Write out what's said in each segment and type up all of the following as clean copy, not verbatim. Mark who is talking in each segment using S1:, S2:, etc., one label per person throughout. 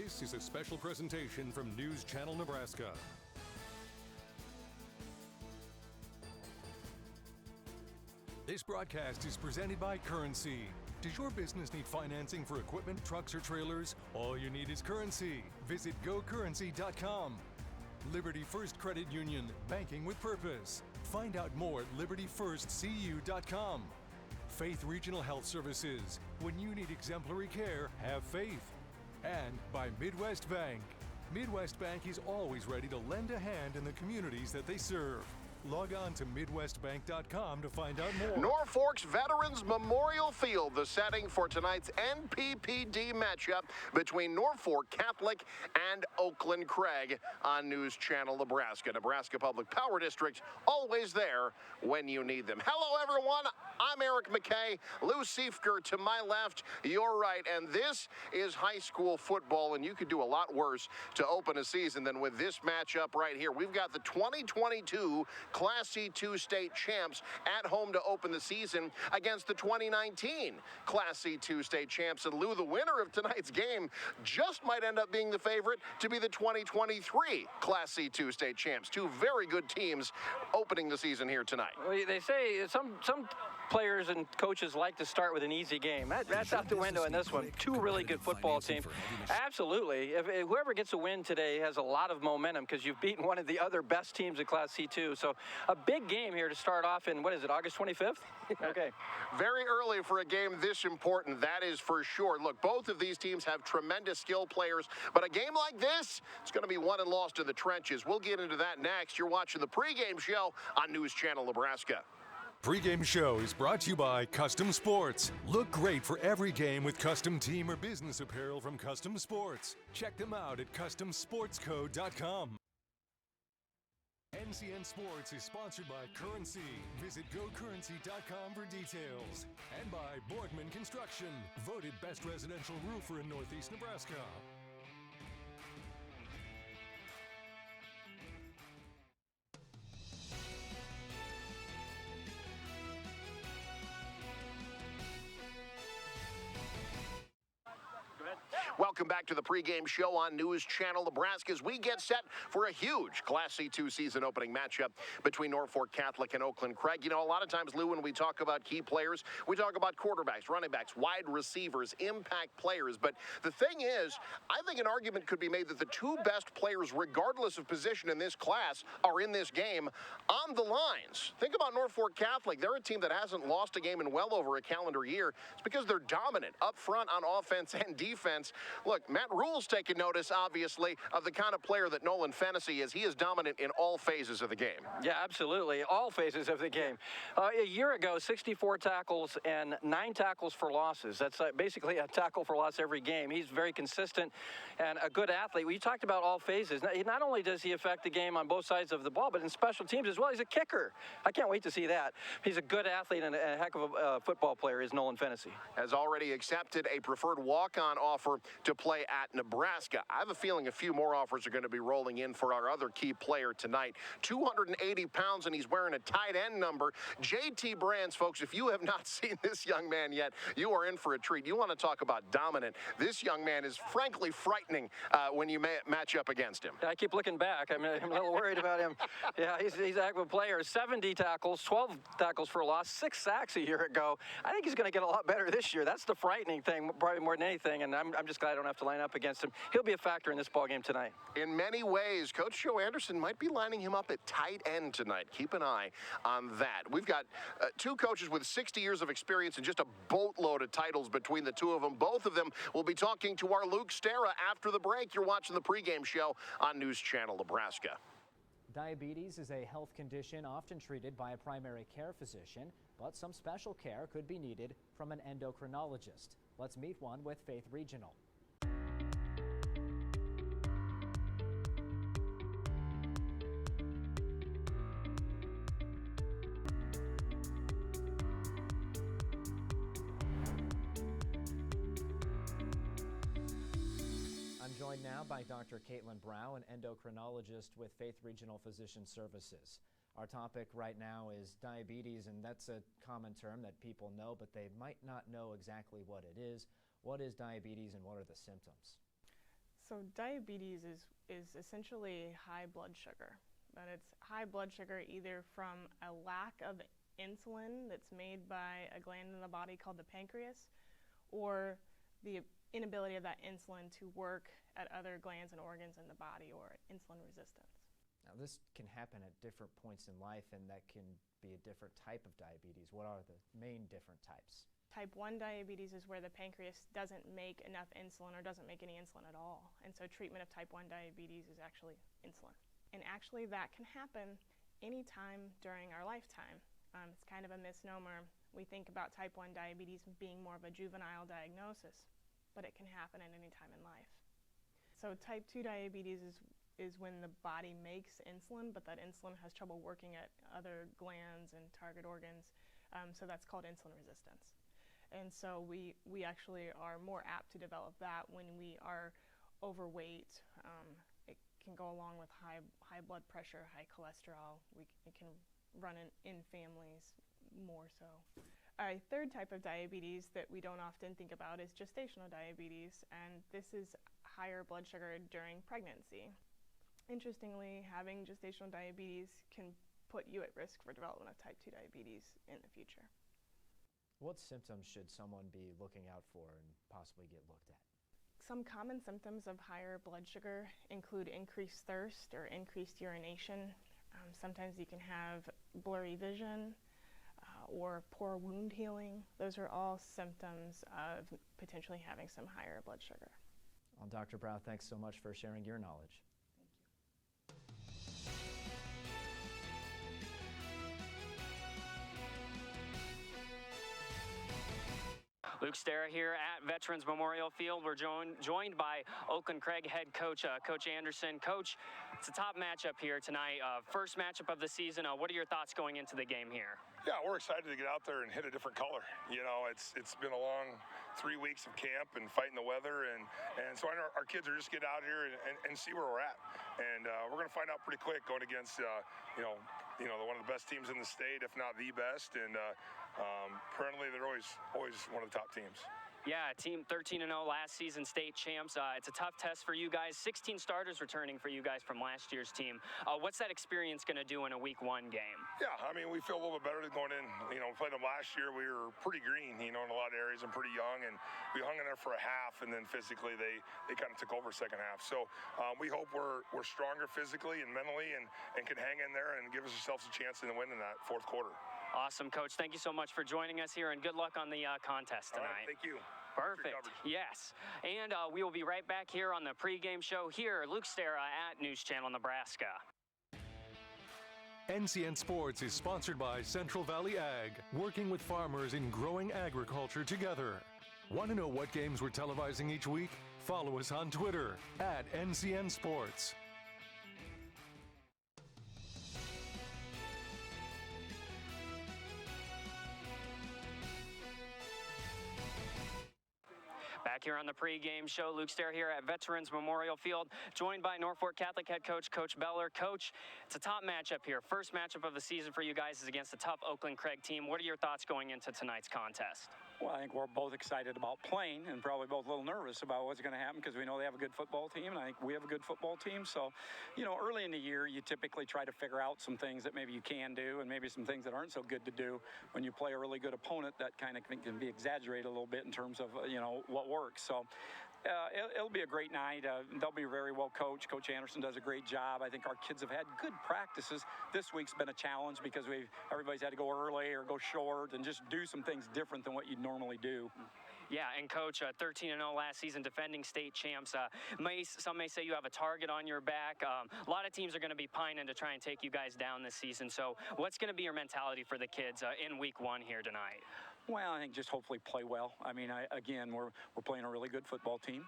S1: This is a special presentation from News Channel Nebraska. This broadcast is presented by Currency. Does your business need financing for equipment, trucks, or trailers? All you need is Currency. Visit gocurrency.com. Liberty First Credit Union, banking with purpose. Find out more at libertyfirstcu.com. Faith Regional Health Services. When you need exemplary care, have faith. And by Midwest Bank. Midwest Bank is always ready to lend a hand in the communities that they serve. Log on to MidwestBank.com to find out more.
S2: Norfolk's Veterans Memorial Field, the setting for tonight's NPPD matchup between Norfolk Catholic and Oakland Craig on News Channel Nebraska. Nebraska Public Power District, always there when you need them. Hello, everyone. I'm Eric McKay. Lou Siefker to my left, your right. And this is high school football, and you could do a lot worse to open a season than with this matchup right here. We've got the 2022 Class C2 state champs at home to open the season against the 2019 Class C2 state champs. And Lou, the winner of tonight's game just might end up being the favorite to be the 2023 Class C2 state champs. Two very good teams opening the season here tonight.
S3: Well, they say some players and coaches like to start with an easy game. That's out the window in this one. Two really good football teams. Absolutely. If whoever gets a win today has a lot of momentum because you've beaten one of the other best teams in Class C2. So a big game here to start off in, what is it, August 25th? Okay.
S2: Very early for a game this important, that is for sure. Look, both of these teams have tremendous skill players, but a game like this, it's going to be won and lost in the trenches. We'll get into that next. You're watching the pregame show on News Channel Nebraska.
S1: Pregame show is brought to you by Custom Sports. Look great for every game with custom team or business apparel from Custom Sports. Check them out at customsportsco.com. NCN Sports is sponsored by Currency. Visit gocurrency.com for details. And by Borgman Construction, voted best residential roofer in Northeast Nebraska.
S2: Welcome back to the pregame show on News Channel Nebraska as we get set for a huge Class C2 season opening matchup between Norfolk Catholic and Oakland Craig. You know, a lot of times, Lou, when we talk about key players, we talk about quarterbacks, running backs, wide receivers, impact players. But the thing is, I think an argument could be made that the two best players, regardless of position in this class, are in this game on the lines. Think about Norfolk Catholic. They're a team that hasn't lost a game in well over a calendar year. It's because they're dominant up front on offense and defense. Look, Matt Rule's taken notice, obviously, of the kind of player that Nolan Fennessy is. He is dominant in all phases of the game.
S3: Yeah, absolutely. All phases of the game. A year ago, 64 tackles and 9 tackles for losses. That's basically a tackle for loss every game. He's very consistent and a good athlete. We talked about all phases. Not only does he affect the game on both sides of the ball, but in special teams as well. He's a kicker. I can't wait to see that. He's a good athlete and a heck of a football player is Nolan Fennessy.
S2: Has already accepted a preferred walk-on offer to play at Nebraska. I have a feeling a few more offers are going to be rolling in for our other key player tonight. 280 pounds, and he's wearing a tight end number. JT Brands, folks, if you have not seen this young man yet, you are in for a treat. You want to talk about dominant. This young man is frankly frightening when you match up against him.
S3: I keep looking back. I'm a little worried about him. Yeah, he's an active player. 70 tackles, 12 tackles for a loss, 6 sacks a year ago. I think he's going to get a lot better this year. That's the frightening thing, probably more than anything, and I'm just glad I don't have to line up against him. He'll be a factor in this ballgame tonight.
S2: In many ways, Coach Joe Anderson might be lining him up at tight end tonight. Keep an eye on that. We've got two coaches with 60 years of experience and just a boatload of titles between the two of them. Both of them will be talking to our Luke Stera after the break. You're watching the pregame show on News Channel Nebraska.
S4: Diabetes is a health condition often treated by a primary care physician, but some special care could be needed from an endocrinologist. Let's meet one with Faith Regional. Joined now by Dr. Caitlin Brow, an endocrinologist with Faith Regional Physician Services. Our topic right now is diabetes, and that's a common term that people know, but they might not know exactly what it is. What is diabetes and what are the symptoms?
S5: So diabetes is essentially high blood sugar, but it's high blood sugar either from a lack of insulin that's made by a gland in the body called the pancreas, or the inability of that insulin to work at other glands and organs in the body, or insulin resistance.
S4: Now, this can happen at different points in life, and that can be a different type of diabetes. What are the main different types?
S5: Type 1 diabetes is where the pancreas doesn't make enough insulin or doesn't make any insulin at all. And so treatment of type 1 diabetes is actually insulin. And actually that can happen anytime during our lifetime. It's kind of a misnomer. We think about type 1 diabetes being more of a juvenile diagnosis, but it can happen at any time in life. So type 2 diabetes is when the body makes insulin, but that insulin has trouble working at other glands and target organs. So that's called insulin resistance. And so we actually are more apt to develop that when we are overweight. It can go along with high blood pressure, high cholesterol. It can run in families more so. A third type of diabetes that we don't often think about is gestational diabetes, and this is higher blood sugar during pregnancy. Interestingly, having gestational diabetes can put you at risk for development of type 2 diabetes in the future.
S4: What symptoms should someone be looking out for and possibly get looked at?
S5: Some common symptoms of higher blood sugar include increased thirst or increased urination. Sometimes you can have blurry vision or poor wound healing. Those are all symptoms of potentially having some higher blood sugar.
S4: Well, Dr. Brow, thanks so much for sharing your knowledge.
S6: Luke Stera here at Veterans Memorial Field. We're joined by Oakland Craig head coach, Coach Anderson. Coach, it's a top matchup here tonight. First matchup of the season. What are your thoughts going into the game here?
S7: Yeah, we're excited to get out there and hit a different color. You know, it's been a long 3 weeks of camp and fighting the weather, and so I know our kids are just get out here and see where we're at. And we're going to find out pretty quick going against, one of the best teams in the state, if not the best. And perennially, they're always one of the top teams.
S6: Yeah, team 13-0 last season, state champs. It's a tough test for you guys. 16 starters returning for you guys from last year's team. What's that experience going to do in a Week 1 game?
S7: Yeah, I mean, we feel a little bit better going in. You know, we played them last year. We were pretty green, in a lot of areas, and pretty young, and we hung in there for a half, and then physically they kind of took over second half. So we hope we're stronger physically and mentally and can hang in there and give ourselves a chance to win in that fourth quarter.
S6: Awesome, Coach. Thank you so much for joining us here, and good luck on the contest tonight.
S7: All right, thank you.
S6: Perfect. Yes. And we will be right back here on the pregame show here. Luke Stera at News Channel Nebraska.
S1: NCN Sports is sponsored by Central Valley Ag, working with farmers in growing agriculture together. Want to know what games we're televising each week? Follow us on Twitter at NCN Sports.
S6: Back here on the pregame show, Luke Stera here at Veterans Memorial Field, joined by Norfolk Catholic head coach, Coach Beller. Coach, it's a top matchup here. First matchup of the season for you guys is against a tough Oakland Craig team. What are your thoughts going into tonight's contest?
S8: Well, I think we're both excited about playing and probably both a little nervous about what's going to happen because we know they have a good football team, and I think we have a good football team. So, early in the year, you typically try to figure out some things that maybe you can do and maybe some things that aren't so good to do. When you play a really good opponent, that kind of can be exaggerated a little bit in terms of, what works. So it'll be a great night. They'll be very well coached. Coach Anderson does a great job. I think our kids have had good practices. This week's been a challenge because everybody's had to go early or go short and just do some things different than what you'd normally do.
S6: Yeah, and Coach, 13-0 last season, defending state champs. Some may say you have a target on your back. A lot of teams are going to be pining to try and take you guys down this season. So what's going to be your mentality for the kids in Week 1 here tonight?
S8: Well, I think just hopefully play well. I mean, again, we're playing a really good football team.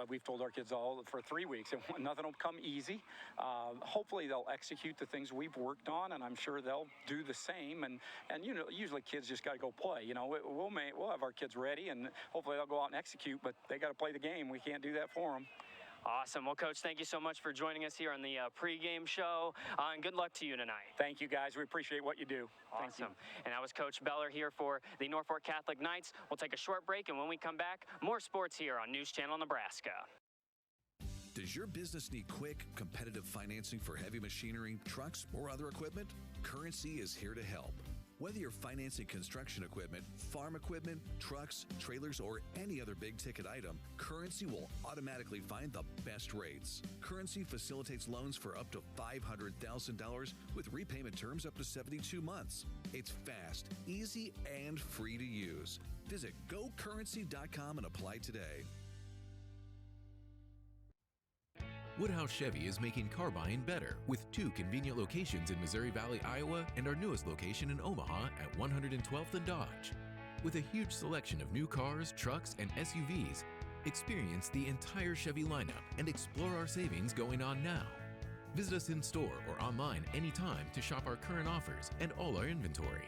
S8: We've told our kids all for 3 weeks, and nothing will come easy. Hopefully they'll execute the things we've worked on, and I'm sure they'll do the same. And usually kids just got to go play. We'll have our kids ready, and hopefully they'll go out and execute, but they got to play the game. We can't do that for them.
S6: Awesome. Well, Coach, thank you so much for joining us here on the pregame show, and good luck to you tonight.
S8: Thank you, guys. We appreciate what you do.
S6: Awesome. And that was Coach Beller here for the Norfolk Catholic Knights. We'll take a short break, and when we come back, more sports here on News Channel Nebraska.
S9: Does your business need quick, competitive financing for heavy machinery, trucks, or other equipment? Currency is here to help. Whether you're financing construction equipment, farm equipment, trucks, trailers, or any other big-ticket item, Currency will automatically find the best rates. Currency facilitates loans for up to $500,000 with repayment terms up to 72 months. It's fast, easy, and free to use. Visit GoCurrency.com and apply today.
S10: Woodhouse Chevy is making car buying better with 2 convenient locations in Missouri Valley, Iowa, and our newest location in Omaha at 112th and Dodge. With a huge selection of new cars, trucks, and SUVs, experience the entire Chevy lineup and explore our savings going on now. Visit us in store or online anytime to shop our current offers and all our inventory.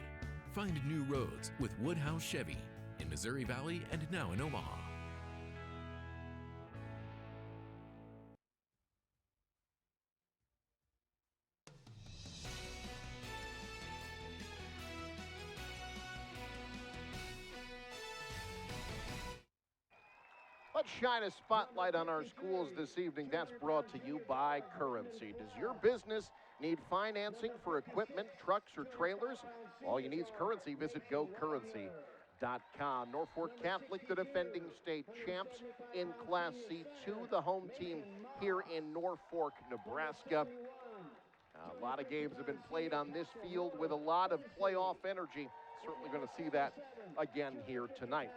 S10: Find new roads with Woodhouse Chevy in Missouri Valley and now in Omaha.
S2: Let's shine a spotlight on our schools this evening. That's brought to you by Currency. Does your business need financing for equipment, trucks, or trailers? All you need is Currency. Visit GoCurrency.com. Norfolk Catholic, the defending state champs in Class C2, the home team here in Norfolk, Nebraska. A lot of games have been played on this field with a lot of playoff energy. Certainly going to see that again here tonight.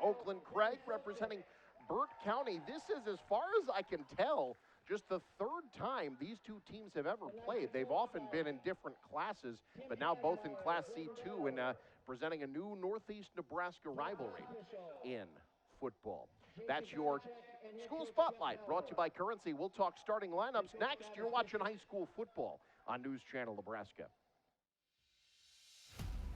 S2: Oakland Craig representing Burt County. This is, as far as I can tell, just the 3rd time these 2 teams have ever played. They've often been in different classes, but now both in Class C2 and presenting a new Northeast Nebraska rivalry in football. That's your school spotlight brought to you by Currency. We'll talk starting lineups next. You're watching high school football on News Channel Nebraska.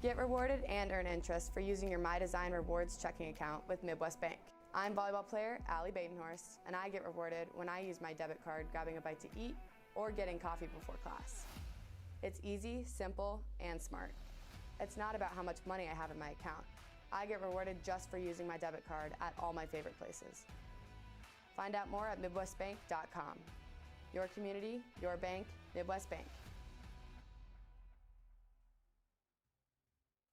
S11: Get rewarded and earn interest for using your My Design Rewards checking account with Midwest Bank. I'm volleyball player Allie Badenhorst, and I get rewarded when I use my debit card grabbing a bite to eat or getting coffee before class. It's easy, simple, and smart. It's not about how much money I have in my account. I get rewarded just for using my debit card at all my favorite places. Find out more at MidwestBank.com. Your community, your bank, Midwest Bank.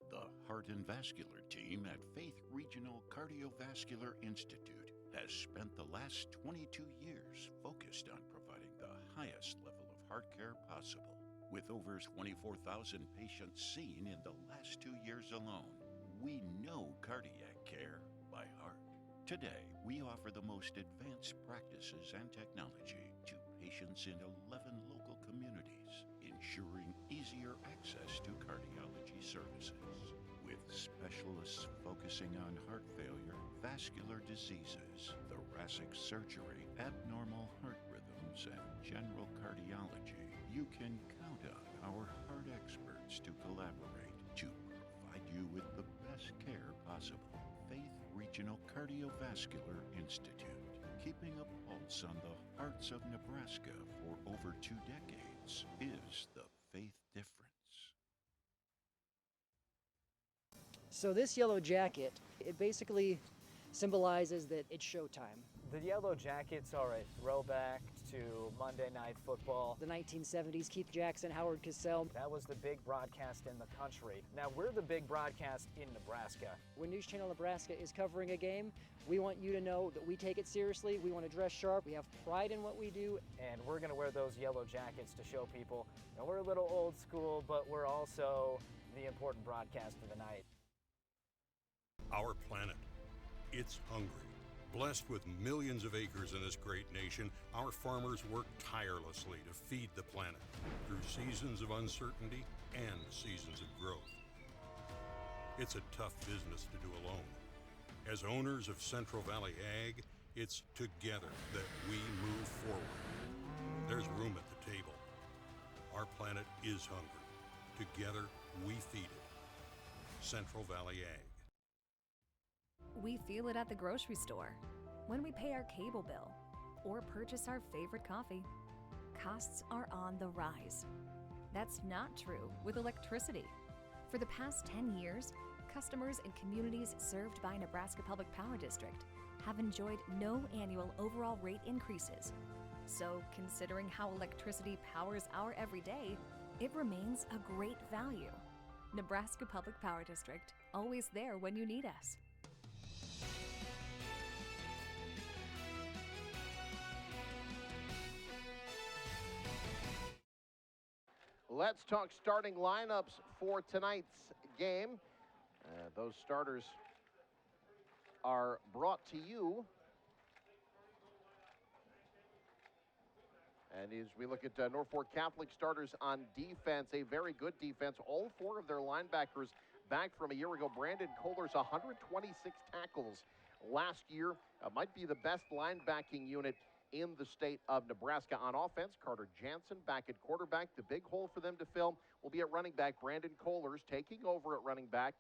S12: The Heart and Vascular team at Faith Regional Cardiovascular Institute has spent the last 22 years focused on providing the highest level of heart care possible. With over 24,000 patients seen in the last 2 years alone, we know cardiac care by heart. Today, we offer the most advanced practices and technology to patients in 11 local communities, ensuring easier access to cardiology services. With specialists focusing on heart failure, vascular diseases, thoracic surgery, abnormal heart rhythms, and general cardiology, you can count on our heart experts to collaborate to provide you with the best care possible. Faith Regional Cardiovascular Institute, keeping a pulse on the hearts of Nebraska for over 2 decades, is the faith difference.
S13: So this yellow jacket, it basically symbolizes that it's showtime.
S4: The Yellow Jackets are a throwback to Monday Night Football.
S13: The 1970s, Keith Jackson, Howard Cosell.
S4: That was the big broadcast in the country. Now we're the big broadcast in Nebraska.
S13: When News Channel Nebraska is covering a game, we want you to know that we take it seriously. We want to dress sharp. We have pride in what we do.
S4: And we're going to wear those yellow jackets to show people, you know, we're a little old school, but we're also the important broadcast of the night.
S14: Our planet, it's hungry. Blessed with millions of acres in this great nation, our farmers work tirelessly to feed the planet through seasons of uncertainty and seasons of growth. It's a tough business to do alone. As owners of Central Valley Ag, it's together that we move forward. There's room at the table. Our planet is hungry. Together, we feed it. Central Valley Ag.
S15: We feel it at the grocery store, when we pay our cable bill, or purchase our favorite coffee. Costs are on the rise. That's not true with electricity. For the past 10 years, customers in communities served by Nebraska Public Power District have enjoyed no annual overall rate increases. So, considering how electricity powers our everyday, it remains a great value. Nebraska Public Power District, always there when you need us.
S2: Let's talk starting lineups for tonight's game. Those starters are brought to you. And as we look at Norfolk Catholic starters on defense, a very good defense. All four of their linebackers back from a year ago. Brandon Kohler's 126 tackles last year. Might be the best linebacking unit in the state of Nebraska. On offense, Carter Jansen back at quarterback. The big hole for them to fill will be at running back. Brandon Kohler's taking over at running back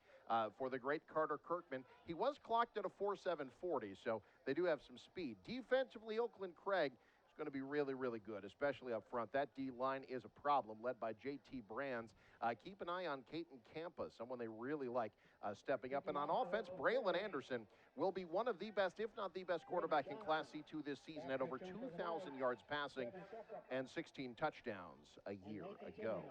S2: for the great Carter Kirkman. He was clocked at a 4.740, so they do have some speed. Defensively, Oakland Craig is going to be really, really good, especially up front. That D-line is a problem, led by J.T. Brands. Keep an eye on Caton Campa, someone they really like stepping up. And on offense, Braylon Anderson will be one of the best, if not the best, quarterback in Class C2 this season at over 2,000 yards passing and 16 touchdowns a year ago.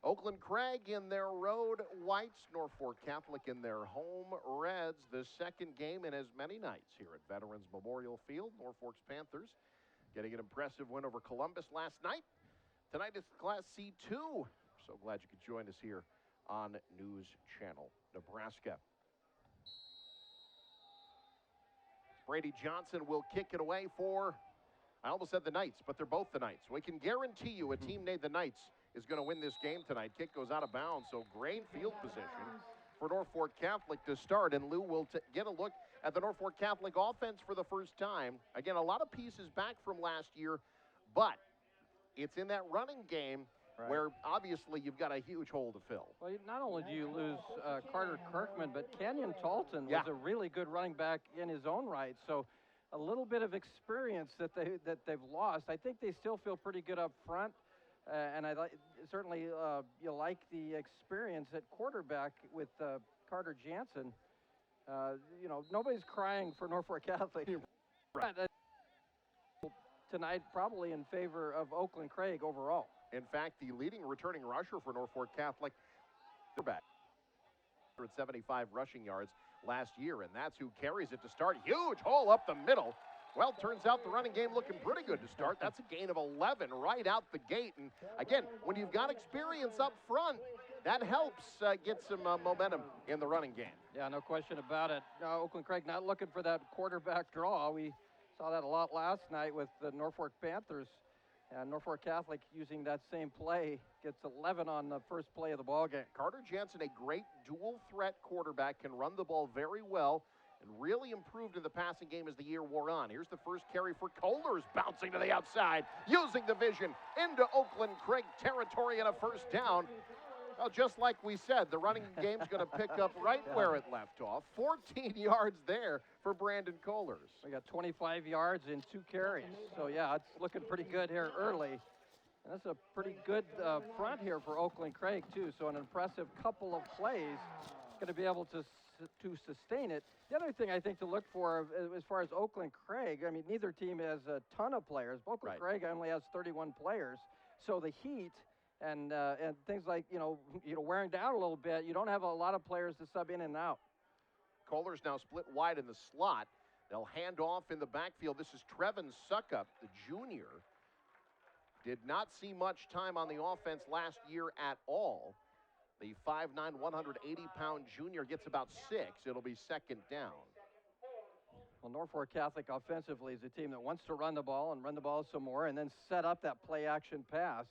S2: Oakland Craig in their road whites, Norfolk Catholic in their home reds. The second game in as many nights here at Veterans Memorial Field. Norfolk's Panthers getting an impressive win over Columbus last night. Tonight is Class C2. So glad you could join us here on News Channel Nebraska. Brady Johnson will kick it away for, I almost said the Knights, but they're both the Knights. We can guarantee you a team named the Knights is going to win this game tonight. Kick goes out of bounds, so great field position for Norfolk Catholic to start. And Lou will get a look at the Norfolk Catholic offense for the first time. Again, a lot of pieces back from last year, but it's in that running game where obviously you've got a huge hole to fill.
S3: Well, not only do you lose Carter Kirkman, but Kenyon Talton was a really good running back in his own right. So a little bit of experience that they've lost. I think they still feel pretty good up front, and certainly you like the experience at quarterback with Carter Jansen. You know, nobody's crying for Norfolk Catholic. Tonight, probably in favor of Oakland Craig overall.
S2: In fact, the leading returning rusher for Norfolk Catholic, back 175 rushing yards last year, and that's who carries it to start. Huge hole up the middle. Well, turns out the running game looking pretty good to start. That's a gain of 11 right out the gate. And again, when you've got experience up front, that helps get some momentum in the running game.
S3: Yeah, no question about it. Oakland Craig not looking for that quarterback draw. We saw that a lot last night with the Norfolk Panthers. And Norfolk Catholic using that same play gets 11 on the first play of the ball game.
S2: Carter Jansen, a great dual threat quarterback, can run the ball very well and really improved in the passing game as the year wore on. Here's the first carry for Kohler's, bouncing to the outside, using the vision into Oakland Craig territory and a first down. Well, just like we said, the running game's going to pick up right where it left off. 14 yards there for Brandon Kohlers.
S3: We got 25 yards in 2 carries. So, yeah, it's looking pretty good here early. And that's a pretty good front here for Oakland Craig, too. So an impressive couple of plays. Going to be able to sustain it. The other thing I think to look for as far as Oakland Craig, I mean, neither team has a ton of players. Oakland Craig only has 31 players. So the heat and things like, you know, wearing down a little bit, you don't have a lot of players to sub in and out.
S2: Kohler's now split wide in the slot. They'll hand off in the backfield. This is Trevin Suckup, the junior. Did not see much time on the offense last year at all. The 5'9", 180-pound junior gets about 6. It'll be second down.
S3: Well, Norfolk Catholic offensively is a team that wants to run the ball and run the ball some more and then set up that play-action pass.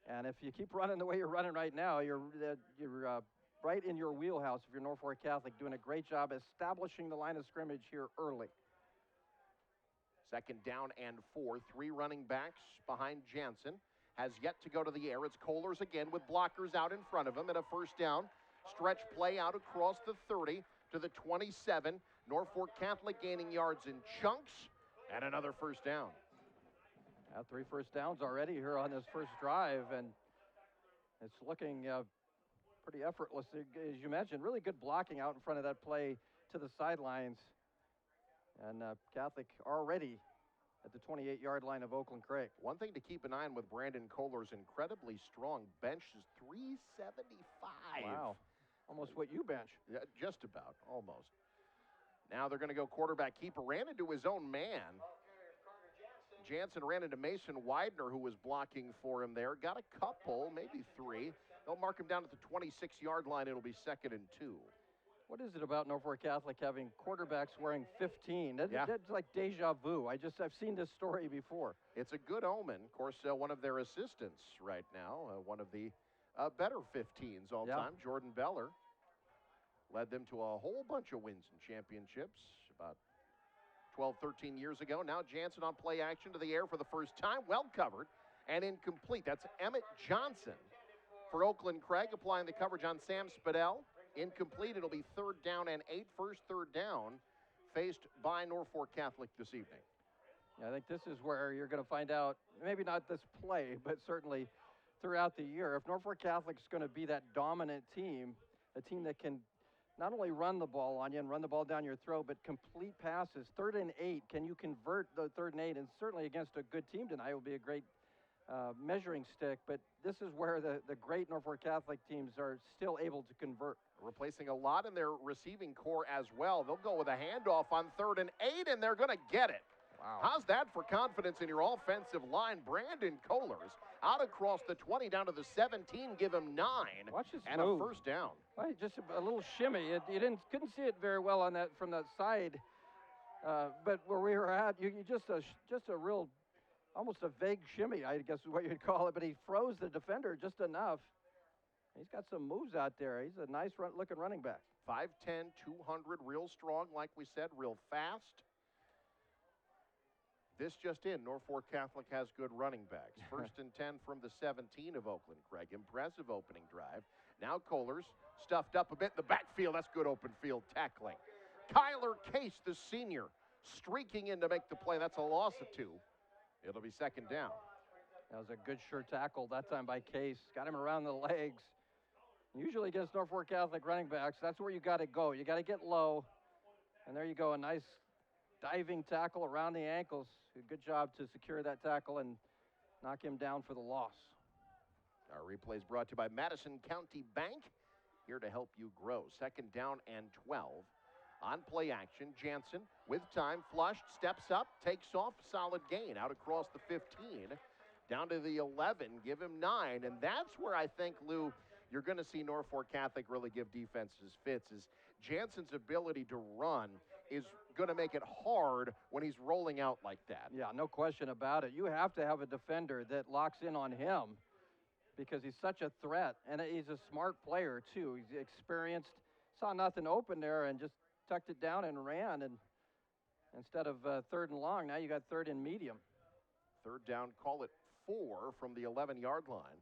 S3: And if you keep running the way you're running right now, you're right in your wheelhouse if you're Norfolk Catholic, doing a great job establishing the line of scrimmage here early.
S2: Second down and 4. 3 running backs behind Jansen. Has yet to go to the air. It's Kohlers again with blockers out in front of him and a first down. Stretch play out across the 30 to the 27. Norfolk Catholic gaining yards in chunks and another first down.
S3: 3 first downs already here on this first drive, and it's looking pretty effortless. As you mentioned, really good blocking out in front of that play to the sidelines. And Catholic already at the 28-yard line of Oakland Craig.
S2: One thing to keep an eye on with Brandon Kohler's incredibly strong bench is 375.
S3: Wow. Almost what you bench.
S2: Yeah, just about, almost. Now they're going to go quarterback keeper. Ran into his own man. Jansen ran into Mason Widener, who was blocking for him there. Got a couple, maybe three. They'll mark him down at the 26-yard line. It'll be 2nd and 2.
S3: What is it about Norfolk Catholic having quarterbacks wearing 15?
S2: Yeah.
S3: That's like deja vu. I've seen this story before.
S2: It's a good omen. Of course, one of their assistants right now, one of the better 15s all time, Jordan Beller, led them to a whole bunch of wins and championships about 12, 13 years ago. Now Jansen on play action to the air for the first time. Well covered and incomplete. That's Emmett Johnson for Oakland Craig, applying the coverage on Sam Spadell. Incomplete. It'll be 3rd down and 8. First 3rd down faced by Norfolk Catholic this evening.
S3: Yeah, I think this is where you're going to find out, maybe not this play, but certainly throughout the year, if Norfolk Catholic is going to be that dominant team, a team that can not only run the ball on you and run the ball down your throat, but complete passes. 3rd and 8, can you convert the 3rd and 8? And certainly against a good team tonight will be a great measuring stick, but this is where the great Norfolk Catholic teams are still able to convert.
S2: Replacing a lot in their receiving core as well. They'll go with a handoff on 3rd and 8, and they're going to get it.
S3: Wow.
S2: How's that for confidence in your offensive line? Brandon Kohlers out across the 20 down to the 17, give him 9.
S3: Watch this
S2: and
S3: move.
S2: A first down.
S3: Well, just a little shimmy. You couldn't see it very well on that from that side, but where we were at, you just a real, almost a vague shimmy, I guess is what you'd call it. But he froze the defender just enough. He's got some moves out there. He's a nice looking running back.
S2: 5'10", 200, real strong, like we said, real fast. This just in, Norfolk Catholic has good running backs. 1st and 10 from the 17 of Oakland Craig. Impressive opening drive. Now Kohlers stuffed up a bit in the backfield. That's good open field tackling. Kyler Case, the senior, streaking in to make the play. That's a loss of 2. It'll be 2nd down.
S3: That was a good sure tackle that time by Case. Got him around the legs. Usually against Norfolk Catholic running backs, that's where you got to go. You got to get low. And there you go, a nice diving tackle around the ankles. A good job to secure that tackle and knock him down for the loss.
S2: Our replay is brought to you by Madison County Bank, here to help you grow. 2nd down and 12. On play action, Jansen with time, flushed, steps up, takes off, solid gain out across the 15, down to the 11, give him 9. And that's where I think, Lou, you're going to see Norfolk Catholic really give defenses fits, is Jansen's ability to run is going to make it hard when he's rolling out like that.
S3: Yeah, no question about it. You have to have a defender that locks in on him because he's such a threat. And he's a smart player, too. He's experienced, saw nothing open there and just tucked it down and ran. And instead of 3rd and long, now you got 3rd and medium.
S2: 3rd down, call it 4 from the 11-yard line.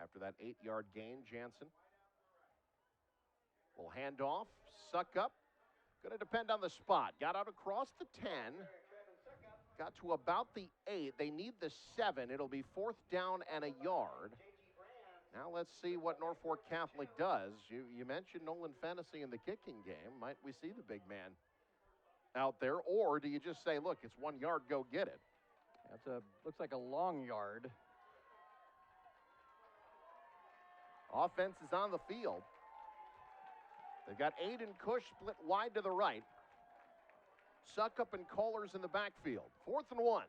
S2: After that 8-yard gain, Jansen will hand off, suck up. Going to depend on the spot. Got out across the 10. Got to about the 8. They need the 7. It'll be 4th down and a yard. Now let's see what Norfolk Catholic does. You mentioned Nolan Fennessy in the kicking game. Might we see the big man out there? Or do you just say, look, it's 1 yard, go get it?
S3: Looks like a long yard.
S2: Offense is on the field. They've got Aiden Cush split wide to the right. Suckup and Kohlers in the backfield. 4th and 1.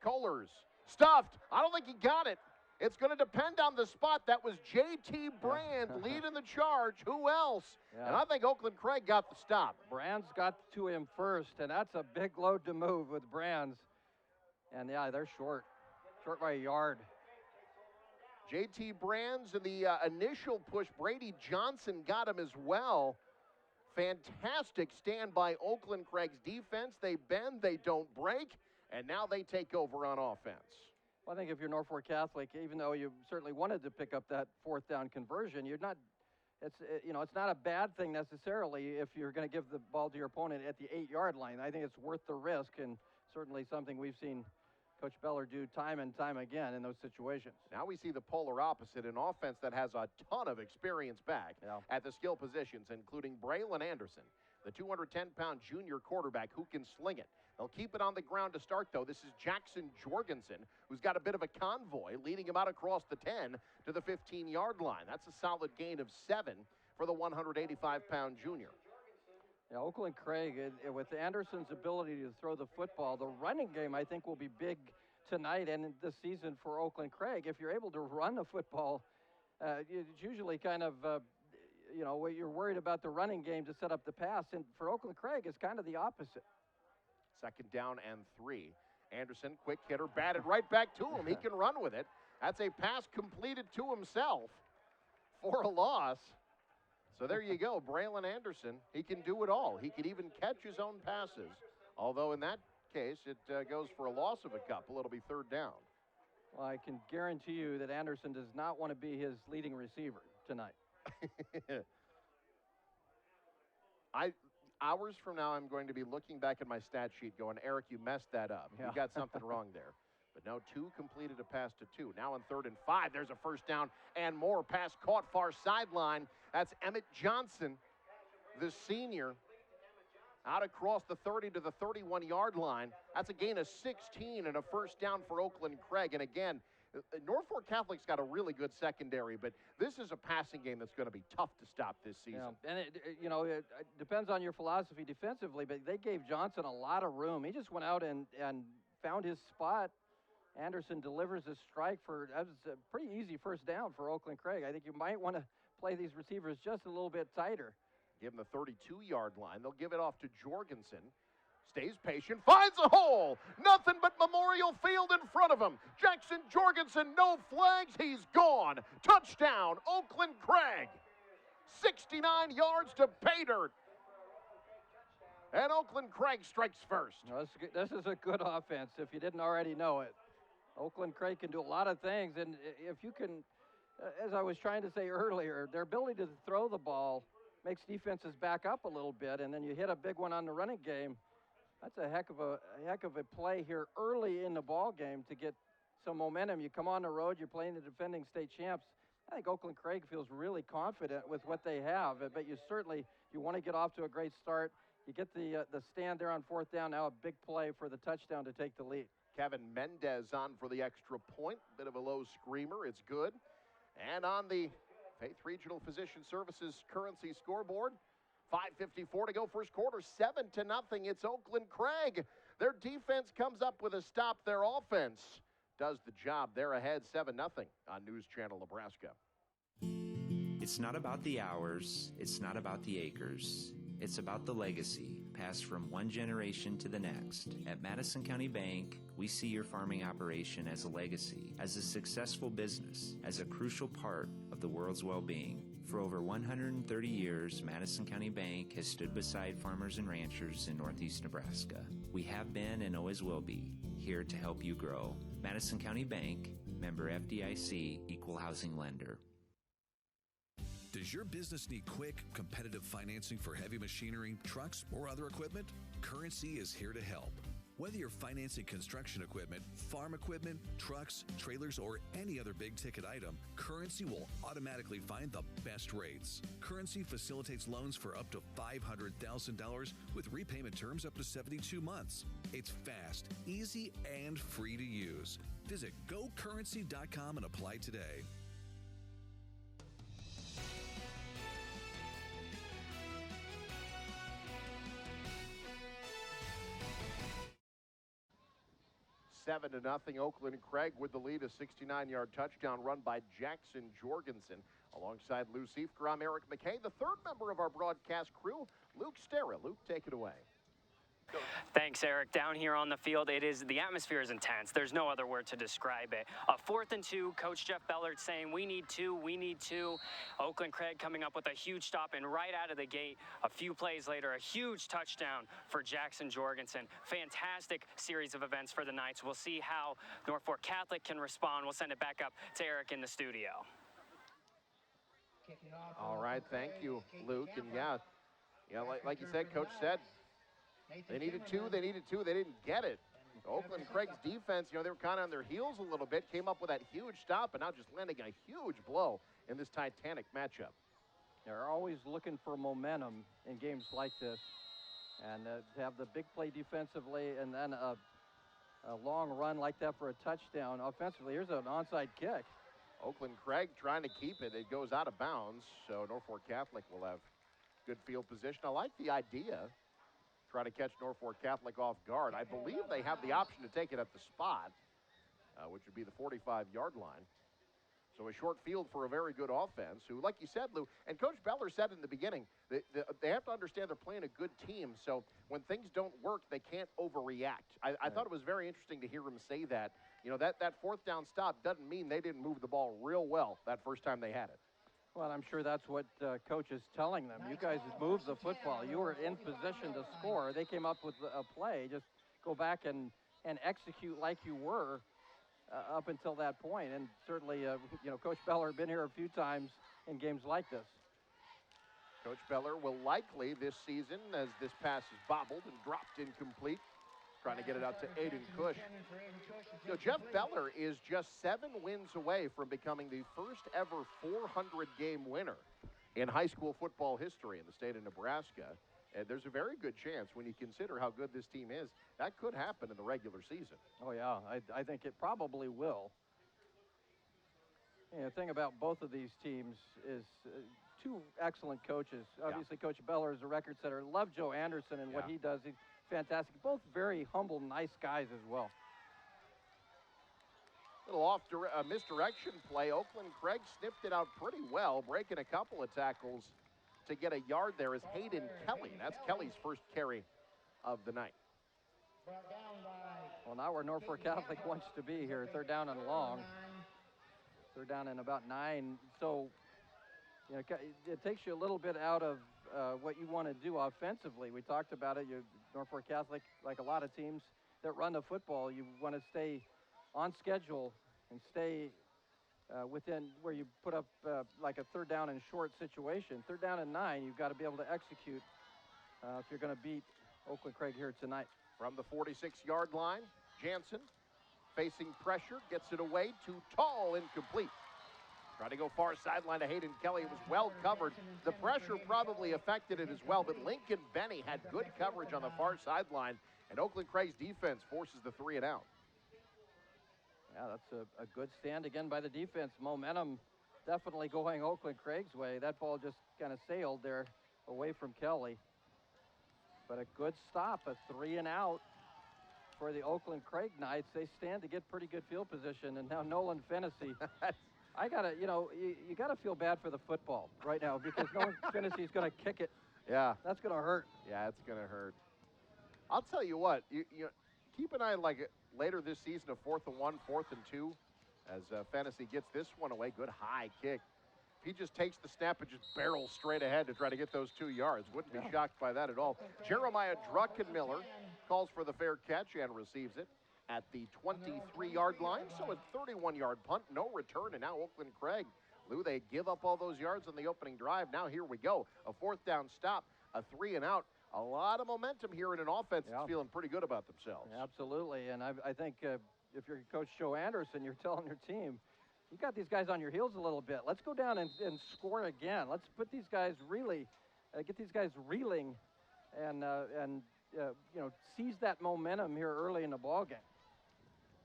S2: Kohlers stuffed. I don't think he got it. It's going to depend on the spot. That was J.T. Brand leading the charge. Who else?
S3: Yeah.
S2: And I think Oakland Craig got the stop.
S3: Brand's got to him first, and that's a big load to move with Brand's. And, yeah, they're short. Short by a yard.
S2: J.T. Brands in the initial push. Brady Johnson got him as well. Fantastic stand by Oakland Craig's defense. They bend, they don't break, and now they take over on offense.
S3: Well, I think if you're Norfolk Catholic, even though you certainly wanted to pick up that 4th down conversion, you're not. It's not a bad thing necessarily if you're going to give the ball to your opponent at the 8-yard line. I think it's worth the risk, and certainly something we've seen Coach Beller do time and time again in those situations.
S2: Now we see the polar opposite, an offense that has a ton of experience back at the skill positions, including Braylon Anderson, the 210-pound junior quarterback who can sling it. They'll keep it on the ground to start, though. This is Jackson Jorgensen, who's got a bit of a convoy, leading him out across the 10 to the 15-yard line. That's a solid gain of 7 for the 185-pound junior.
S3: Yeah, Oakland Craig, with Anderson's ability to throw the football, the running game, I think, will be big tonight and this season for Oakland Craig. If you're able to run the football, it's usually kind of, you're worried about the running game to set up the pass. And for Oakland Craig, it's kind of the opposite.
S2: 2nd down and 3. Anderson, quick hitter, batted right back to him. He can run with it. That's a pass completed to himself for a loss. So there you go, Braylon Anderson. He can do it all. He can even catch his own passes. Although in that case, it goes for a loss of a couple. It'll be 3rd down.
S3: Well, I can guarantee you that Anderson does not want to be his leading receiver tonight.
S2: Hours from now, I'm going to be looking back at my stat sheet going, Eric, you messed that up.
S3: Yeah.
S2: You got something wrong there. But no, 2 completed a pass to 2. Now on 3rd and 5, there's a 1st down and more. Pass caught far sideline. That's Emmett Johnson, the senior, out across the 30 to the 31-yard line. That's a gain of 16 and a 1st down for Oakland Craig. And again, Norfolk Catholic's got a really good secondary, but this is a passing game that's going to be tough to stop this season.
S3: Yeah. And it depends on your philosophy defensively, but they gave Johnson a lot of room. He just went out and found his spot. Anderson delivers a strike that was a pretty easy 1st down for Oakland Craig. I think you might want to play these receivers just a little bit tighter.
S2: Give him the 32-yard line. They'll give it off to Jorgensen. Stays patient, finds a hole. Nothing but Memorial Field in front of him. Jackson Jorgensen, no flags. He's gone. Touchdown, Oakland Craig. 69 yards to pay dirt. And Oakland Craig strikes first.
S3: No, this is a good offense, if you didn't already know it. Oakland Craig can do a lot of things, and if you can, as I was trying to say earlier, their ability to throw the ball makes defenses back up a little bit, and then you hit a big one on the running game. That's a heck of a play here early in the ball game to get some momentum. You come on the road, you're playing the defending state champs. I think Oakland Craig feels really confident with what they have, but you want to get off to a great start. You get the stand there on 4th down, now a big play for the touchdown to take the lead.
S2: Kevin Mendez on for the extra point. Bit of a low screamer. It's good. And on the Faith Regional Physician Services currency scoreboard, 5:54 to go first quarter, 7-0. It's Oakland Craig. Their defense comes up with a stop. Their offense does the job. They're ahead 7-0 on News Channel Nebraska.
S16: It's not about the hours. It's not about the acres. It's about the legacy passed from one generation to the next. At Madison County Bank, we see your farming operation as a legacy, as a successful business, as a crucial part of the world's well-being. For over 130 years, Madison County Bank has stood beside farmers and ranchers in Northeast Nebraska. We have been and always will be here to help you grow. Madison County Bank, member FDIC, equal housing lender.
S9: Does your business need quick, competitive financing for heavy machinery, trucks, or other equipment? Currency is here to help. Whether you're financing construction equipment, farm equipment, trucks, trailers, or any other big-ticket item, Currency will automatically find the best rates. Currency facilitates loans for up to $500,000 with repayment terms up to 72 months. It's fast, easy, and free to use. Visit GoCurrency.com and apply today.
S2: Seven to nothing. Oakland Craig with the lead, a 69-yard touchdown run by Jackson Jorgensen. Alongside Lou Siefker, I'm Eric McKay. The third member of our broadcast crew, Luke Stera. Luke, take it away.
S6: Thanks, Eric. Down here on the field, the atmosphere is intense. There's no other word to describe it. 4th and 2, Coach Jeff Bellard saying, we need two. Oakland Craig coming up with a huge stop, and right out of the gate, a few plays later, a huge touchdown for Jackson Jorgensen. Fantastic series of events for the Knights. We'll see how Norfolk Catholic can respond. We'll send it back up to Eric in the studio.
S2: All right, thank you, Luke. And like you said, Coach said, they needed two, they didn't get it. Oakland Craig's defense, they were kind of on their heels a little bit, came up with that huge stop, and now just landing a huge blow in this titanic matchup.
S3: They're always looking for momentum in games like this. And to have the big play defensively and then a long run like that for a touchdown offensively. Here's an onside kick.
S2: Oakland Craig trying to keep it. It goes out of bounds, so Norfolk Catholic will have good field position. I like the idea. Try to catch Norfolk Catholic off guard. I believe they have the option to take it at the spot, which would be the 45-yard line. So a short field for a very good offense who, like you said, Lou, and Coach Beller said in the beginning, they have to understand they're playing a good team. So when things don't work, they can't overreact. I thought it was very interesting to hear him say that. You know, that fourth down stop doesn't mean they didn't move the ball real well that first time they had it.
S3: Well, I'm sure that's what Coach is telling them. You guys moved the football. You were in position to score. They came up with a play. Just go back and execute like you were up until that point. And certainly, you know, Coach Beller has been here a few times in games like this.
S2: Coach Beller will likely this season, as this pass is bobbled and dropped incomplete, trying to get it out to Aiden Cush. You know, Jeff Beller is just 7 wins away from becoming the first ever 400-game winner in high school football history in the state of Nebraska. And there's a very good chance when you consider how good this team is, that could happen in the regular season.
S3: Oh, yeah, I think it probably will. And the thing about both of these teams is two excellent coaches. Obviously, Coach Beller is a record setter. Love Joe Anderson and what he does. He's fantastic. Both very humble, nice guys as well.
S2: Little misdirection play. Oakland Craig sniffed it out pretty well, breaking a couple of tackles to get a yard there is Hayden Kelly. That's Kelly's first carry of the night.
S3: Well, now where Norfolk Catholic wants to be here. Third down and long. Third down and about 9. So, you know, it takes you a little bit out of what you want to do offensively. We talked about it. Norfolk Catholic, like a lot of teams that run the football, you want to stay on schedule and stay within where you put up like a third down and short situation. Third down and 9, you've got to be able to execute if you're going to beat Oakland Craig here tonight.
S2: From the 46-yard line, Jansen facing pressure, gets it away, too tall, incomplete. Trying to go far sideline to Hayden Kelly. It was well covered. The pressure probably affected it as well, but Lincoln Benny had good coverage on the far sideline, and Oakland Craig's defense forces the 3 and out.
S3: Yeah, that's a good stand again by the defense. Momentum definitely going Oakland Craig's way. That ball just kind of sailed there away from Kelly. But a good stop, a 3 and out for the Oakland Craig Knights. They stand to get pretty good field position, and now Nolan Fennessy. I gotta, you know, you gotta feel bad for the football right now because Nolan Fennessy's gonna kick it.
S2: Yeah,
S3: that's gonna hurt.
S2: Yeah, it's gonna hurt. I'll tell you what, you keep an eye like later this season, a 4th and 1, 4th and 2, as Fennessy gets this one away. Good high kick. If he just takes the snap and just barrels straight ahead to try to get those 2 yards, wouldn't be shocked by that at all. Jeremiah Druckenmiller calls for the fair catch and receives it at the 23-yard line. So a 31-yard punt, no return, and now Oakland Craig, Lou, they give up all those yards on the opening drive. Now here we go, a 4th down stop, a 3 and out. A lot of momentum here in an offense that's feeling pretty good about themselves.
S3: Absolutely, and I think if you're Coach Joe Anderson, you're telling your team, you got these guys on your heels a little bit. Let's go down and score again. Let's put these guys really, get these guys reeling and you know, seize that momentum here early in the ball game.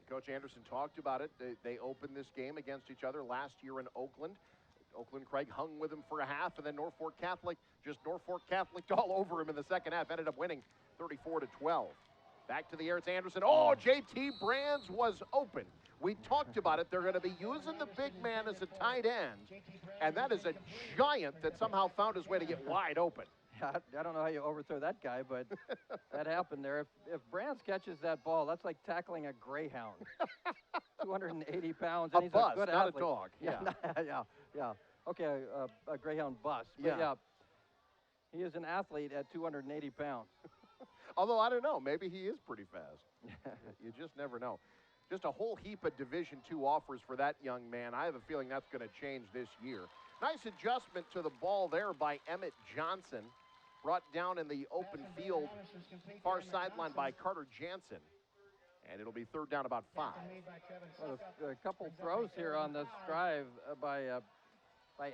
S2: Coach Anderson talked about it. They opened this game against each other last year in Oakland. Oakland Craig hung with him for a half, and then Norfolk Catholic all over him in the second half. Ended up winning 34-12. Back to the air, it's Anderson. Oh, JT Brands was open. We talked about it. They're going to be using the big man as a tight end, and that is a giant that somehow found his way to get wide open.
S3: I don't know how you overthrow that guy, but that happened there. If Brands catches that ball, that's like tackling a greyhound. 280 pounds. And he's
S2: bus,
S3: a good
S2: not
S3: athlete.
S2: a dog.
S3: Yeah. Okay, a greyhound bus. But yeah, he is an athlete at 280 pounds.
S2: Although, I don't know, maybe he is pretty fast. You just never know. Just a whole heap of Division II offers for that young man. I have a feeling that's going to change this year. Nice adjustment to the ball there by Emmett Johnson. Brought down in the open field, far sideline by Carter Jansen. And it'll be 3rd down about 5.
S3: Well, a couple throws here on this drive by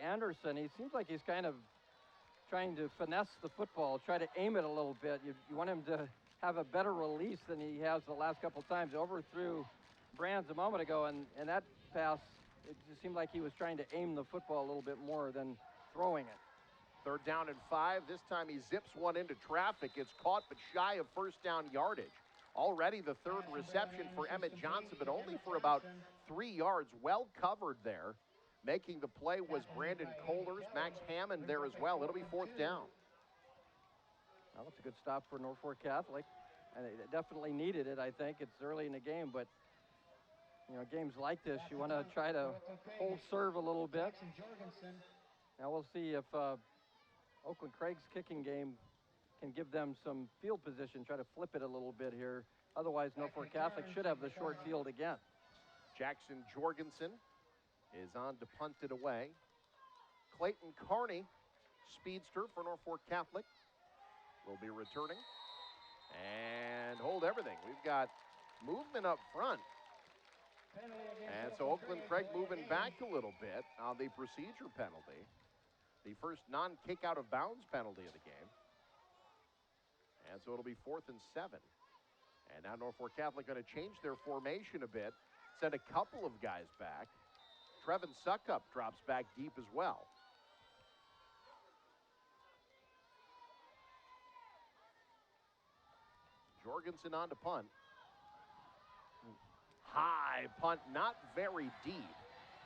S3: Anderson. He seems like he's kind of trying to finesse the football, try to aim it a little bit. You want him to have a better release than he has the last couple times. Overthrew Brands a moment ago, and that pass, it just seemed like he was trying to aim the football a little bit more than throwing it.
S2: 3rd down and 5. This time he zips one into traffic. It's caught but shy of first down yardage. Already the 3rd reception for Emmett Johnson, but only for about 3 yards. Well covered there. Making the play was Brandon Kohlers, Max Hammond there as well. It'll be 4th down.
S3: Well, it's a good stop for Norfolk Catholic, and they definitely needed it. I think it's early in the game, but games like this, you want to try to hold serve a little bit. Now we'll see if Oakland Craig's kicking game can give them some field position, try to flip it a little bit here. Otherwise, Norfolk Catholic should have the short field again.
S2: Jackson Jorgensen is on to punt it away. Clayton Carney, speedster for Norfolk Catholic, will be returning. And hold everything. We've got movement up front. And so Oakland Craig moving back a little bit on the procedure penalty. The first non-kick out of bounds penalty of the game. And so it'll be 4th and 7. And now Norfolk Catholic going to change their formation a bit. Send a couple of guys back. Trevin Suckup drops back deep as well. Jorgensen on to punt. High punt, not very deep.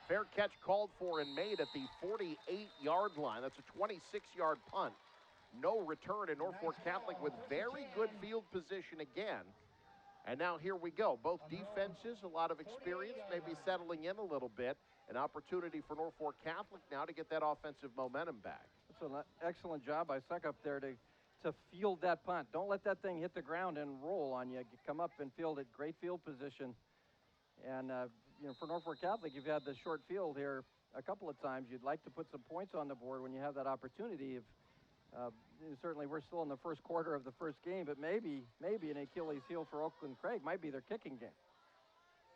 S2: Fair catch called for and made at the 48-yard line. That's a 26-yard punt. No return, and Norfolk Catholic with very good field position again. And now here we go. Both defenses, a lot of experience, maybe settling in a little bit. An opportunity for Norfolk Catholic now to get that offensive momentum back.
S3: That's an excellent job by Suckup there to field that punt. Don't let that thing hit the ground and roll on you. Come up and field it. Great field position. And, for Norfolk Catholic, you've had the short field here a couple of times. You'd like to put some points on the board when you have that opportunity. Certainly we're still in the first quarter of the first game, but maybe an Achilles heel for Oakland Craig might be their kicking game.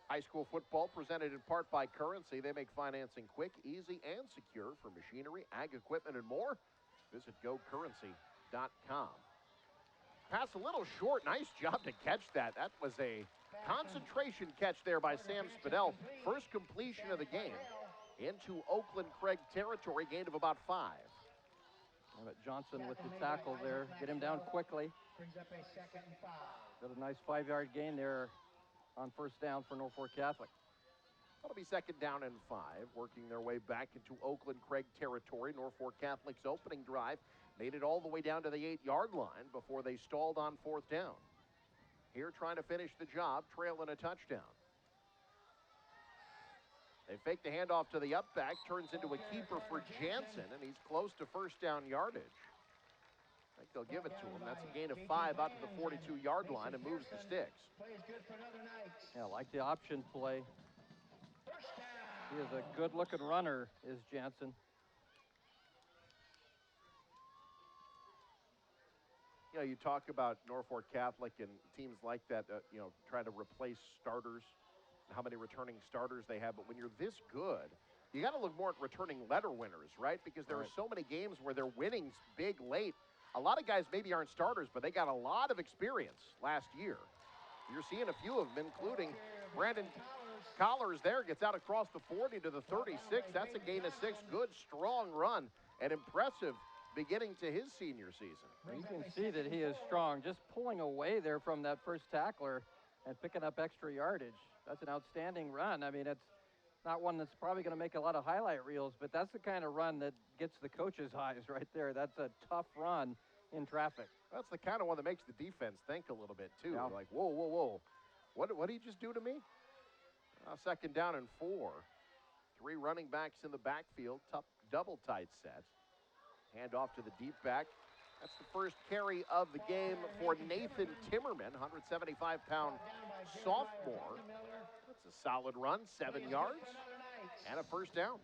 S2: High school football presented in part by Currency. They make financing quick, easy, and secure for machinery, ag equipment, and more. Visit gocurrency.com. Pass a little short. Nice job to catch that. That was a concentration catch there by Sam Spadell. First completion of the game into Oakland Craig territory, gain of about 5.
S3: Johnson with the tackle there. Get him down quickly. Got a nice 5-yard gain there on first down for Norfolk Catholic.
S2: That'll be 2nd down and 5. Working their way back into Oakland Craig territory. Norfolk Catholic's opening drive made it all the way down to the 8-yard line before they stalled on 4th down. Here trying to finish the job, trailing a touchdown. They fake the handoff to the up back, turns into a keeper for Jansen, and he's close to first down yardage. I think they'll give it to him. That's a gain of 5 out to the 42-yard line and moves the sticks.
S3: Yeah, like the option play. He is a good-looking runner, is Jansen.
S2: You talk about Norfolk Catholic and teams like that, trying to replace starters, how many returning starters they have. But when you're this good, you got to look more at returning letter winners, right? Because there are so many games where they're winning big late. A lot of guys maybe aren't starters, but they got a lot of experience last year. You're seeing a few of them, including Brandon Kohlers there, gets out across the 40 to the 36. That's a gain of 6. Good, strong run, and impressive beginning to his senior season.
S3: You can see that he is strong. Just pulling away there from that first tackler and picking up extra yardage. That's an outstanding run. I mean, it's not one that's probably going to make a lot of highlight reels, but that's the kind of run that gets the coach's eyes right there. That's a tough run in traffic.
S2: That's the kind of one that makes the defense think a little bit, too.
S3: Yeah.
S2: Like, whoa, whoa, whoa. What did he just do to me? 2nd down and 4. 3 running backs in the backfield. Tough double tight set. Hand off to the deep back. That's the first carry of the game for Nathan Timmerman, 175-pound sophomore. That's a solid run, 7 yards, and a first down.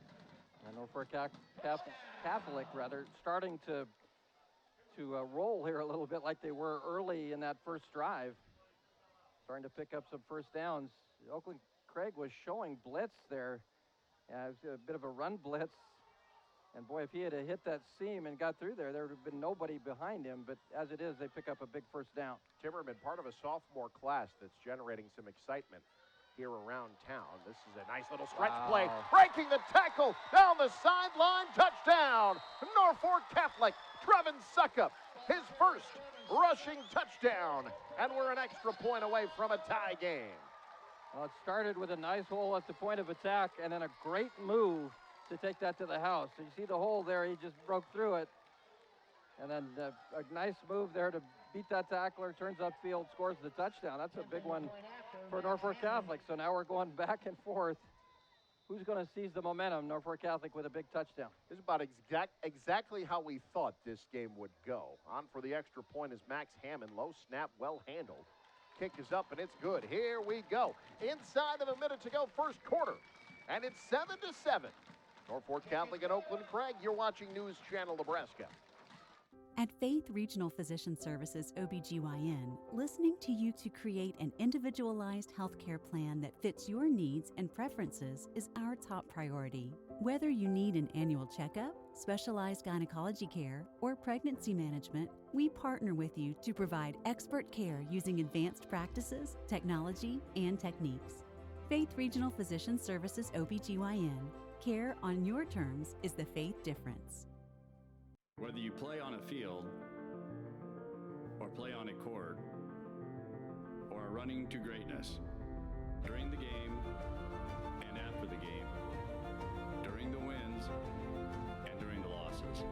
S3: And Norfolk Catholic, starting to roll here a little bit like they were early in that first drive. Starting to pick up some first downs. Oakland Craig was showing blitz there. It was a bit of a run blitz. And boy, if he had hit that seam and got through there, there would have been nobody behind him. But as it is, they pick up a big first down.
S2: Timmerman, part of a sophomore class that's generating some excitement here around town. This is a nice little stretch play. Breaking the tackle down the sideline. Touchdown, Norfolk Catholic. Trevin Suckup, his first rushing touchdown. And we're an extra point away from a tie game.
S3: Well, it started with a nice hole at the point of attack and then a great move to take that to the house. So you see the hole there, he just broke through it. And then a nice move there to beat that tackler, turns upfield, scores the touchdown. That's a big one for Norfolk Catholic. So now we're going back and forth. Who's going to seize the momentum? Norfolk Catholic with a big touchdown.
S2: This is about exactly how we thought this game would go. On for the extra point is Max Hammond. Low snap, well handled. Kick is up and it's good. Here we go. Inside of a minute to go, first quarter. And it's 7-7. Norfolk Catholic and Oakland Craig. You're watching News Channel Nebraska.
S17: At Faith Regional Physician Services OBGYN, listening to you to create an individualized healthcare plan that fits your needs and preferences is our top priority. Whether you need an annual checkup, specialized gynecology care, or pregnancy management, we partner with you to provide expert care using advanced practices, technology, and techniques. Faith Regional Physician Services OBGYN. Care on your terms is the Faith difference.
S18: Whether you play on a field, or play on a court, or are running to greatness, during the game and after the game, during the wins and during the losses,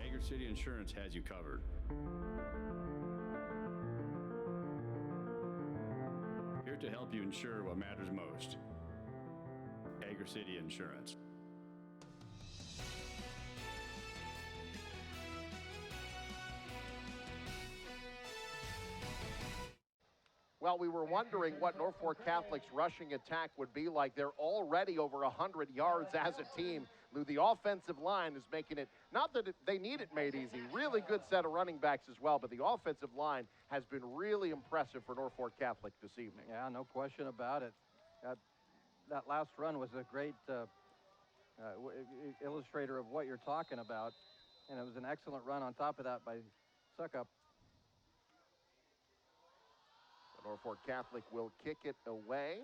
S18: Agri City Insurance has you covered. Here to help you insure what matters most. Agri City Insurance.
S2: Well, we were wondering what Norfolk Catholic's rushing attack would be like. They're already over 100 yards as a team. The offensive line is making it, not that they need it made easy, really good set of running backs as well, but the offensive line has been really impressive for Norfolk Catholic this evening.
S3: Yeah, no question about it. That last run was a great illustrator of what you're talking about, and it was an excellent run on top of that by Suckup.
S2: Norfolk Catholic will kick it away.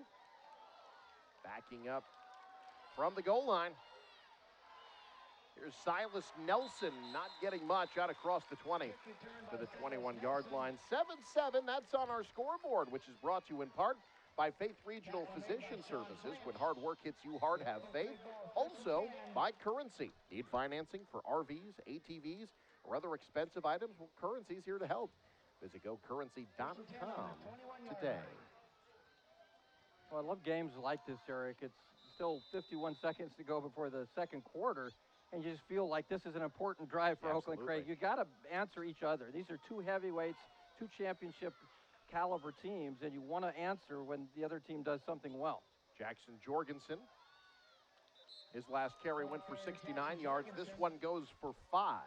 S2: Backing up from the goal line. Here's Silas Nelson, not getting much out across the 20 to the 21-yard line. 7-7, that's on our scoreboard, which is brought to you in part by Faith Regional Physician Services. When hard work hits you hard, have faith. Also by Currency. Need financing for RVs, ATVs, or other expensive items? Well, Currency's here to help. Visit GoCurrency.com today.
S3: Well, I love games like this, Eric. It's still 51 seconds to go before the second quarter, and you just feel like this is an important drive for Oakland Craig. You got to answer each other. These are two heavyweights, two championship caliber teams, and you want to answer when the other team does something well.
S2: Jackson Jorgensen, his last carry went for 69 yards. This one goes for 5.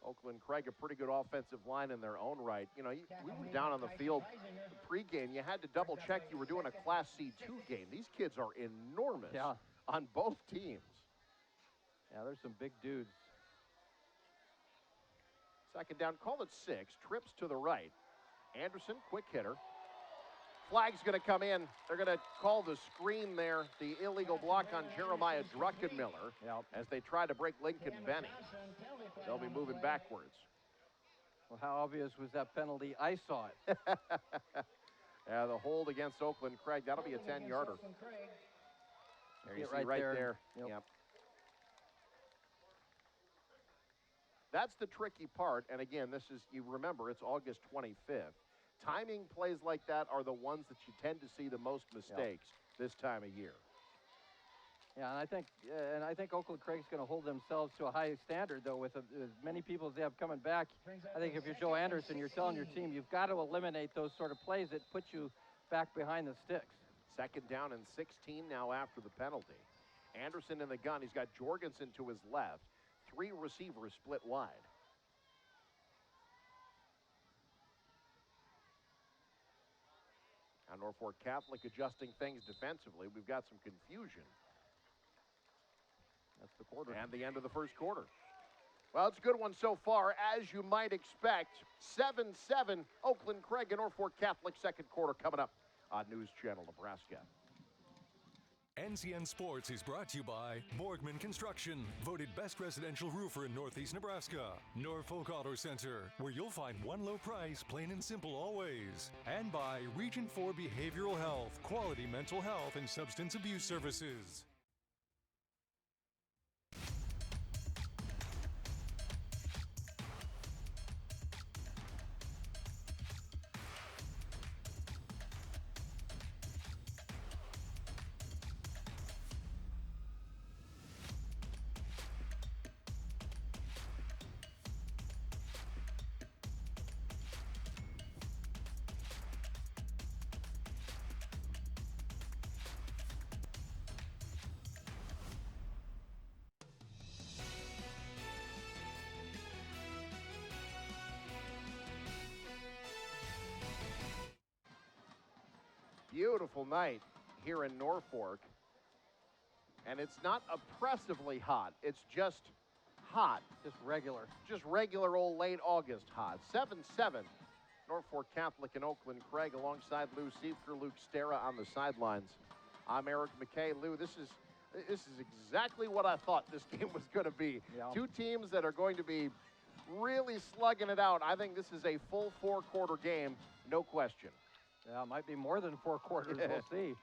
S2: Oakland Craig, a pretty good offensive line in their own right. You know, we were down on the field pregame. You had to double check you were doing a Class C2 game. These kids are enormous on both teams.
S3: Yeah, there's some big dudes.
S2: Second down, call it 6. Trips to the right. Anderson, quick hitter. Flag's going to come in. They're going to call the screen there, the illegal block on Jeremiah Druckenmiller as they try to break Lincoln Benny. They'll be moving backwards.
S3: Well, how obvious was that penalty? I saw it.
S2: Yeah, the hold against Oakland Craig. That'll be a 10-yarder. There you see right there. Yep. That's the tricky part. And again, this is, you remember, it's August 25th. Timing plays like that are the ones that you tend to see the most mistakes this time of year.
S3: Yeah, and I think Oakland Craig's going to hold themselves to a high standard, though, with as many people as they have coming back. I think if you're Joe Anderson, you're telling your team you've got to eliminate those sort of plays that put you back behind the sticks.
S2: Second down and 16 now after the penalty. Anderson in the gun. He's got Jorgensen to his left. 3 receivers split wide. Now Norfolk Catholic adjusting things defensively. We've got some confusion.
S3: That's the quarter.
S2: And the end of the first quarter. Well, it's a good one so far, as you might expect. 7-7, Oakland Craig and Norfolk Catholic, second quarter coming up on News Channel Nebraska.
S1: NCN Sports is brought to you by Borgman Construction, voted best residential roofer in Northeast Nebraska. Norfolk Auto Center, where you'll find one low price, plain and simple always. And by Region 4 Behavioral Health, quality mental health and substance abuse services.
S2: Beautiful night here in Norfolk. And it's not oppressively hot. It's just hot.
S3: Just regular.
S2: Just regular old late August hot. 7-7. Norfolk Catholic and Oakland Craig alongside Lou Siefker, Luke Stera on the sidelines. I'm Eric McKay. Lou, this is exactly what I thought this game was going to be.
S3: Yeah.
S2: Two teams that are going to be really slugging it out. I think this is a full four-quarter game, no question.
S3: Yeah, it might be more than 4 quarters. We'll see.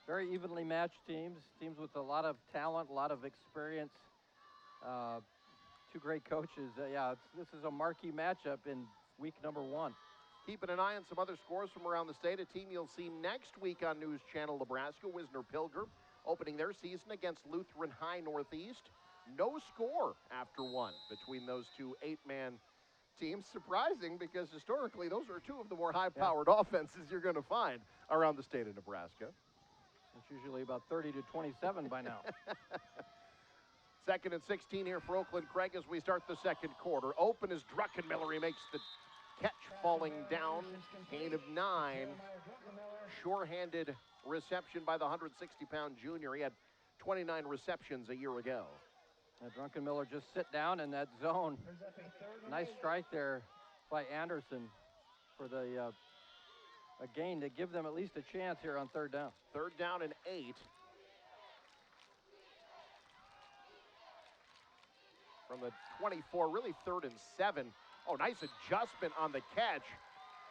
S3: Very evenly matched teams with a lot of talent, a lot of experience. Two great coaches. This is a marquee matchup in week number 1.
S2: Keeping an eye on some other scores from around the state. A team you'll see next week on News Channel Nebraska, Wisner-Pilger, opening their season against Lutheran High Northeast. No score after 1 between those two 8-man teams. Surprising, because historically those are two of the more high-powered offenses you're going to find around the state of Nebraska.
S3: It's usually about 30 to 27 by now.
S2: 2nd and 16 here for Oakland Craig as we start the second quarter. Open is Druckenmiller. He makes the catch, falling down. Gain of 9. Sure-handed reception by the 160-pound junior. He had 29 receptions a year ago.
S3: Druckenmiller just sit down in that zone. Nice strike there by Anderson for the a gain to give them at least a chance here on 3rd down.
S2: 3rd down and 8. From the 24, really 3rd and 7. Oh, nice adjustment on the catch.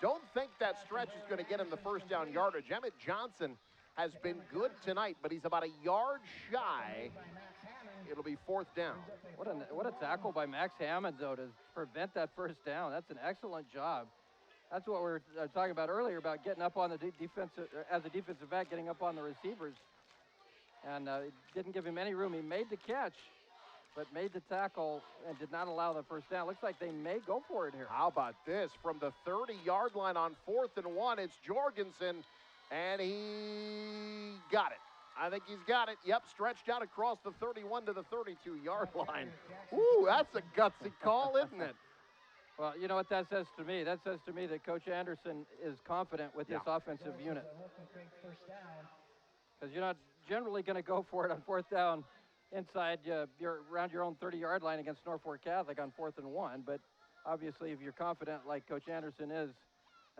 S2: Don't think that stretch is going to get him the first down yardage. Emmett Johnson has been good tonight, but he's about a yard shy. It'll be 4th down.
S3: What a tackle by Max Hammond, though, to prevent that first down. That's an excellent job. That's what we were talking about earlier, about getting up on the defensive, as a defensive back, getting up on the receivers. And it didn't give him any room. He made the catch, but made the tackle and did not allow the first down. Looks like they may go for it here.
S2: How about this? From the 30-yard line on 4th and 1, it's Jorgensen, and he got it. I think he's got it. Yep, stretched out across the 31 to the 32-yard line. Ooh, that's a gutsy call, isn't it?
S3: Well, you know what that says to me? That says to me that Coach Anderson is confident with this offensive unit. Because you're not generally going to go for it on 4th down inside you're around your own 30-yard line against Norfolk Catholic on 4th and 1. But obviously, if you're confident like Coach Anderson is,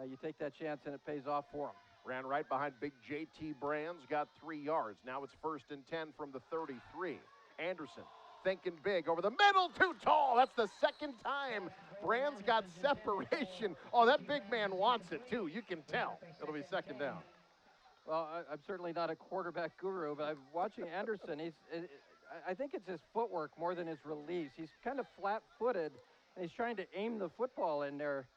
S3: you take that chance and it pays off for him.
S2: Ran right behind big J.T. Brands, got 3 yards. Now it's 1st and 10 from the 33. Anderson thinking big over the middle, too tall. That's the second time Brands got separation. Oh, that big man wants it, too. You can tell. It'll be 2nd down.
S3: Well, I'm certainly not a quarterback guru, but I'm watching Anderson. I think it's his footwork more than his release. He's kind of flat-footed, and he's trying to aim the football in there.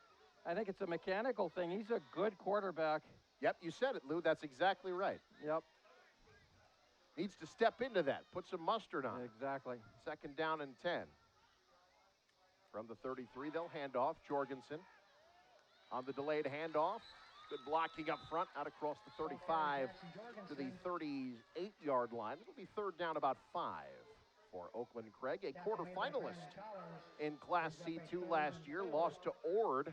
S3: I think it's a mechanical thing. He's a good quarterback.
S2: Yep, you said it, Lou. That's exactly right.
S3: Yep.
S2: Needs to step into that. Put some mustard on it.
S3: Exactly.
S2: 2nd down and 10. From the 33, they'll hand off. Jorgensen on the delayed handoff. Good blocking up front, out across the 35 to the 38-yard line. It'll be 3rd down, about 5 for Oakland Craig, a quarterfinalist in Class C2 last year. Lost to Ord.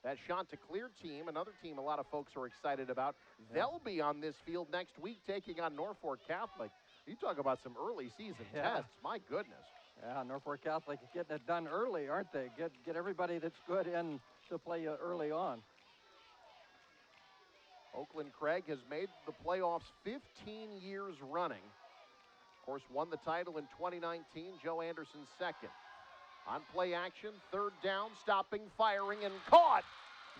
S2: That Chanticleer team, another team a lot of folks are excited about. They'll be on this field next week taking on Norfolk Catholic. You talk about some early season tests. My goodness.
S3: Yeah, Norfolk Catholic getting it done early, aren't they? Get everybody that's good in to play early on.
S2: Oakland Craig has made the playoffs 15 years running. Of course, won the title in 2019. Joe Anderson second. On play action, third down, stopping, firing, and caught.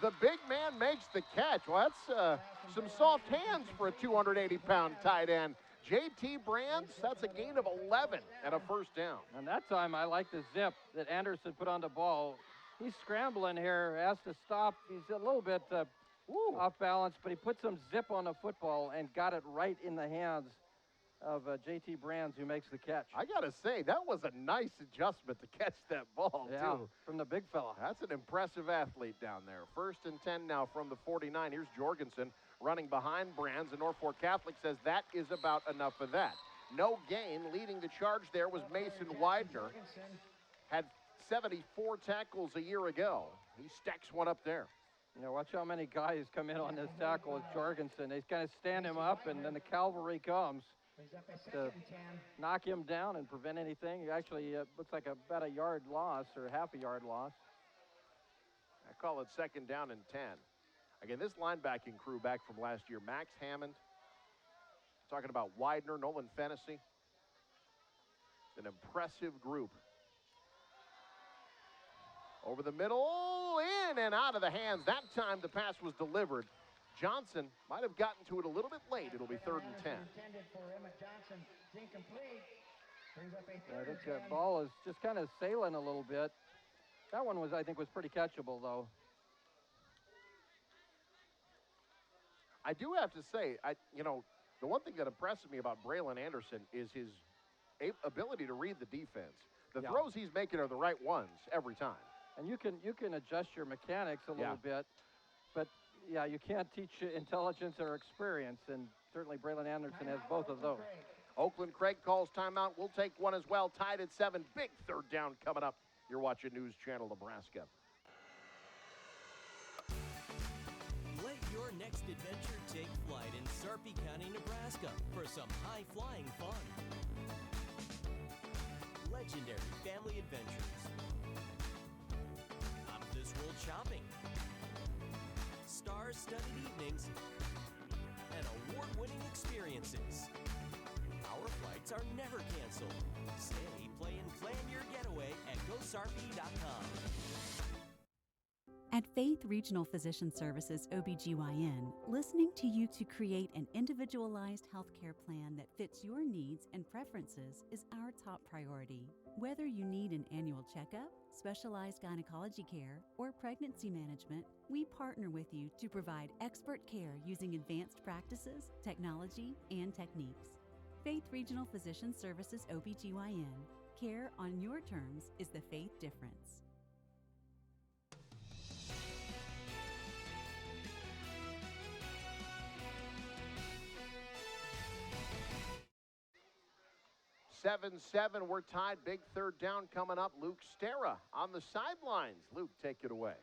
S2: The big man makes the catch. Well, that's some soft hands for a 280-pound tight end. J.T. Brands, that's a gain of 11 and a first down.
S3: And that time, I like the zip that Anderson put on the ball. He's scrambling here, has to stop. He's a little bit off balance, but he put some zip on the football and got it right in the hands of J.T. Brands, who makes the catch.
S2: I got to say, that was a nice adjustment to catch that ball, too.
S3: From the big fella.
S2: That's an impressive athlete down there. 1st and 10 now from the 49. Here's Jorgensen running behind Brands, and Norfolk Catholic says that is about enough of that. No gain. Leading the charge there was Mason Widener. Had 74 tackles a year ago. He stacks one up there.
S3: You know, watch how many guys come in on this tackle with Jorgensen. They kind of stand him up, and then the cavalry comes to knock him down and prevent anything. It actually looks like about a yard loss or half a yard loss.
S2: I call it 2nd down and 10. Again, this linebacking crew back from last year, Max Hammond, talking about Widener, Nolan Fennessy. It's an impressive group. Over the middle, in and out of the hands. That time the pass was delivered. Johnson might have gotten to it a little bit late. It'll be 3rd and 10.
S3: I think the ball is just kind of sailing a little bit. That one was, I think, was pretty catchable, though.
S2: I do have to say, the one thing that impresses me about Braylon Anderson is his ability to read the defense. The throws he's making are the right ones every time.
S3: And you can adjust your mechanics a little bit, but yeah, you can't teach intelligence or experience, and certainly Braylon Anderson has both of those.
S2: Oakland Craig calls timeout. We'll take one as well. Tied at 7. Big 3rd down coming up. You're watching News Channel Nebraska.
S19: Let your next adventure take flight in Sarpy County, Nebraska for some high-flying fun. Legendary family adventures. Out-of-this-world shopping. Star-studded evenings. And award-winning experiences. Our flights are never canceled. Stay, play, and plan your getaway at GoSarpy.com.
S17: At Faith Regional Physician Services OBGYN, listening to you to create an individualized healthcare plan that fits your needs and preferences is our top priority. Whether you need an annual checkup, specialized gynecology care, or pregnancy management, we partner with you to provide expert care using advanced practices, technology, and techniques. Faith Regional Physician Services OBGYN. Care on your terms is the Faith difference.
S2: Seven, we're tied. Big 3rd down coming up. Luke Stera on the sidelines. Luke, take it away.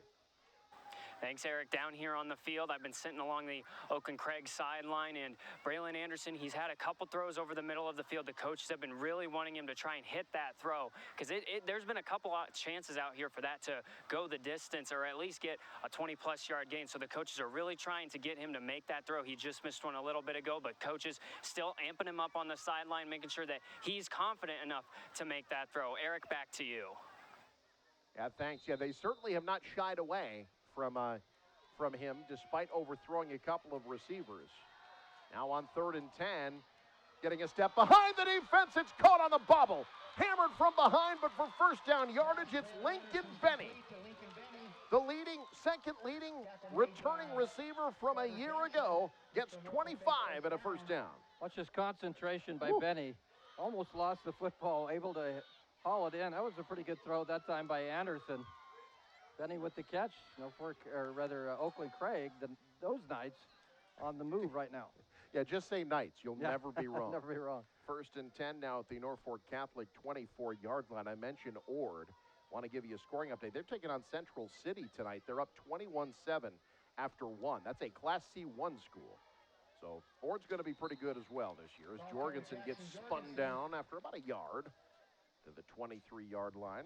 S6: Thanks, Eric. Down here on the field, I've been sitting along the Oakland Craig sideline, and Braylon Anderson, he's had a couple throws over the middle of the field. The coaches have been really wanting him to try and hit that throw, because there's been a couple of chances out here for that to go the distance or at least get a 20-plus yard gain. So the coaches are really trying to get him to make that throw. He just missed one a little bit ago, but coaches still amping him up on the sideline, making sure that he's confident enough to make that throw. Eric, back to you.
S2: Yeah, thanks. Yeah, they certainly have not shied away from him, despite overthrowing a couple of receivers. Now on 3rd and 10, getting a step behind the defense. It's caught on the bobble. Hammered from behind, but for first down yardage, it's Lincoln Benny. The second leading returning receiver from a year ago gets 25 and a first down.
S3: Watch this concentration by Benny. Almost lost the football, able to haul it in. That was a pretty good throw that time by Anderson. Benny with the catch. Oakland Craig, those Knights on the move right now.
S2: Yeah, just say Knights. You'll never be wrong.
S3: Never be wrong.
S2: 1st and 10 now at the Norfolk Catholic 24-yard line. I mentioned Ord. Want to give you a scoring update. They're taking on Central City tonight. They're up 21-7 after 1. That's a Class C1 school. So Ford's going to be pretty good as well this year as Jorgensen gets spun down after about a yard to the 23-yard line.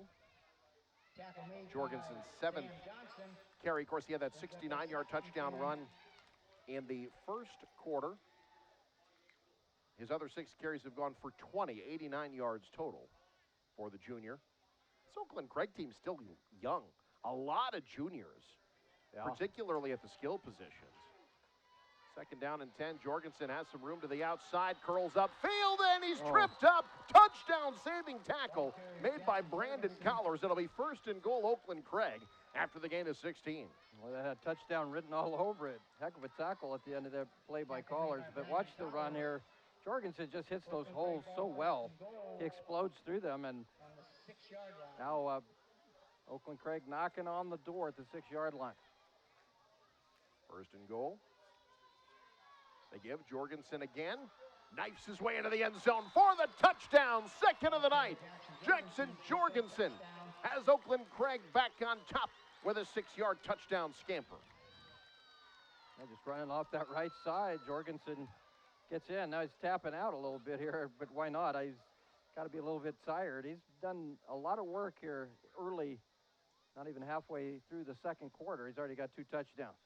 S2: Jorgensen's 7th carry. Of course, he had that 69-yard touchdown run in the first quarter. His other 6 carries have gone for 20, 89 yards total for the junior. This Oakland Craig team's still young. A lot of juniors, particularly at the skill positions. 2nd down and 10. Jorgensen has some room to the outside, curls upfield, and he's tripped up. Touchdown saving tackle made by Brandon Collars. It'll be 1st and goal Oakland Craig after the gain of 16.
S3: Well, they had touchdown written all over it. Heck of a tackle at the end of that play by Collars. But watch the run here. Jorgensen just hits those holes so well. He explodes through them, and now Oakland Craig knocking on the door at the 6-yard line.
S2: 1st and goal. They give Jorgensen again. Knifes his way into the end zone for the touchdown. 2nd of the night. Jackson Jorgensen has Oakland Craig back on top with a 6-yard touchdown scamper.
S3: Just running off that right side. Jorgensen gets in. Now he's tapping out a little bit here, but why not? He's got to be a little bit tired. He's done a lot of work here early, not even halfway through the 2nd quarter. He's already got 2 touchdowns.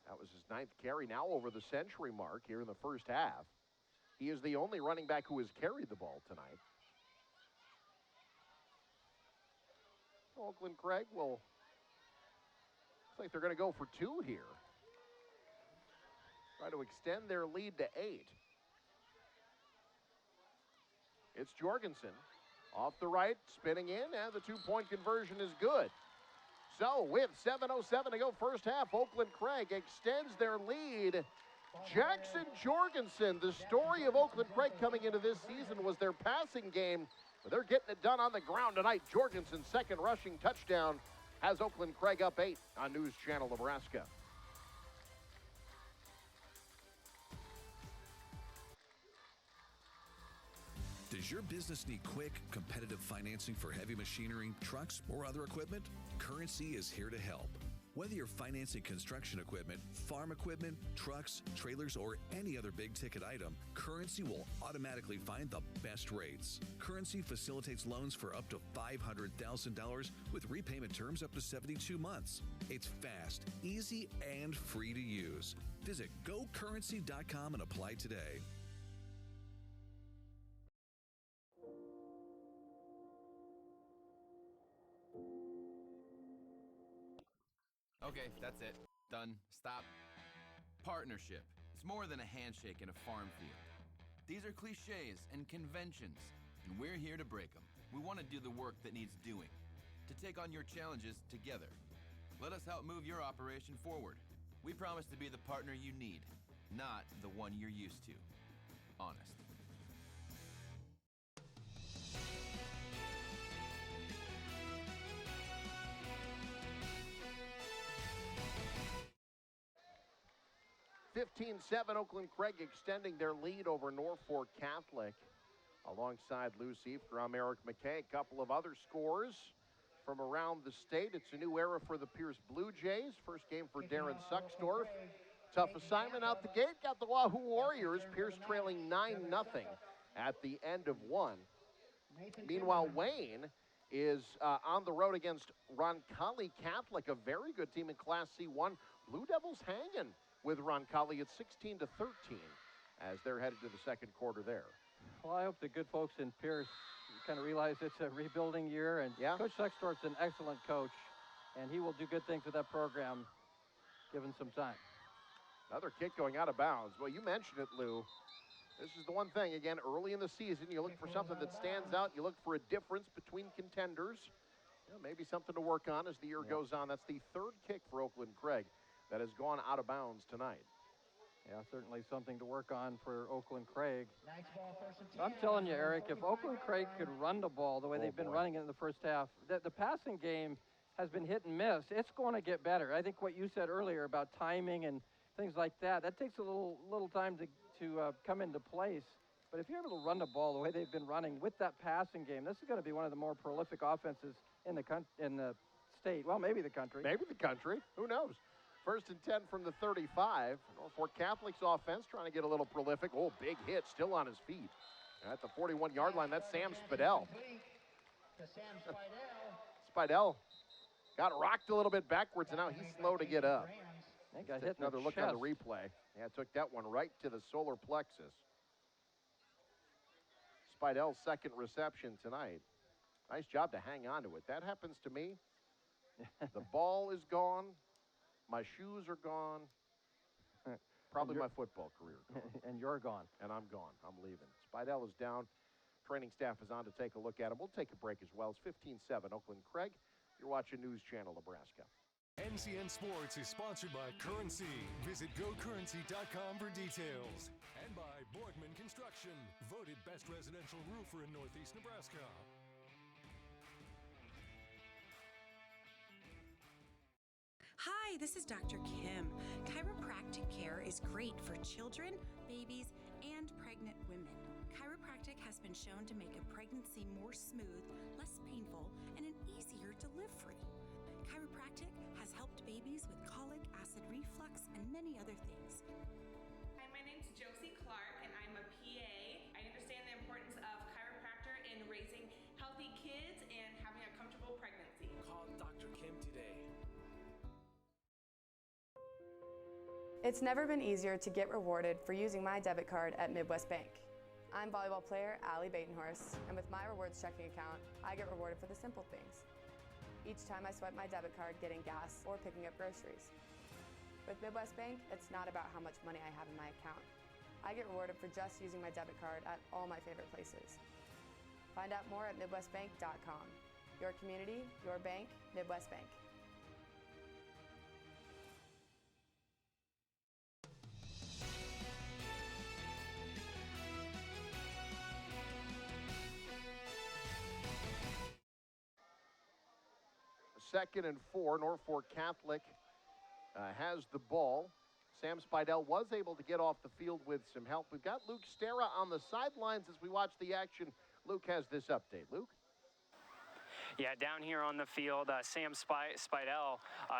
S2: That was his 9th carry, now over the century mark here in the first half. He is the only running back who has carried the ball tonight. Oakland Craig will, looks like they're going to go for 2 here. Try to extend their lead to 8. It's Jorgensen off the right, spinning in, and the 2-point conversion is good. So with 7:07 to go first half, Oakland Craig extends their lead. Jackson Jorgensen, the story of Oakland Craig coming into this season was their passing game, but they're getting it done on the ground tonight. Jorgensen's 2nd rushing touchdown has Oakland Craig up 8 on News Channel Nebraska.
S9: Does your business need quick, competitive financing for heavy machinery, trucks, or other equipment? Currency is here to help. Whether you're financing construction equipment, farm equipment, trucks, trailers, or any other big-ticket item, Currency will automatically find the best rates. Currency facilitates loans for up to $500,000 with repayment terms up to 72 months. It's fast, easy, and free to use. Visit gocurrency.com and apply today.
S20: Okay, that's it. Done. Stop. Partnership. It's more than a handshake in a farm field. These are cliches and conventions, and we're here to break them. We want to do the work that needs doing, to take on your challenges together. Let us help move your operation forward. We promise to be the partner you need, not the one you're used to. Honest.
S2: (15-7), Oakland Craig extending their lead over Norfolk Catholic. Alongside Lou Seifker, I'm Eric McKay. A couple of other scores from around the state. It's a new era for the Pierce Blue Jays. First game for Darren Suxdorf. Tough assignment out the gate. Got the Wahoo Warriors. Pierce trailing 9-0 at the end of 1. Meanwhile, Wayne is on the road against Roncalli Catholic, a very good team in Class C1. Blue Devils hanging with Roncalli at 16-13 as they're headed to the 2nd quarter there.
S3: Well, I hope the good folks in Pierce kind of realize it's a rebuilding year, and Coach Suxdorf's an excellent coach, and he will do good things with that program given some time.
S2: Another kick going out of bounds. Well, you mentioned it, Lou. This is the one thing, again, early in the season, you look for something that stands out. You look for a difference between contenders. Maybe something to work on as the year goes on. That's the 3rd kick for Oakland Craig that has gone out of bounds tonight.
S3: Yeah, certainly something to work on for Oakland Craig. I'm telling you, Eric, if Oakland Craig could run the ball the way they've been running it in the first half, the passing game has been hit and miss. It's going to get better. I think what you said earlier about timing and things like that takes a little time to come into place. But if you're able to run the ball the way they've been running with that passing game, this is going to be one of the more prolific offenses in the state. Well, maybe the country.
S2: Maybe the country. Who knows? First and 10 from the 35. Norfolk Catholic's offense trying to get a little prolific. Oh, big hit, still on his feet. At the 41-yard line, that's Sam Spadell. Spadell got rocked a little bit backwards, and now he's slow to get up.
S3: Got hit
S2: Another look on the replay. Yeah, took that one right to the solar plexus. Spadell's second reception tonight. Nice job to hang on to it. That happens to me. The ball is gone. My shoes are gone. Probably my football career.
S3: And you're gone.
S2: And I'm gone. I'm leaving. Spadell is down. Training staff is on to take a look at him. We'll take a break as well. It's 15-7 Oakland Craig. You're watching News Channel Nebraska.
S1: NCN Sports is sponsored by Currency. Visit GoCurrency.com for details. And by Borgman Construction, voted best residential roofer in Northeast Nebraska.
S21: Hi, this is Dr. Kim. Chiropractic care is great for children, babies, and pregnant women. Chiropractic has been shown to make a pregnancy more smooth, less painful, and an easier delivery. Chiropractic has helped babies with colic, acid reflux, and many other things.
S22: Hi, my name's Josie Clark, and I'm a PA. I understand the importance of chiropractor in raising healthy kids and having a comfortable pregnancy.
S19: Call Dr. Kim today.
S11: It's never been easier to get rewarded for using my debit card at Midwest Bank. I'm volleyball player Allie Batenhorst, and with my rewards checking account, I get rewarded for the simple things. Each time I swipe my debit card getting gas or picking up groceries. With Midwest Bank, it's not about how much money I have in my account. I get rewarded for just using my debit card at all my favorite places. Find out more at MidwestBank.com. Your community, your bank, Midwest Bank.
S2: Second and 4, Norfolk Catholic has the ball. Sam Spadell was able to get off the field with some help. We've got Luke Stera on the sidelines as we watch the action. Luke has this update. Luke?
S6: Yeah, down here on the field, Sam Spadell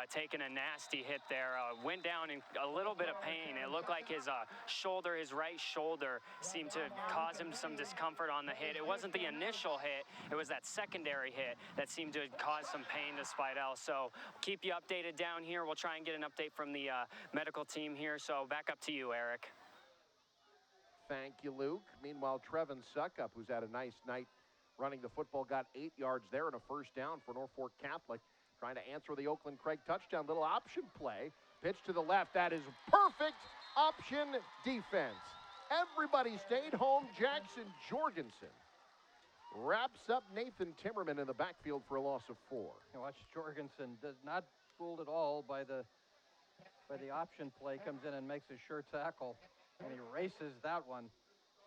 S6: taking a nasty hit there. Went down in a little bit of pain. It looked like his shoulder, his right shoulder, seemed to cause him some discomfort on the hit. It wasn't the initial hit. It was that secondary hit that seemed to cause some pain to Spadell. So keep you updated down here. We'll try and get an update from the medical team here. So back up to you, Eric.
S2: Thank you, Luke. Meanwhile, Trevin Suckup, who's had a nice night running the football, got 8 yards there and a first down for Norfolk Catholic. Trying to answer the Oakland Craig touchdown. Little option play. Pitch to the left. That is perfect option defense. Everybody stayed home. Jackson Jorgensen wraps up Nathan Timmerman in the backfield for a loss of 4.
S3: You watch Jorgensen, does not fooled at all by the option play. Comes in and makes a sure tackle, and he races that one.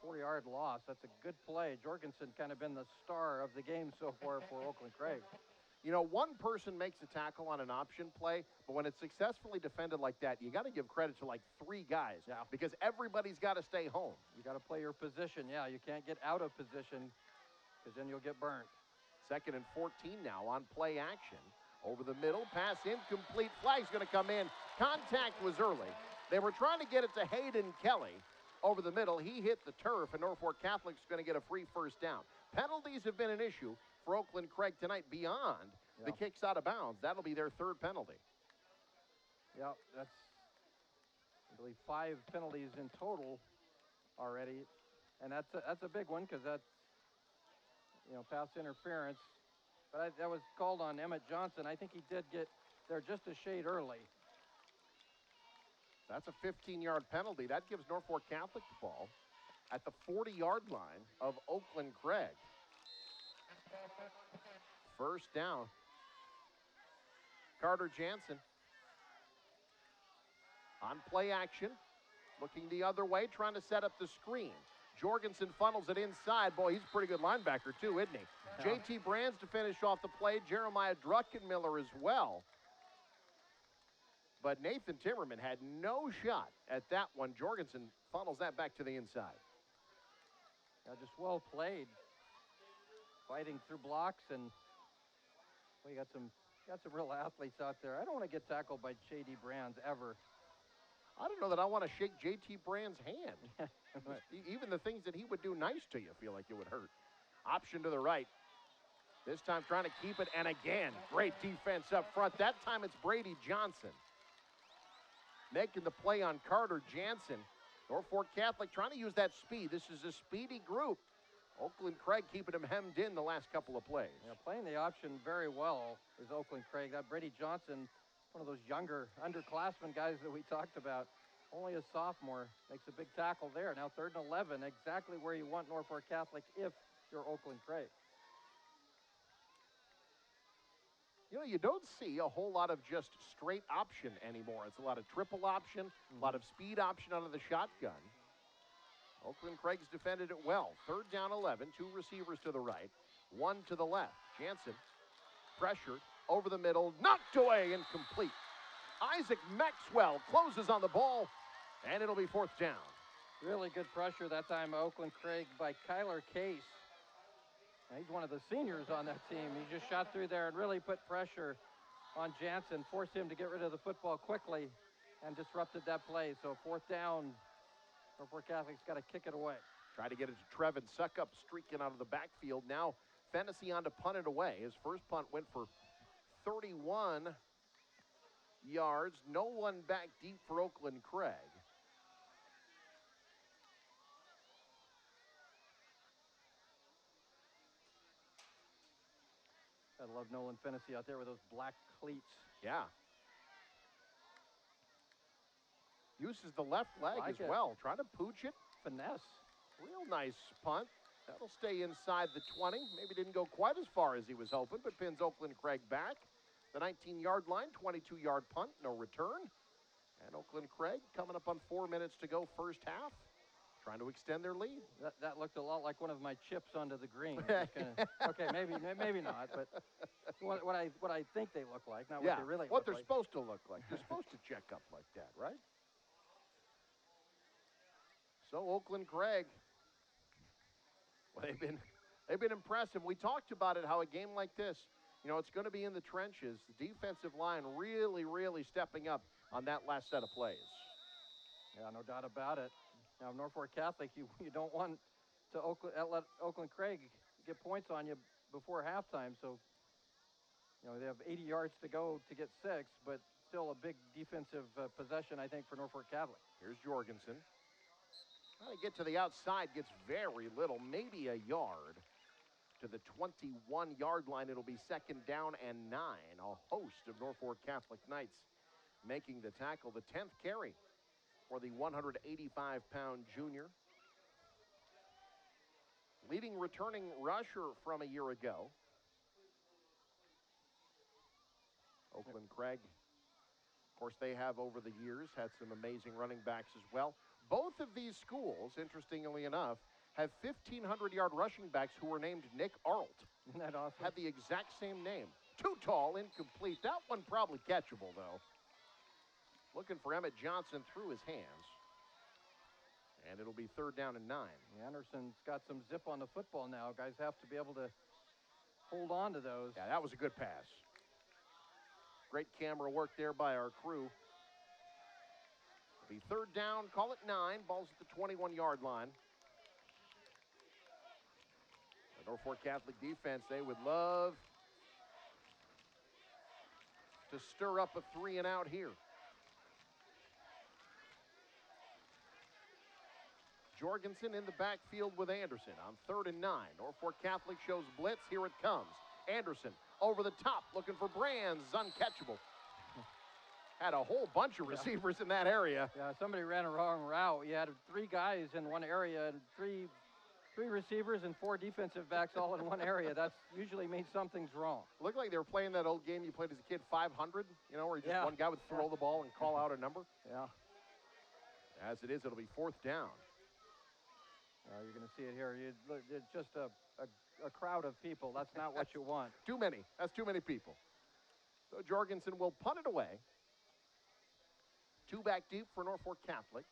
S3: 4-yard loss. That's a good play. Jorgensen kind of been the star of the game so far for Oakland Craig.
S2: You know, one person makes a tackle on an option play, but when it's successfully defended like that, you got to give credit to like 3 guys.
S3: Yeah.
S2: Because everybody's got to stay home.
S3: You got to play your position. Yeah, you can't get out of position because then you'll get burned.
S2: Second and 14 now on play action. Over the middle, pass incomplete. Flag's going to come in. Contact was early. They were trying to get it to Hayden Kelly. Over the middle, he hit the turf, and Norfolk Catholic's going to get a free first down. Penalties have been an issue for Oakland Craig tonight beyond the kicks out of bounds. That'll be their 3rd penalty.
S3: Yeah, that's, I believe, 5 penalties in total already, and that's a big one because that's, pass interference. But that was called on Emmett Johnson. I think he did get there just a shade early.
S2: That's a 15-yard penalty. That gives Norfolk Catholic the ball at the 40-yard line of Oakland Craig. First down. Carter Jansen on play action, looking the other way, trying to set up the screen. Jorgensen funnels it inside. Boy, he's a pretty good linebacker too, isn't he?
S3: Yeah.
S2: JT Brands to finish off the play. Jeremiah Druckenmiller as well. But Nathan Timmerman had no shot at that one. Jorgensen funnels that back to the inside.
S3: Yeah, just well played. Fighting through blocks, and we got some Got some real athletes out there. I don't want to get tackled by J.D. Brands ever.
S2: I don't know that I want to shake J.T. Brand's hand. Even the things that he would do nice to you feel like it would hurt. Option to the right. This time trying to keep it, and again, great defense up front. That time it's Brady Johnson making the play on Carter Jansen. Norfolk Catholic trying to use that speed. This is a speedy group. Oakland Craig keeping him hemmed in the last couple of plays.
S3: Yeah, playing the option very well is Oakland Craig. That Brady Johnson, one of those younger underclassmen guys that we talked about, only a sophomore, makes a big tackle there. Now 3rd and 11, exactly where you want Norfolk Catholic if you're Oakland Craig.
S2: You know, you don't see a whole lot of just straight option anymore. It's a lot of triple option, a lot of speed option out of the shotgun. Oakland Craig's defended it well. 3rd down 11, 2 receivers to the right, 1 to the left. Jansen pressured over the middle, knocked away, incomplete. Isaac Maxwell closes on the ball, and it'll be 4th down.
S3: Really good pressure that time, Oakland Craig, by Kyler Case. He's one of the seniors on that team. He just shot through there and really put pressure on Jansen, forced him to get rid of the football quickly and disrupted that play. So 4th down, Norfolk Catholic's got to kick it away.
S2: Try to get it to Trevin Suckup, streaking out of the backfield. Now Fennessy on to punt it away. His first punt went for 31 yards. No one back deep for Oakland Craig.
S3: I love Nolan Fennessy out there with those black cleats.
S2: Yeah. Uses the left leg
S3: Like
S2: as
S3: it.
S2: well. Trying to pooch it.
S3: Finesse.
S2: Real nice punt. That'll stay inside the 20. Maybe didn't go quite as far as he was hoping, but pins Oakland Craig back. The 19-yard line, 22-yard punt, no return. And Oakland Craig coming up on 4 minutes to go first half, trying to extend their lead.
S3: That looked a lot like one of my chips onto the green. Okay, maybe not, but what I think they look like, not what they really
S2: what
S3: look
S2: they're
S3: like.
S2: supposed to look like. They're supposed to check up like that, right? So Oakland Craig, well, they've been impressive. We talked about it, how a game like this, you know, it's going to be in the trenches. The defensive line really, really stepping up on that last set of plays.
S3: Yeah, no doubt about it. Now, Norfolk Catholic, you don't want to let Oakland Craig get points on you before halftime. So, you know, they have 80 yards to go to get 6, but still a big defensive possession, I think, for Norfolk Catholic.
S2: Here's Jorgensen. Trying to get to the outside, gets very little, maybe a yard. To the 21-yard line, it'll be 2nd down and 9. A host of Norfolk Catholic Knights making the tackle. The 10th carry for the 185-pound junior. Leading returning rusher from a year ago. Oakland Craig, of course, they have over the years had some amazing running backs as well. Both of these schools, interestingly enough, have 1,500-yard rushing backs who were named Nick Arlt.
S3: Isn't that awesome?
S2: Had the exact same name. Too tall, incomplete. That one probably catchable, though. Looking for Emmett Johnson through his hands. And it'll be 3rd down and 9.
S3: Anderson's got some zip on the football now. Guys have to be able to hold on to those.
S2: Yeah, that was a good pass. Great camera work there by our crew. It'll be 3rd down, call it 9. Ball's at the 21-yard line. The Norfolk Catholic defense, they would love to stir up a 3-and-out here. Jorgensen in the backfield with Anderson on 3rd and 9. Norfolk Catholic shows blitz. Here it comes. Anderson over the top, looking for Brands. Uncatchable. Had a whole bunch of receivers in that area.
S3: Yeah, somebody ran a wrong route. You had 3 guys in one area and 3 receivers and 4 defensive backs all in one area. That usually means something's wrong.
S2: Looked like they were playing that old game you played as a kid, 500, you know, where just one guy would throw the ball and call out a number.
S3: Yeah.
S2: As it is, it'll be 4th down.
S3: You're going to see it here. It's just a crowd of people. That's not what you want.
S2: Too many. That's too many people. So Jorgensen will punt it away. 2 back deep for Norfolk Catholic.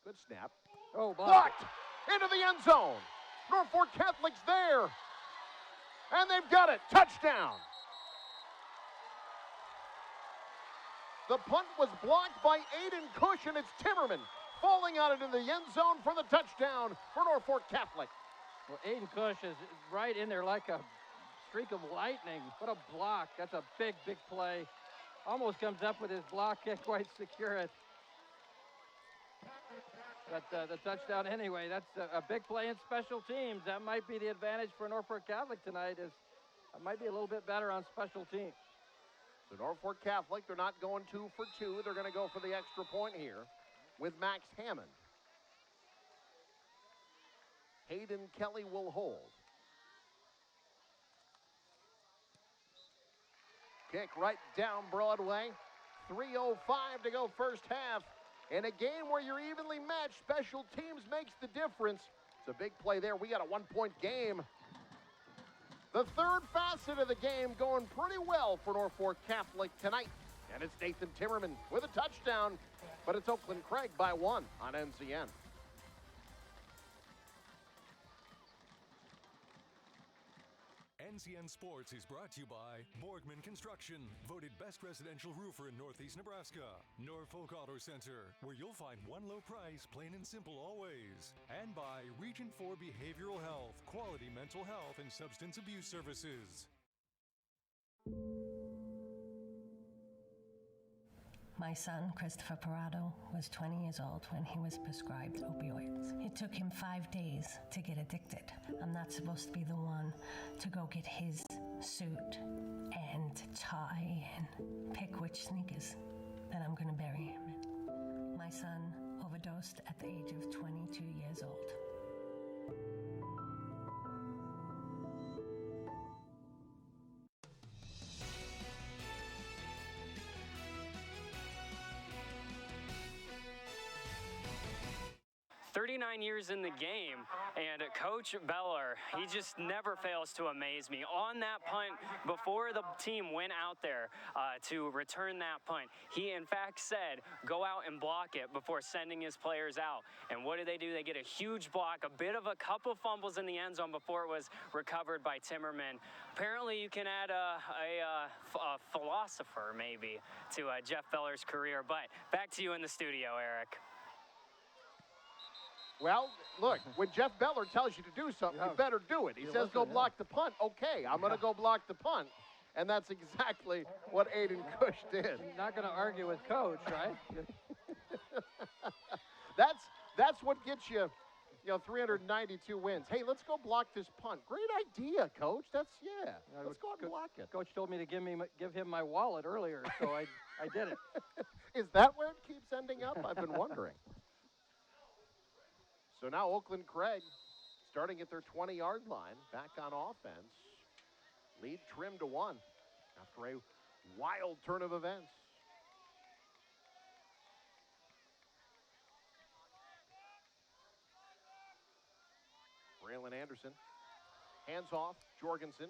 S2: Good snap.
S3: Oh,
S2: blocked into the end zone. Norfolk Catholic's there. And they've got it. Touchdown. The punt was blocked by Aiden Cush, and it's Timmerman falling out into the end zone for the touchdown for Norfolk Catholic.
S3: Well, Aiden Cush is right in there like a streak of lightning. What a block. That's a big, big play. Almost comes up with his block, can't quite secure it. But the touchdown anyway, that's a big play in special teams. That might be the advantage for Norfolk Catholic tonight, is it might be a little bit better on special teams.
S2: So Norfolk Catholic, they're not going 2 for 2. They're going to go for the extra point here with Max Hammond. Hayden Kelly will hold. Kick right down Broadway. 3:05 to go first half. In a game where you're evenly matched, special teams makes the difference. It's a big play there. We got a 1-point game. The third facet of the game going pretty well for Norfolk Catholic tonight. And it's Nathan Timmerman with a touchdown, but it's Oakland Craig by 1 on NCN.
S1: NCN Sports is brought to you by Borgman Construction, voted best residential roofer in Northeast Nebraska. Norfolk Auto Center, where you'll find one low price, plain and simple always. And by Region 4 Behavioral Health, quality mental health and substance abuse services.
S5: My son, Christopher Parado, was 20 years old when he was prescribed opioids. It took him 5 days to get addicted. I'm not supposed to be the one to go get his suit and tie and pick which sneakers that I'm going to bury him in. My son overdosed at the age of 22 years old.
S6: Years in the game, and Coach Beller, he just never fails to amaze me. On that punt, before the team went out there to return that punt, he in fact said, go out and block it before sending his players out. And what do? They get a huge block, a bit of a couple fumbles in the end zone before it was recovered by Timmerman. Apparently you can add a philosopher maybe to Jeff Beller's career, but back to you in the studio, Eric.
S2: Well, look, when Jeff Beller tells you to do something, you better do it. He says go block the punt. Okay, I'm going to go block the punt. And that's exactly what Aiden Cush did.
S3: Not going to argue with Coach, right?
S2: That's what gets you, 392 wins. Hey, let's go block this punt. Great idea, Coach. Let's go out and block it.
S3: Coach told me to give him my wallet earlier, so I did it.
S2: Is that where it keeps ending up? I've been wondering. So now Oakland Craig starting at their 20-yard line, back on offense. Lead trimmed to 1 after a wild turn of events. Braylon Anderson, hands off, Jorgensen.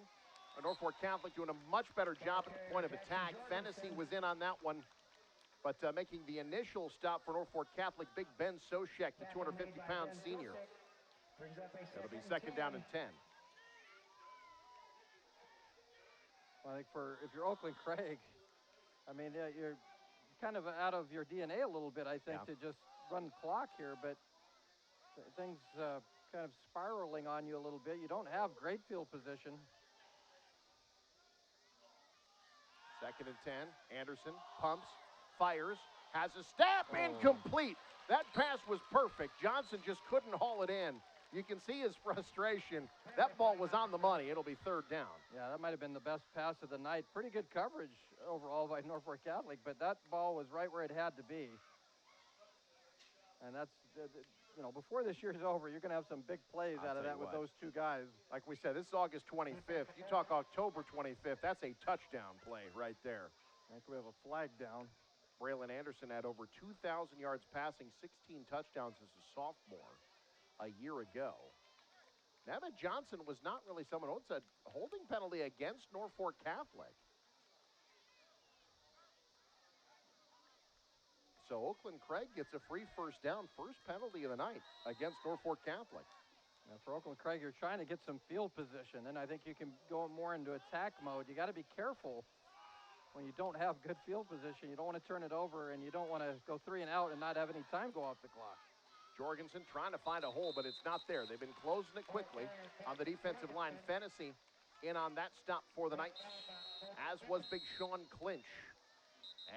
S2: Norfolk Catholic doing a much better job at the point of attack. Fennessy was in on that one. But making the initial stop for Norfolk Catholic, Big Ben Soshek, the 250-pound senior. It'll be second down and 10.
S3: Well, I think if you're Oakland Craig, I mean, you're kind of out of your DNA a little bit, I think, to just run clock here. But things kind of spiraling on you a little bit. You don't have great field position.
S2: Second and 10. Anderson pumps. Fires, has a step, incomplete. That pass was perfect. Johnson just couldn't haul it in. You can see his frustration. That ball was on the money. It'll be third down.
S3: Yeah, that might have been the best pass of the night. Pretty good coverage overall by Norfolk Catholic, but that ball was right where it had to be. And that's, before this year's over, you're going to have some big plays out of that with those two guys.
S2: Like we said, this is August 25th. You talk October 25th, that's a touchdown play right there.
S3: I think we have a flag down.
S2: Braylon Anderson had over 2,000 yards passing, 16 touchdowns as a sophomore a year ago. Nevin Johnson was not really someone who said holding penalty against Norfolk Catholic. So Oakland Craig gets a free first down, first penalty of the night against Norfolk Catholic.
S3: Now for Oakland Craig, you're trying to get some field position, and I think you can go more into attack mode. You got to be careful when you don't have good field position. You don't want to turn it over, and you don't want to go 3 and out and not have any time go off the clock.
S2: Jorgensen trying to find a hole, but it's not there. They've been closing it quickly on the defensive line. Fennessy in on that stop for the Knights, as was Big Sean Clinch.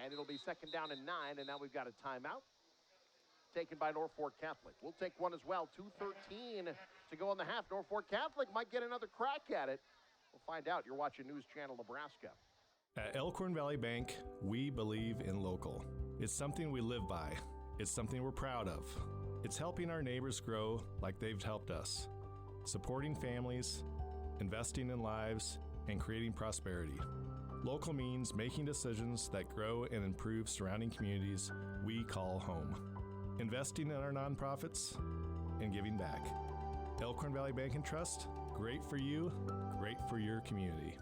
S2: And it'll be 2nd down and 9, and now we've got a timeout taken by Norfolk Catholic. We'll take one as well. 2:13 to go in the half. Norfolk Catholic might get another crack at it. We'll find out. You're watching News Channel Nebraska.
S7: At Elkhorn Valley Bank, we believe in local. It's something we live by. It's something we're proud of. It's helping our neighbors grow like they've helped us. Supporting families, investing in lives, and creating prosperity. Local means making decisions that grow and improve surrounding communities we call home. Investing in our nonprofits and giving back. Elkhorn Valley Bank and Trust, great for you, great for your community.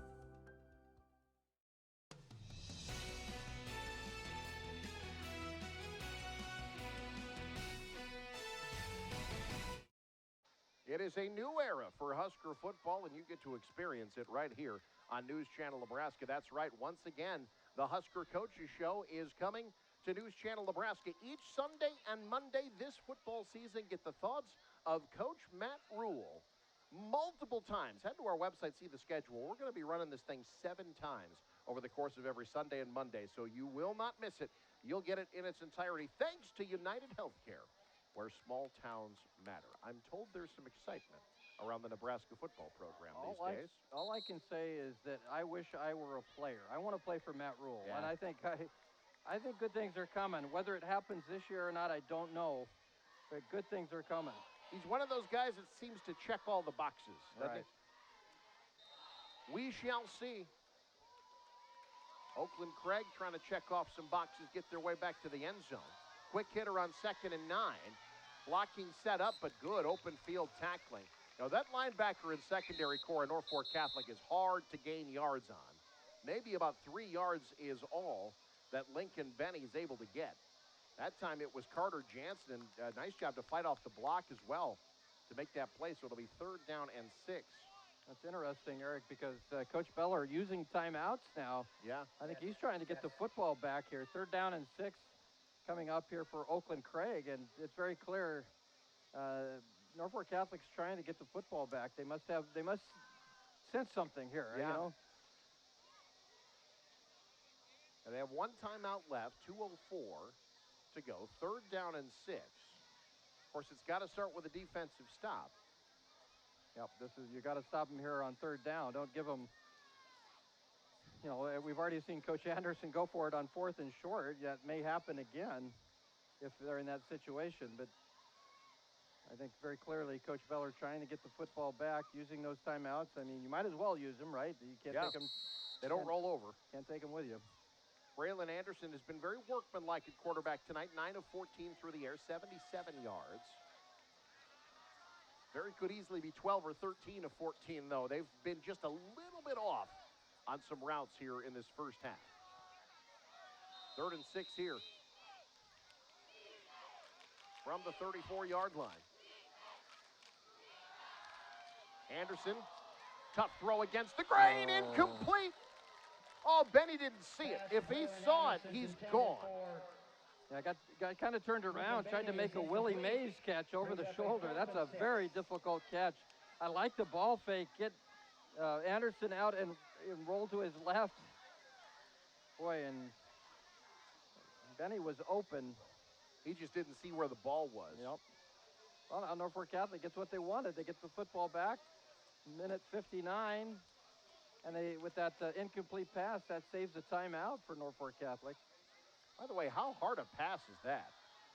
S2: It is a new era for Husker football, and you get to experience it right here on News Channel Nebraska. That's right. Once again, the Husker Coaches Show is coming to News Channel Nebraska each Sunday and Monday this football season. Get the thoughts of Coach Matt Rule multiple times. Head to our website, see the schedule. We're going to be running this thing 7 times over the course of every Sunday and Monday, so you will not miss it. You'll get it in its entirety thanks to United Healthcare, where small towns matter. I'm told there's some excitement around the Nebraska football program these days.
S3: All I can say is that I wish I were a player. I want to play for Matt Rule, and I think good things are coming. Whether it happens this year or not, I don't know, but good things are coming.
S2: He's one of those guys that seems to check all the boxes, doesn't
S3: Right.
S2: he? We shall see. Oakland Craig trying to check off some boxes, get their way back to the end zone. Quick hitter on 2nd and 9. Blocking set up, but good open field tackling. Now that linebacker in secondary core in Norfolk Catholic is hard to gain yards on. Maybe about 3 yards is all that Lincoln Benny is able to get. That time it was Carter Jansen, and a nice job to fight off the block as well to make that play, so it'll be 3rd down and 6.
S3: That's interesting, Eric, because Coach Beller using timeouts now.
S2: Yeah.
S3: I think he's trying to get the football back here. 3rd down and 6 coming up here for Oakland Craig, and it's very clear Norfolk Catholic's trying to get the football back. They must sense something here,
S2: Yeah.
S3: you know.
S2: And they have 1 timeout left, 2:04 to go. 3rd down and 6. Of course, it's got to start with a defensive stop.
S3: Yep, you got to stop them here on 3rd down. Don't give them. You know, we've already seen Coach Anderson go for it on 4th and short. That may happen again if they're in that situation. But I think very clearly Coach Beller trying to get the football back using those timeouts. I mean, you might as well use them, right? You can't take them.
S2: They don't roll over.
S3: Can't take them with you.
S2: Braylon Anderson has been very workmanlike at quarterback tonight. 9 of 14 through the air, 77 yards. Very could easily be 12 or 13 of 14, though. They've been just a little bit off on some routes here in this first half. 3rd and 6 here from the 34-yard line. Anderson, tough throw against the grain, incomplete. Oh, Benny didn't see it. If he saw it, he's gone.
S3: Yeah, got kind of turned around, tried to make a Willie Mays catch over the shoulder. That's a very difficult catch. I like the ball fake. Get Anderson out and roll to his left. Boy, and Benny was open.
S2: He just didn't see where the ball was.
S3: Yep. Well, now Norfolk Catholic gets what they wanted. They get the football back. Minute 59. And with that incomplete pass, that saves a timeout for Norfolk Catholic.
S2: By the way, how hard a pass is that?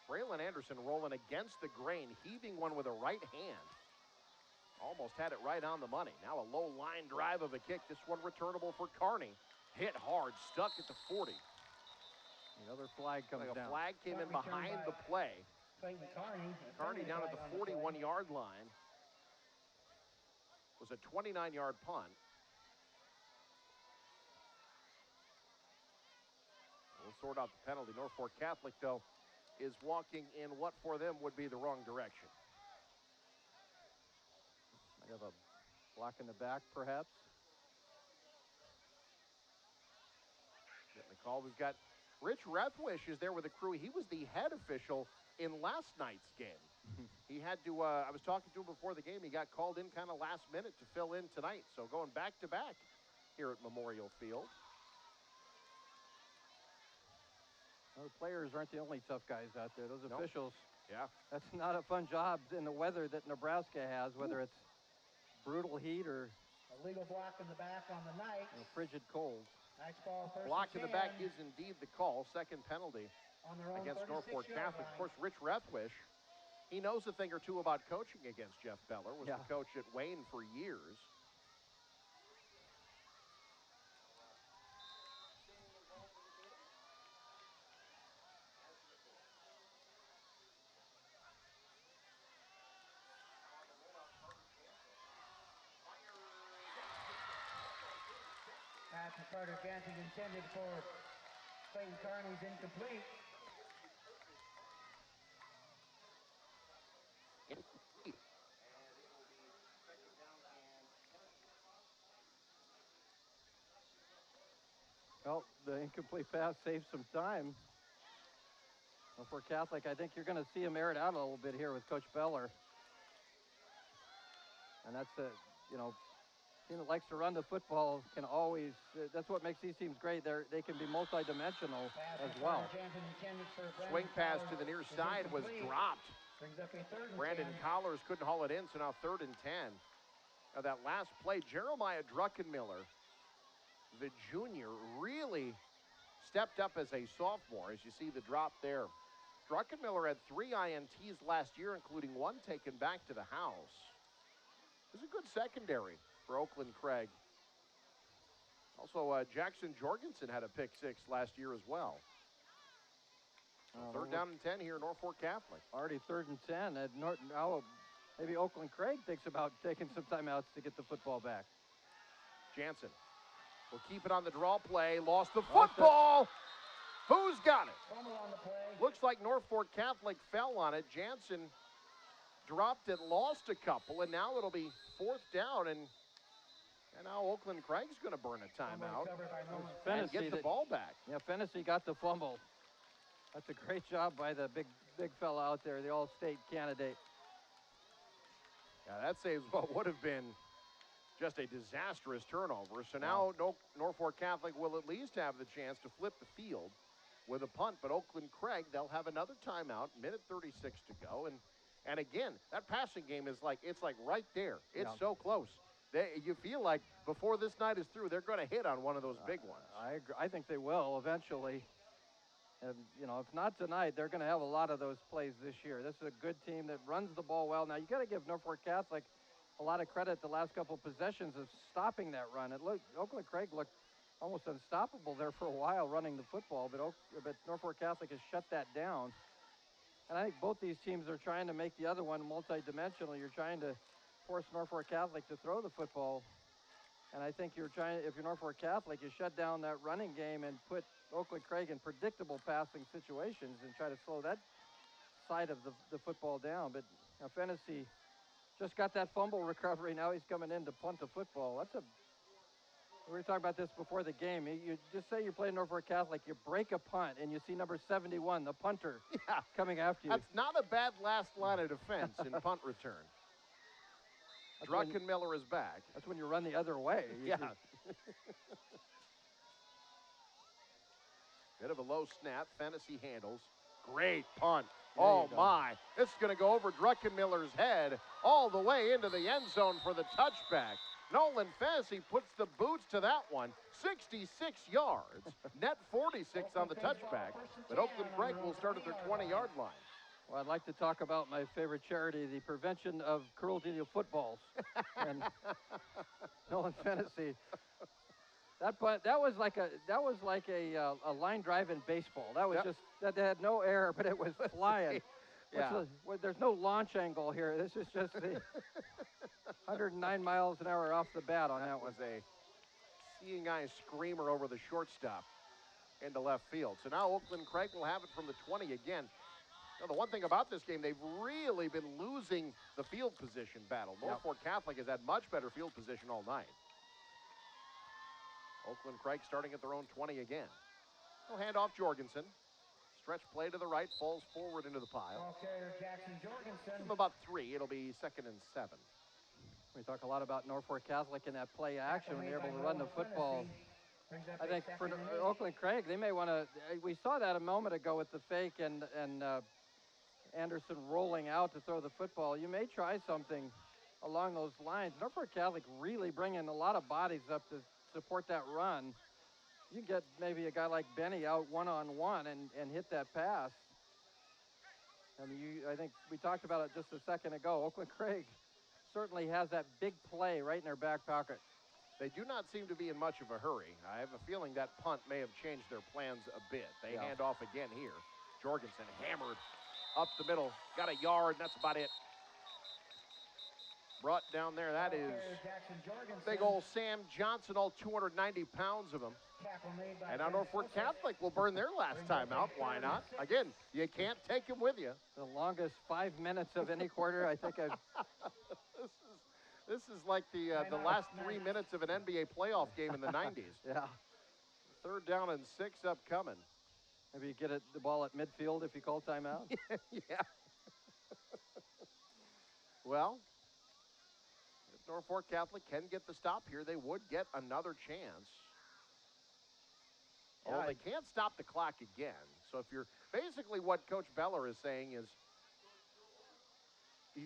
S2: Braylon Anderson rolling against the grain, heaving one with a right hand. Almost had it right on the money. Now a low line drive of a kick. This one returnable for Kearney. Hit hard, stuck at the 40.
S3: Another flag comes down.
S2: A flag came in behind the play. Kearney down at the 41-yard line. It was a 29-yard punt. We'll sort out the penalty. Norfolk Catholic, though, is walking in what for them would be the wrong direction.
S3: Might have a block in the back, perhaps.
S2: Getting the call. We've got Rich Rethwish is there with the crew. He was the head official in last night's game. He had to, I was talking to him before the game. He got called in kind of last minute to fill in tonight. So going back to back here at Memorial Field.
S3: Well, the players aren't the only tough guys out there. Those
S2: Nope.
S3: officials,
S2: yeah,
S3: that's not a fun job in the weather that Nebraska has, whether it's brutal heat or
S8: illegal block in the back on the night.
S3: Frigid cold.
S8: Nice ball, first
S2: Block in the back
S8: and
S2: is indeed the call. Second penalty
S8: on their own
S2: against Norfolk
S8: 36-yard
S2: Catholic.
S8: line.
S2: Of course, Rich Rethwish, he knows a thing or two about coaching against Jeff Beller. Was the coach at Wayne for years.
S8: Pass to Carter Jansen intended for Clayton Carney's incomplete.
S3: Well, the incomplete pass saved some time. Well, for Catholic, I think you're going to see him air it out a little bit here with Coach Beller. And that's a, you know, team that likes to run the football can always, that's what makes these teams great. They can be multidimensional as well.
S2: Swing pass to the near side was dropped.
S8: Brings up a third and
S2: Brandon
S8: 10.
S2: Collars couldn't haul it in, so now 3rd and 10. Now that last play, Jeremiah Druckenmiller, the junior, really stepped up as a sophomore, as you see the drop there. Druckenmiller had 3 INTs last year, including 1 taken back to the house. It was a good secondary for Oakland Craig. Also, Jackson Jorgensen had a pick 6 last year as well. 3rd down and 10 here, Norfolk Catholic.
S3: Already 3rd and 10. At now maybe Oakland Craig thinks about taking some timeouts to get the football back.
S2: Jansen will keep it on the draw play. Lost the football. Who's got it? Looks like Norfolk Catholic fell on it. Jansen dropped it, lost a couple, and now it'll be 4th down, and now Oakland Craig's going to burn a timeout and get the ball back.
S3: Yeah, Fennessy got the fumble. That's a great job by the big fella out there, the All-State candidate.
S2: Yeah, that saves what would have been just a disastrous turnover. So now Norfolk Catholic will at least have the chance to flip the field with a punt, but Oakland Craig, they'll have another timeout, minute 36 to go, and again, that passing game is like, it's like right there. It's so close. You feel like before this night is through, they're going to hit on one of those big ones.
S3: I agree. I think they will eventually. And, you know, if not tonight, they're going to have a lot of those plays this year. This is a good team that runs the ball well. Now, you got to give Norfolk Catholic a lot of credit the last couple of possessions of stopping that run. Oakland Craig looked almost unstoppable there for a while running the football, but Norfolk Catholic has shut that down. And I think both these teams are trying to make the other one multidimensional. You're trying to force Norfolk Catholic to throw the football. And I think if you're Norfolk Catholic, you shut down that running game and put Oakland Craig in predictable passing situations and try to slow that side of the football down. But Fennessy just got that fumble recovery. Now he's coming in to punt the football. We were talking about this before the game. You just say you're playing Norfolk Catholic, you break a punt, and you see number 71, the punter, coming after you.
S2: That's not a bad last line of defense in punt return. Druckenmiller is back.
S3: That's when you run the other way.
S2: Yeah. Bit of a low snap. Fennessy handles. Great punt. Oh, my. This is going to go over Druckenmiller's head all the way into the end zone for the touchback. Nolan Fennessy puts the boots to that one. 66 yards. Net 46 on the touchback. But Oakland Craig will start at their 20-yard line.
S3: Well, I'd like to talk about my favorite charity, the prevention of cruelty to footballs. And Nolan Fennessy. That was like a line drive in baseball. That was that had no air, but it was flying. There's no launch angle here. This is just the 109 miles an hour off the bat on that one.
S2: Was a seeing eye screamer over the shortstop into left field. So now Oakland Craig will have it from the 20 again. Now, the one thing about this game, they've really been losing the field position battle. Norfolk Catholic has had much better field position all night. Oakland Craig starting at their own 20 again. They'll hand off Jorgensen. Stretch play to the right, falls forward into the pile. Give him about 3. It'll be 2nd and 7.
S3: We talk a lot about Norfolk Catholic in that play action when they're able to run the football. I think for Oakland Craig, they may want to. We saw that a moment ago with the fake and Anderson rolling out to throw the football. You may try something along those lines. Norfolk Catholic really bringing a lot of bodies up to support that run. You get maybe a guy like Benny out one-on-one and hit that pass. And I think we talked about it just a second ago. Oakland Craig certainly has that big play right in their back pocket.
S2: They do not seem to be in much of a hurry. I have a feeling that punt may have changed their plans a bit. They hand off again here. Jorgensen hammered up the middle. Got a yard, and that's about it. Brought down there, that is big old Sam Johnson, all 290 pounds of him. And now Norfolk Catholic will burn their last time out. Why not? Again, you can't take him with you.
S3: The longest 5 minutes of any quarter, I think I've...
S2: This is like the last 3 minutes of an NBA playoff game in the 90s.
S3: Yeah.
S2: 3rd down and 6 upcoming.
S3: Maybe you get the ball at midfield if you call timeout.
S2: Yeah. Well, if Norfolk Catholic can get the stop here, they would get another chance. Although they can't stop the clock again. So if you're basically what Coach Beller is saying is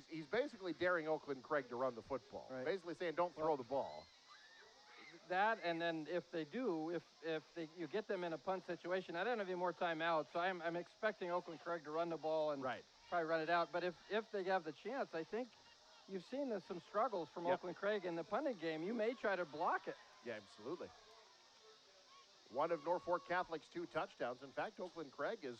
S2: he's basically daring Oakland Craig to run the football.
S3: Right.
S2: Basically saying don't throw the ball.
S3: That, and then if they do, you get them in a punt situation, I don't have any more timeouts. So I'm expecting Oakland Craig to run the ball and probably run it out. But if they have the chance, I think you've seen some struggles from Oakland Craig in the punting game. You may try to block it.
S2: Yeah, absolutely. One of Norfolk Catholic's 2 touchdowns. In fact, Oakland Craig is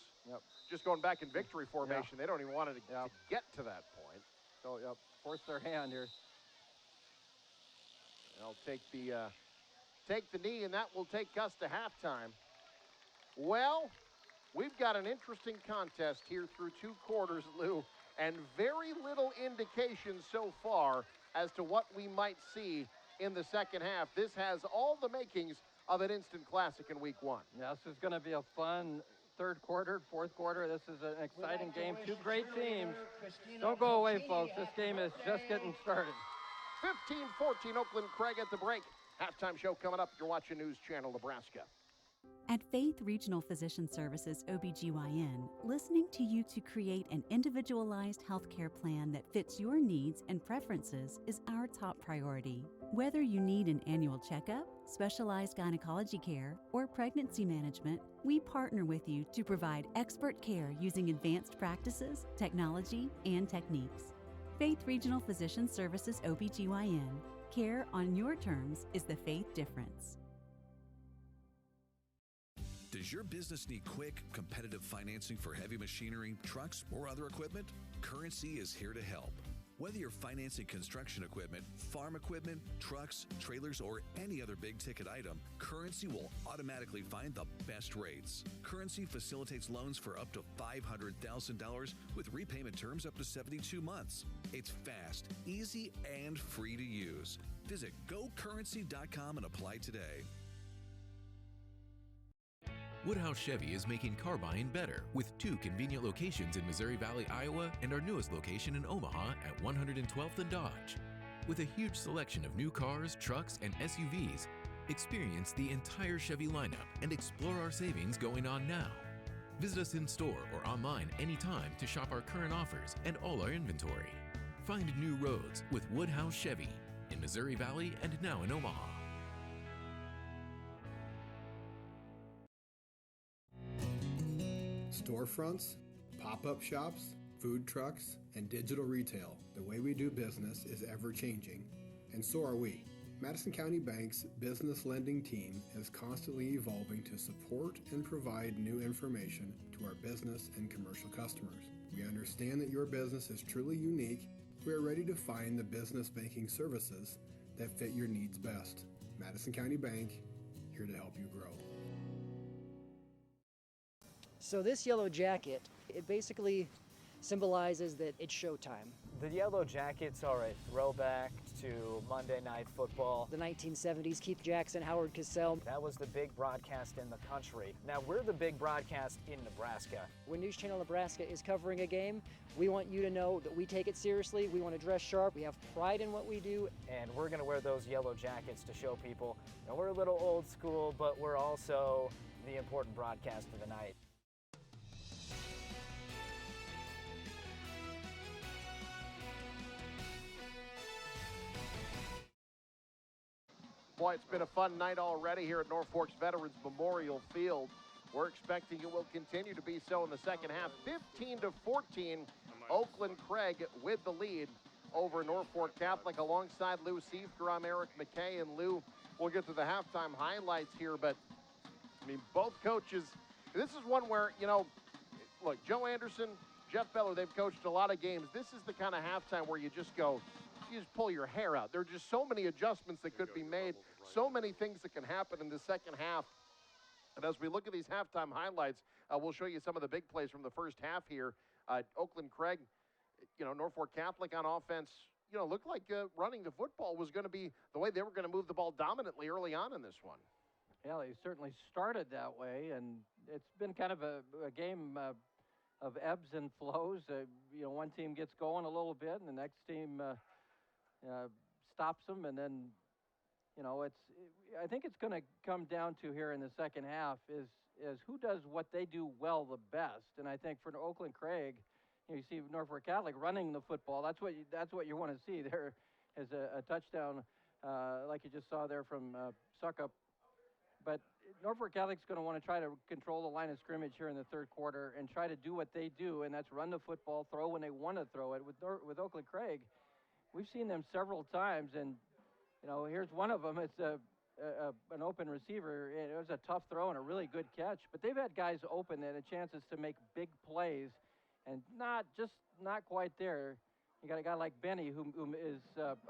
S2: just going back in victory formation. They don't even want it to get to that point.
S3: So, force their hand here.
S2: They'll take the knee, and that will take us to halftime. Well, we've got an interesting contest here through 2 quarters, Lou, and very little indication so far as to what we might see in the second half. This has all the makings of an instant classic in week 1.
S3: Yeah, this is going to be a fun 3rd quarter, 4th quarter. This is an exciting game. 2 great teams. Don't go away, folks. This game is just getting started.
S2: 15-14 Oakland Craig at the break. Halftime show coming up. You're watching News Channel Nebraska.
S17: At Faith Regional Physician Services OBGYN, listening to you to create an individualized healthcare plan that fits your needs and preferences is our top priority. Whether you need an annual checkup, specialized gynecology care, or pregnancy management, we partner with you to provide expert care using advanced practices, technology, and techniques. Faith Regional Physician Services OBGYN. Care on your terms is the Faith difference.
S9: Does your business need quick, competitive financing for heavy machinery, trucks, or other equipment? Currency is here to help. Whether you're financing construction equipment, farm equipment, trucks, trailers, or any other big-ticket item, Currency will automatically find the best rates. Currency facilitates loans for up to $500,000 with repayment terms up to 72 months. It's fast, easy, and free to use. Visit GoCurrency.com and apply today.
S10: Woodhouse Chevy is making car buying better with 2 convenient locations in Missouri Valley, Iowa, and our newest location in Omaha at 112th and Dodge. With a huge selection of new cars, trucks, and SUVs, experience the entire Chevy lineup and explore our savings going on now. Visit us in store or online anytime to shop our current offers and all our inventory. Find new roads with Woodhouse Chevy in Missouri Valley and now in Omaha.
S12: Storefronts, pop-up shops, food trucks, and digital retail. The way we do business is ever-changing, and so are we. Madison County Bank's business lending team is constantly evolving to support and provide new information to our business and commercial customers. We understand that your business is truly unique. We are ready to find the business banking services that fit your needs best. Madison County Bank, here to help you grow.
S4: So this yellow jacket, it basically symbolizes that it's showtime.
S13: The Yellow Jackets are a throwback to Monday Night Football.
S4: The 1970s, Keith Jackson, Howard Cosell.
S13: That was the big broadcast in the country. Now we're the big broadcast in Nebraska.
S4: When News Channel Nebraska is covering a game, we want you to know that we take it seriously. We want to dress sharp. We have pride in what we do.
S13: And we're going to wear those yellow jackets to show people that we're a little old school, but we're also the important broadcast of the night.
S2: Boy, it's been a fun night already here at Norfolk's Veterans Memorial Field. We're expecting it will continue to be so in the second half. 15-14, Oakland Craig with the lead over Norfolk Catholic. Alongside Lou Seifker, I'm Eric McKay. And Lou, we'll get to the halftime highlights here, but I mean, both coaches, this is one where, you know, look, Joe Anderson, Jeff Beller, they've coached a lot of games. This is the kind of halftime where you just go, you just pull your hair out. There are just so many adjustments that could be made, so many things that can happen in the second half. And as we look at these halftime highlights, we'll show you some of the big plays from the first half here. Oakland Craig, you know, Norfolk Catholic on offense, you know, looked like running the football was going to be the way they were going to move the ball dominantly early on in this one.
S3: Yeah, they certainly started that way, and it's been kind of a game of ebbs and flows. You know, one team gets going a little bit, and the next team stops them, and then, you know, I think it's going to come down to here in the second half is who does what they do well the best. And I think for Oakland Craig, you see Norfolk Catholic running the football. That's what you want to see. There is a touchdown like you just saw there from Suckup. But Norfolk Catholic's going to want to try to control the line of scrimmage here in the third quarter and try to do what they do, and that's run the football, throw when they want to throw it. With Oakland Craig, we've seen them several times, and you know, here's one of them. It's an open receiver. It was a tough throw and a really good catch, but they've had guys open and chances to make big plays, and not quite there. You got a guy like Benny who is,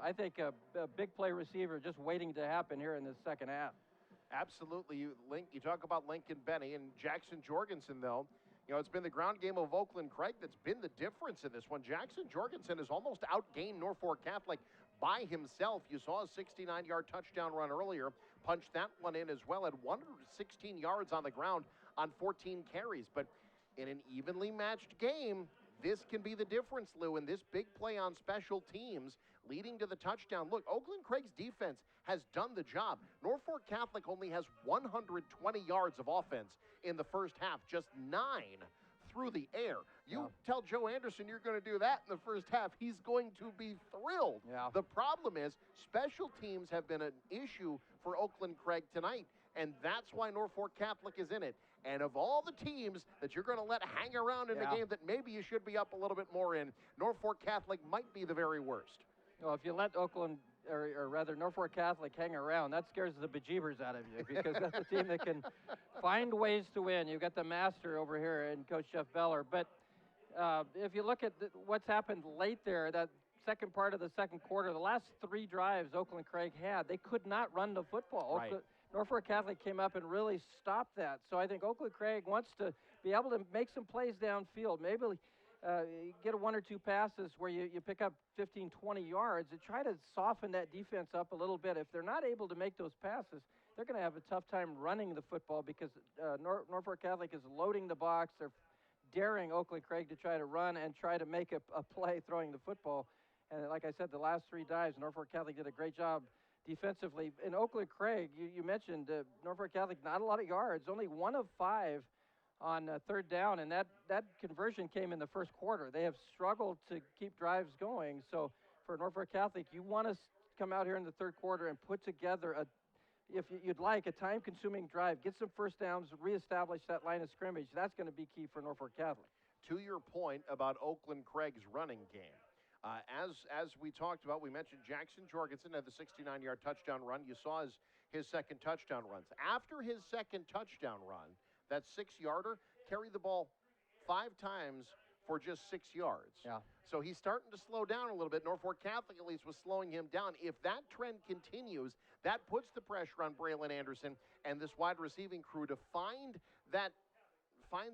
S3: I think, a big play receiver just waiting to happen here in the second half.
S2: Absolutely. You talk about Lincoln Benny and Jackson Jorgensen, though. You know, it's been the ground game of Oakland Craig that's been the difference in this one. Jackson Jorgensen has almost outgained Norfolk Catholic by himself. You saw a 69-yard touchdown run earlier. Punched that one in as well at 116 yards on the ground on 14 carries. But in an evenly matched game, this can be the difference, Lou, in this big play on special teams leading to the touchdown. Look, Oakland Craig's defense has done the job. Norfolk Catholic only has 120 yards of offense in the first half, just 9 through the air. You tell Joe Anderson you're going to do that in the first half, he's going to be thrilled.
S3: Yeah.
S2: The problem is special teams have been an issue for Oakland Craig tonight, and that's why Norfolk Catholic is in it. And of all the teams that you're going to let hang around in a game that maybe you should be up a little bit more in, Norfolk Catholic might be the very worst.
S3: Well, if you let Oakland, or rather Norfolk Catholic, hang around, that scares the bejeebers out of you, because that's a team that can find ways to win. You've got the master over here in Coach Jeff Beller. But if you look at what's happened late there, that second part of the second quarter, the last 3 drives Oakland Craig had, they could not run the football.
S2: Right.
S3: Norfolk Catholic came up and really stopped that. So I think Oakland Craig wants to be able to make some plays downfield, maybe get 1 or 2 passes where you pick up 15, 20 yards and try to soften that defense up a little bit. If they're not able to make those passes, they're going to have a tough time running the football, because Norfolk Catholic is loading the box. They're daring Oakland Craig to try to run and try to make a play throwing the football. And like I said, the last 3 dives, Norfolk Catholic did a great job defensively. In Oakland Craig, you mentioned Norfolk Catholic, not a lot of yards, only 1 of 5 on third down, and that conversion came in the first quarter. They have struggled to keep drives going. So for Norfolk Catholic, you want to come out here in the third quarter and put together if you'd like, a time-consuming drive, get some first downs, reestablish that line of scrimmage. That's going to be key for Norfolk Catholic.
S2: To your point about Oakland Craig's running game, as we talked about, we mentioned Jackson Jorgensen had the 69-yard touchdown run. You saw his second touchdown runs. After his second touchdown run, that 6-yarder, carried the ball 5 times for just 6 yards.
S3: Yeah.
S2: So he's starting to slow down a little bit. Norfolk Catholic, at least, was slowing him down. If that trend continues, that puts the pressure on Braylon Anderson and this wide receiving crew to find that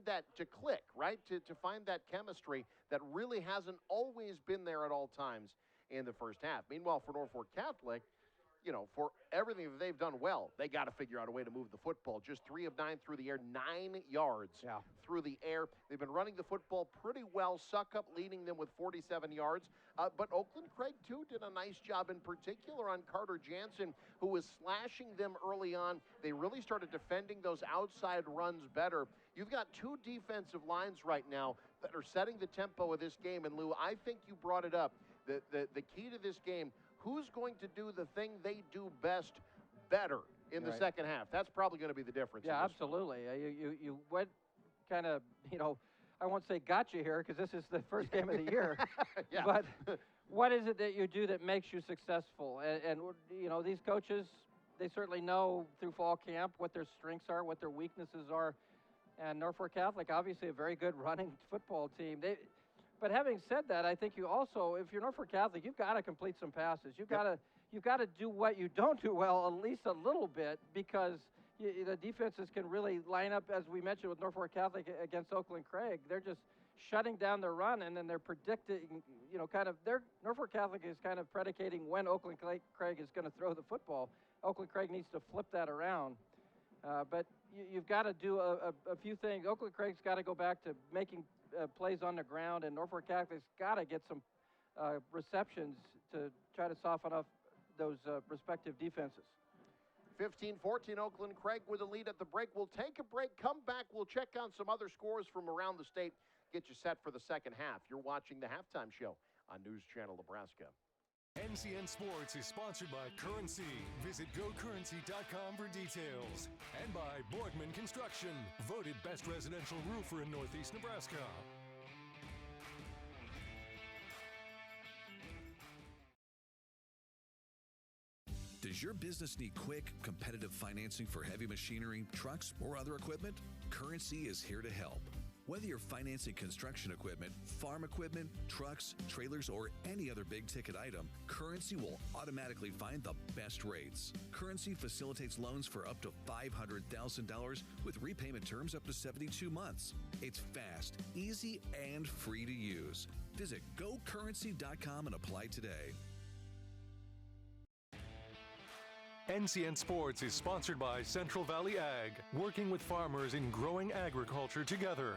S2: that to click, right? To find that chemistry that really hasn't always been there at all times in the first half. Meanwhile, for Norfolk Catholic, you know, for everything that they've done well, they got to figure out a way to move the football. Just 3 of 9 through the air, 9 yards through the air. They've been running the football pretty well. Suckup leading them with 47 yards. But Oakland Craig, too, did a nice job, in particular on Carter Jansen, who was slashing them early on. They really started defending those outside runs better. You've got 2 defensive lines right now that are setting the tempo of this game. And, Lou, I think you brought it up. The key to this game, who's going to do the thing they do best better in the second half? That's probably going to be the difference.
S3: Yeah, absolutely. You went kind of, you know, I won't say gotcha here because this is the first game of the year. But what is it that you do that makes you successful? And, you know, these coaches, they certainly know through fall camp what their strengths are, what their weaknesses are. And Norfolk Catholic, obviously a very good running football team. But having said that, I think you also, if you're Norfolk Catholic, you've got to complete some passes. You've got to do what you don't do well at least a little bit, because the defenses can really line up, as we mentioned with Norfolk Catholic against Oakland Craig. They're just shutting down their run, and then they're predicting, you know, kind of Norfolk Catholic is kind of predicating when Oakland Craig is going to throw the football. Oakland Craig needs to flip that around. But you've got to do a few things. Oakland Craig's got to go back to making plays on the ground, and Norfolk Catholic's got to get some receptions to try to soften up those respective defenses.
S2: 15-14, Oakland Craig with a lead at the break. We'll take a break, come back, we'll check on some other scores from around the state, get you set for the second half. You're watching the Halftime Show on News Channel Nebraska.
S1: NCN Sports is sponsored by Currency. Visit GoCurrency.com for details. And by Borgman Construction, voted best residential roofer in Northeast Nebraska.
S9: Does your business need quick, competitive financing for heavy machinery, trucks, or other equipment? Currency is here to help. Whether you're financing construction equipment, farm equipment, trucks, trailers, or any other big-ticket item, Currency will automatically find the best rates. Currency facilitates loans for up to $500,000 with repayment terms up to 72 months. It's fast, easy, and free to use. Visit GoCurrency.com and apply today.
S1: NCN Sports is sponsored by Central Valley Ag, working with farmers in growing agriculture together.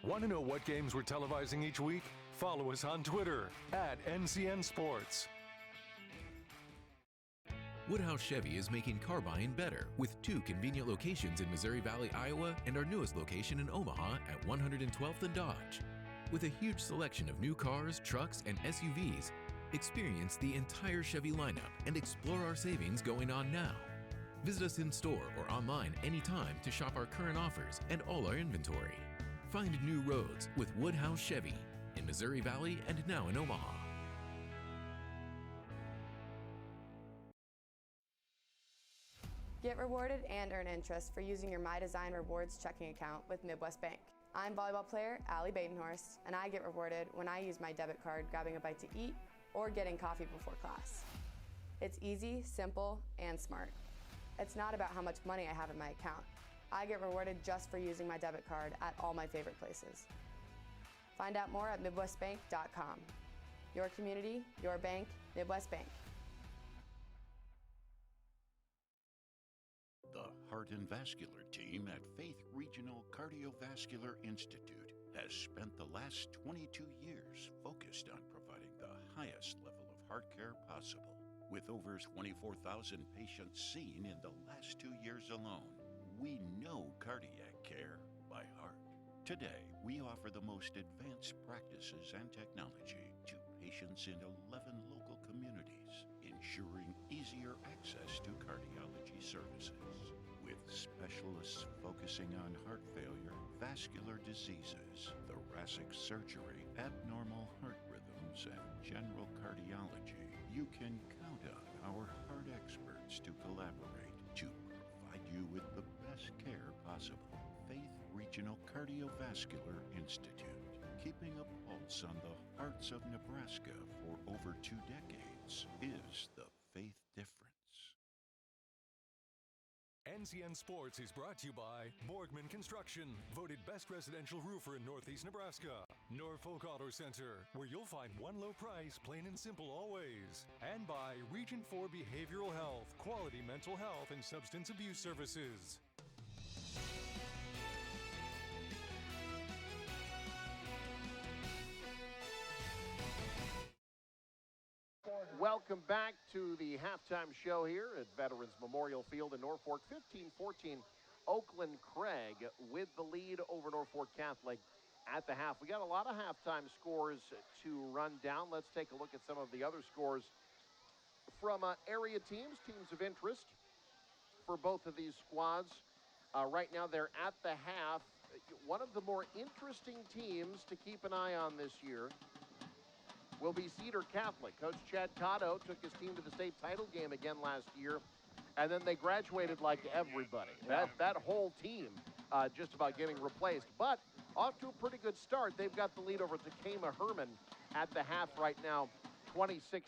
S1: Want to know what games we're televising each week? Follow us on Twitter @NCN Sports.
S10: Woodhouse Chevy is making car buying better with 2 convenient locations in Missouri Valley, Iowa, and our newest location in Omaha at 112th and Dodge. With a huge selection of new cars, trucks, and SUVs, experience the entire Chevy lineup and explore our savings going on now. Visit us in store or online anytime to shop our current offers and all our inventory. Find new roads with Woodhouse Chevy in Missouri Valley and now in Omaha.
S11: Get rewarded and earn interest for using your My Design Rewards checking account with Midwest Bank. I'm volleyball player Allie Badenhorst, and I get rewarded when I use my debit card grabbing a bite to eat or getting coffee before class. It's easy, simple, and smart. It's not about how much money I have in my account. I get rewarded just for using my debit card at all my favorite places. Find out more at MidwestBank.com. Your community, your bank, Midwest Bank.
S14: The Heart and Vascular team at Faith Regional Cardiovascular Institute has spent the last 22 years focused on providing the highest level of heart care possible. With over 24,000 patients seen in the last 2 years alone, we know cardiac care by heart. Today, we offer the most advanced practices and technology to patients in 11 local communities, ensuring easier access to cardiology services. With specialists focusing on heart failure, vascular diseases, thoracic surgery, abnormal heart rhythms, and general cardiology, you can count on our heart experts to collaborate to provide you with the best care possible. Faith Regional Cardiovascular Institute, keeping a pulse on the hearts of Nebraska for over 2 decades, is the faith difference.
S1: NCN Sports is brought to you by Borgman Construction, voted best residential roofer in Northeast Nebraska. Norfolk Auto Center, where you'll find one low price, plain and simple always. And by Region 4 Behavioral Health, quality mental health and substance abuse services.
S2: Welcome back to the halftime show here at Veterans Memorial Field in Norfolk. 15-14, Oakland Craig with the lead over Norfolk Catholic at the half. We got a lot of halftime scores to run down. Let's take a look at some of the other scores from area teams of interest for both of these squads. Right now they're at the half. One of the more interesting teams to keep an eye on this year will be Cedar Catholic. Coach Chad Cotto took his team to the state title game again last year, and then they graduated like everybody. That whole team just about getting replaced. But off to a pretty good start. They've got the lead over Takema Herman at the half right now, 26-0.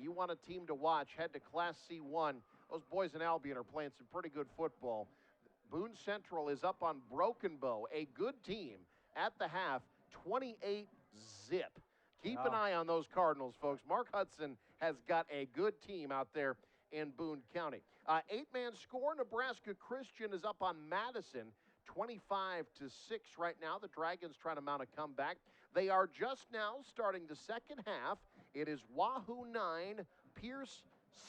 S2: You want a team to watch, head to Class C1. Those boys in Albion are playing some pretty good football. Boone Central is up on Broken Bow, a good team at the half, 28-0. Keep an eye on those Cardinals, folks. Mark Hudson has got a good team out there in Boone County. 8-man score, Nebraska Christian is up on Madison, 25-6 right now. The Dragons trying to mount a comeback. They are just now starting the second half. It is Wahoo 9, Pierce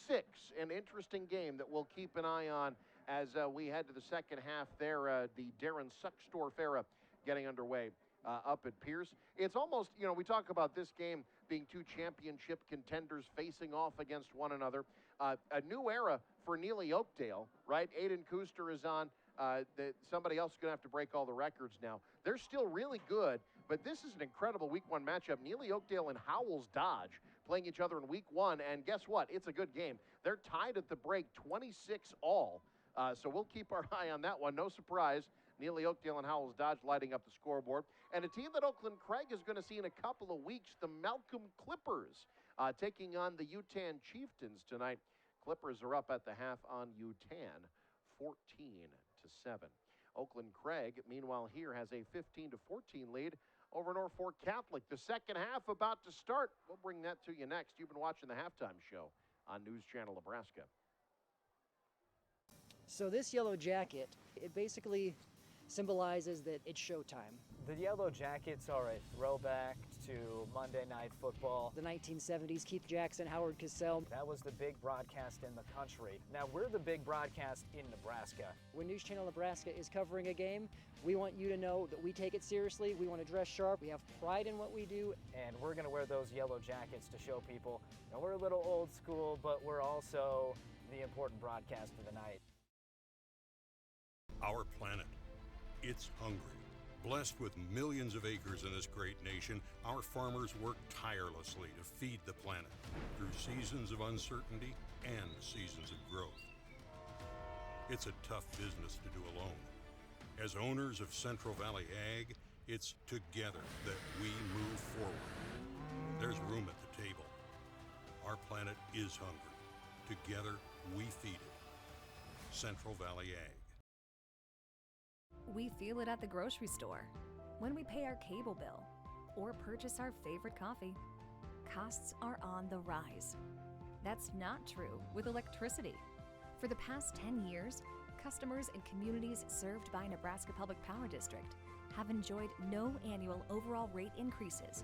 S2: 6. An interesting game that we'll keep an eye on as we head to the second half there. The Darren Suckstorf era getting underway up at Pierce. It's almost, we talk about this game being two championship contenders facing off against one another. A new era for Neely Oakdale, right? Aiden Kuster is on. Somebody else is going to have to break all the records now. They're still really good, but this is an incredible Week 1 matchup. Neely Oakdale and Howells Dodge playing each other in Week 1, and guess what? It's a good game. They're tied at the break, 26-all. So we'll keep our eye on that one. No surprise, Neely Oakdale and Howells Dodge lighting up the scoreboard. And a team that Oakland Craig is going to see in a couple of weeks, the Malcolm Clippers, taking on the Utan Chieftains tonight. Clippers are up at the half on Utan, 14-7. Oakland Craig, meanwhile, here has a 15-14 lead over Norfolk Catholic. The second half about to start. We'll bring that to you next. You've been watching the halftime show on News Channel Nebraska.
S4: So this yellow jacket, it basically symbolizes that it's showtime.
S13: The Yellow Jackets are a throwback to Monday Night Football.
S4: The 1970s, Keith Jackson, Howard Cosell.
S13: That was the big broadcast in the country. Now we're the big broadcast in Nebraska.
S4: When News Channel Nebraska is covering a game, we want you to know that we take it seriously. We want to dress sharp. We have pride in what we do.
S13: And we're going to wear those yellow jackets to show people, we're a little old school, but we're also the important broadcast of the night.
S15: Our planet, it's hungry. Blessed with millions of acres in this great nation, our farmers work tirelessly to feed the planet through seasons of uncertainty and seasons of growth. It's a tough business to do alone. As owners of Central Valley Ag, it's together that we move forward. There's room at the table. Our planet is hungry. Together, we feed it. Central Valley Ag.
S16: We feel it at the grocery store, when we pay our cable bill, or purchase our favorite coffee. Costs are on the rise. That's not true with electricity. For the past 10 years, customers in communities served by Nebraska Public Power District have enjoyed no annual overall rate increases.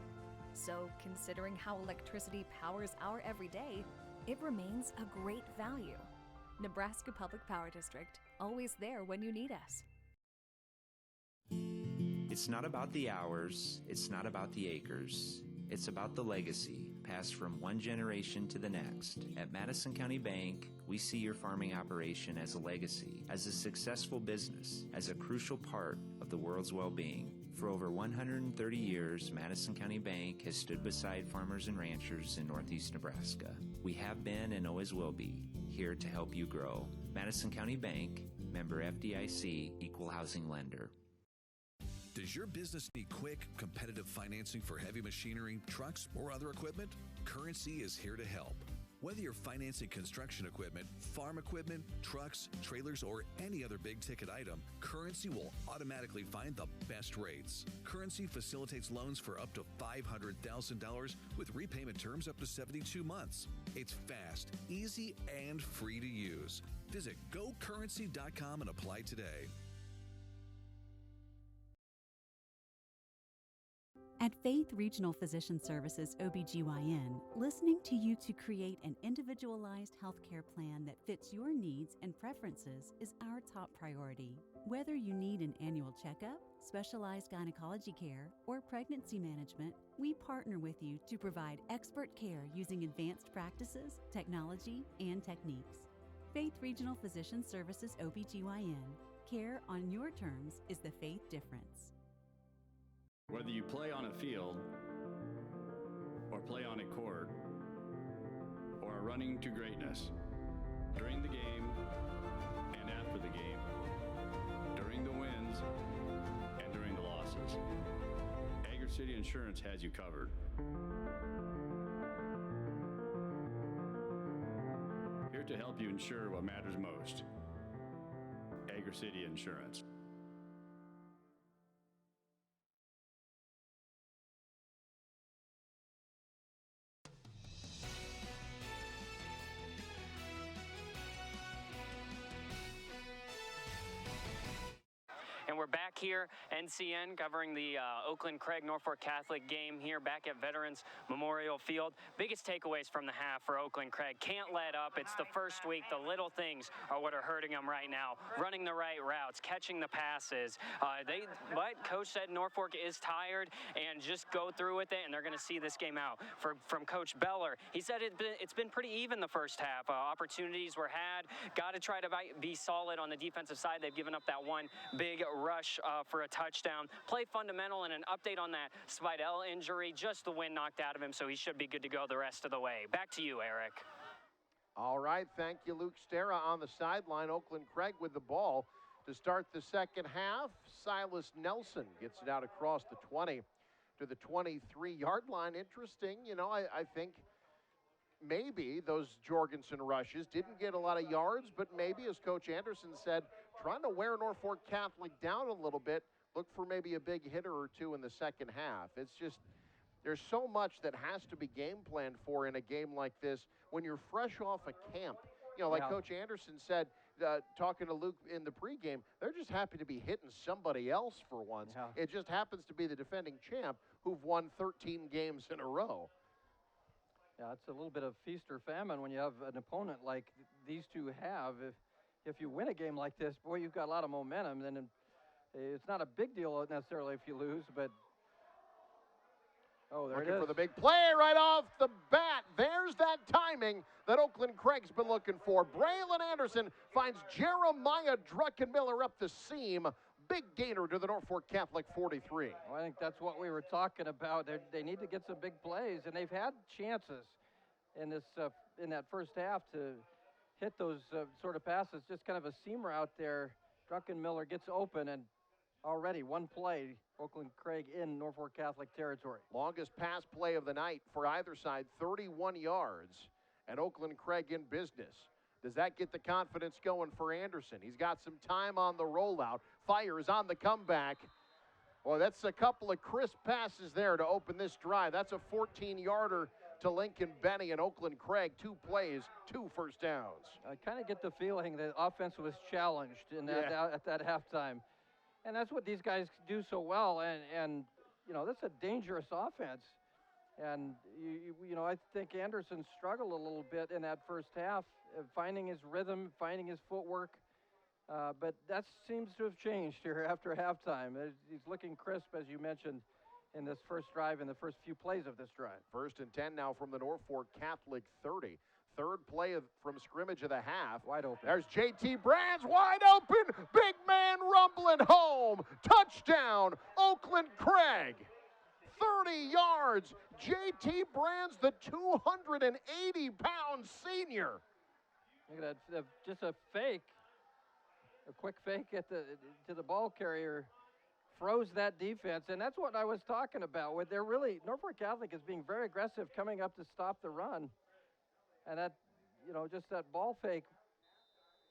S16: So, considering how electricity powers our everyday, it remains a great value. Nebraska Public Power District, always there when you need us.
S23: It's not about the hours, it's not about the acres. It's about the legacy, passed from one generation to the next. At Madison County Bank, we see your farming operation as a legacy, as a successful business, as a crucial part of the world's well-being. For over 130 years, Madison County Bank has stood beside farmers and ranchers in Northeast Nebraska. We have been and always will be here to help you grow. Madison County Bank, member FDIC, equal housing lender.
S9: Does your business need quick, competitive financing for heavy machinery, trucks, or other equipment? Currency is here to help. Whether you're financing construction equipment, farm equipment, trucks, trailers, or any other big-ticket item, Currency will automatically find the best rates. Currency facilitates loans for up to $500,000 with repayment terms up to 72 months. It's fast, easy, and free to use. Visit GoCurrency.com and apply today.
S17: At Faith Regional Physician Services OBGYN, listening to you to create an individualized healthcare plan that fits your needs and preferences is our top priority. Whether you need an annual checkup, specialized gynecology care, or pregnancy management, we partner with you to provide expert care using advanced practices, technology, and techniques. Faith Regional Physician Services OBGYN. Care on your terms is the Faith difference.
S18: Whether you play on a field, or play on a court, or are running to greatness, during the game and after the game, during the wins and during the losses, Agri City Insurance has you covered. Here to help you insure what matters most. Agri City Insurance.
S6: And we're back here, NCN, covering the Oakland Craig Norfolk Catholic game here back at Veterans Memorial Field. Biggest takeaways from the half for Oakland Craig. Can't let up. It's the first week. The little things are what are hurting them right now. Running the right routes, catching the passes. But Coach said Norfolk is tired and just go through with it, and they're going to see this game out. From Coach Beller, he said it's been pretty even the first half. Opportunities were had. Got to try to be solid on the defensive side. They've given up that one big rush for a touchdown. Play fundamental, and an update on that Spidell injury. Just the wind knocked out of him, so he should be good to go the rest of the way. Back to you, Eric.
S2: All right, thank you, Luke Stera on the sideline. Oakland Craig with the ball to start the second half. Silas Nelson gets it out across the 20 to the 23-yard line. Interesting, I think maybe those Jorgensen rushes didn't get a lot of yards, but maybe, as Coach Anderson said, trying to wear Norfolk Catholic down a little bit, look for maybe a big hitter or two in the second half. It's just, there's so much that has to be game planned for in a game like this when you're fresh off a camp. Like Coach Anderson said, talking to Luke in the pregame, they're just happy to be hitting somebody else for once. Yeah. It just happens to be the defending champ who've won 13 games in a row.
S3: Yeah, it's a little bit of feast or famine when you have an opponent like these two have. If you win a game like this, boy, you've got a lot of momentum. Then it's not a big deal necessarily if you lose, but there it is.
S2: Looking for the big play right off the bat. There's that timing that Oakland Craig's been looking for. Braylon Anderson finds Jeremiah Druckenmiller up the seam. Big gainer to the Norfolk Catholic 43.
S3: Well, I think that's what we were talking about. They need to get some big plays, and they've had chances in that first half to hit those sort of passes. Just kind of a seam route there. Druckenmiller gets open, and already one play, Oakland Craig in Norfolk Catholic territory.
S2: Longest pass play of the night for either side, 31 yards, and Oakland Craig in business. Does that get the confidence going for Anderson? He's got some time on the rollout. Fires on the comeback. Well, that's a couple of crisp passes there to open this drive. That's a 14-yarder to Lincoln Benny and Oakland Craig. 2 plays, 2 first downs.
S3: I kind of get the feeling that offense was challenged at that halftime. And that's what these guys do so well. And that's a dangerous offense. And, I think Anderson struggled a little bit in that first half, finding his rhythm, finding his footwork. But that seems to have changed here after halftime. He's looking crisp, as you mentioned, in this first drive, in the first few plays of this drive.
S2: 1st and 10 now from the Norfolk Catholic 30. Third play from scrimmage of the half.
S3: Wide open.
S2: There's J.T. Brands wide open. Big man rumbling home. Touchdown, Oakland Craig. 30 yards. J.T. Brands, the 280-pound senior.
S3: Look at that, just a fake. A quick fake to the ball carrier froze that defense, and that's what I was talking about. Norfolk Catholic is being very aggressive coming up to stop the run, And that, just that ball fake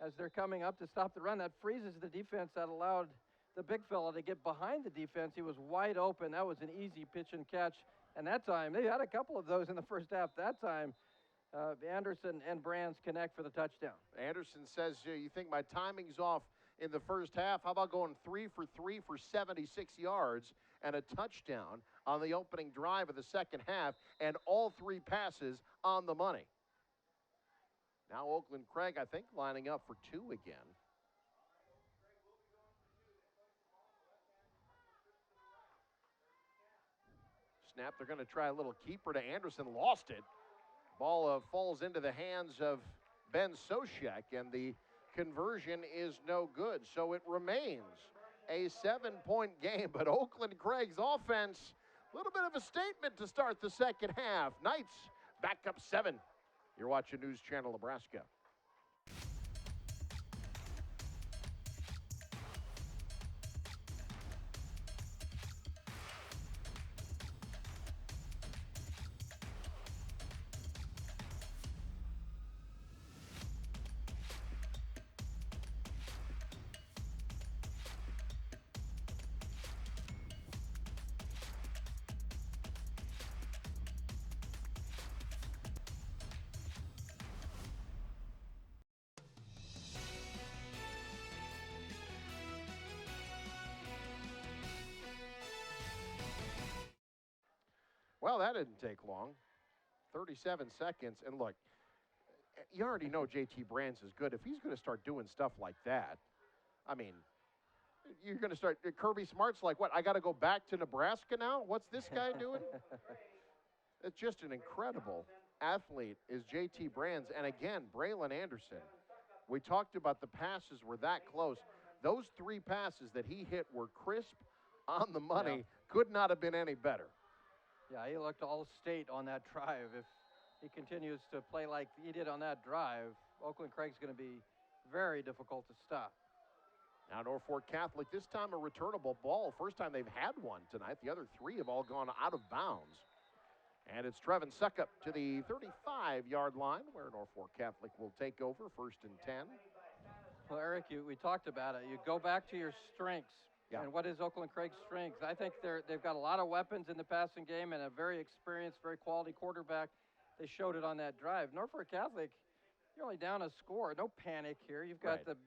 S3: as they're coming up to stop the run, that freezes the defense. That allowed the big fella to get behind the defense. He was wide open. That was an easy pitch and catch. And that time, they had a couple of those in the first half. That time, Anderson and Brands connect for the touchdown.
S2: Anderson says, you think my timing's off in the first half? How about going 3 for 3 for 76 yards and a touchdown on the opening drive of the second half, and all 3 passes on the money? Now Oakland Craig, I think, lining up for 2 again. Snap, they're going to try a little keeper to Anderson. Lost it. Ball falls into the hands of Ben Soshek, and the conversion is no good. So it remains a 7-point game, but Oakland Craig's offense, a little bit of a statement to start the second half. Knights back up 7. You're watching News Channel Nebraska. Well, that didn't take long. 37 seconds. And look, you already know JT Brands is good. If he's going to start doing stuff like that, I mean, you're going to start. Kirby Smart's like, what? I got to go back to Nebraska now? What's this guy doing? It's just an incredible athlete is JT Brands. And again, Braylon Anderson. We talked about the passes were that close. Those 3 passes that he hit were crisp, on the money.
S3: Yeah.
S2: Could not have been any better.
S3: Yeah, he looked all state on that drive. If he continues to play like he did on that drive, Oakland Craig's going to be very difficult to stop.
S2: Now Norfolk Catholic, this time a returnable ball. First time they've had one tonight. The other 3 have all gone out of bounds. And it's Trevin Suckup to the 35-yard line, where Norfolk Catholic will take over, 1st and 10.
S3: Well, Eric, we talked about it. You go back to your strengths.
S2: Yeah.
S3: And what is Oakland Craig's strength? I think they've got a lot of weapons in the passing game and a very experienced, very quality quarterback. They showed it on that drive. Norfolk Catholic, you're only down a score. No panic here. You've got the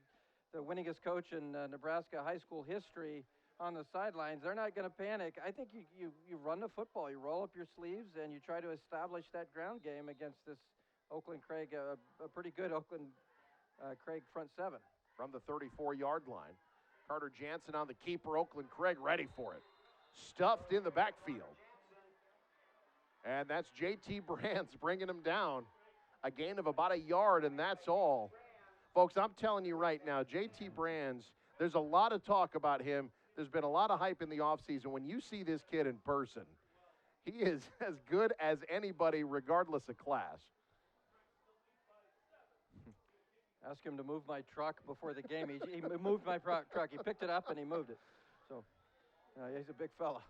S3: winningest coach in Nebraska high school history on the sidelines. They're not going to panic. I think you run the football. You roll up your sleeves and you try to establish that ground game against this Oakland Craig, a pretty good Oakland Craig front 7.
S2: From the 34-yard line. Carter Jansen on the keeper. Oakland Craig ready for it. Stuffed in the backfield. And that's JT Brands bringing him down. A gain of about a yard, and that's all. Folks, I'm telling you right now, JT Brands, there's a lot of talk about him. There's been a lot of hype in the offseason. When you see this kid in person, he is as good as anybody regardless of class.
S3: Ask him to move my truck before the game. He moved my truck. He picked it up and he moved it. So he's a big fella.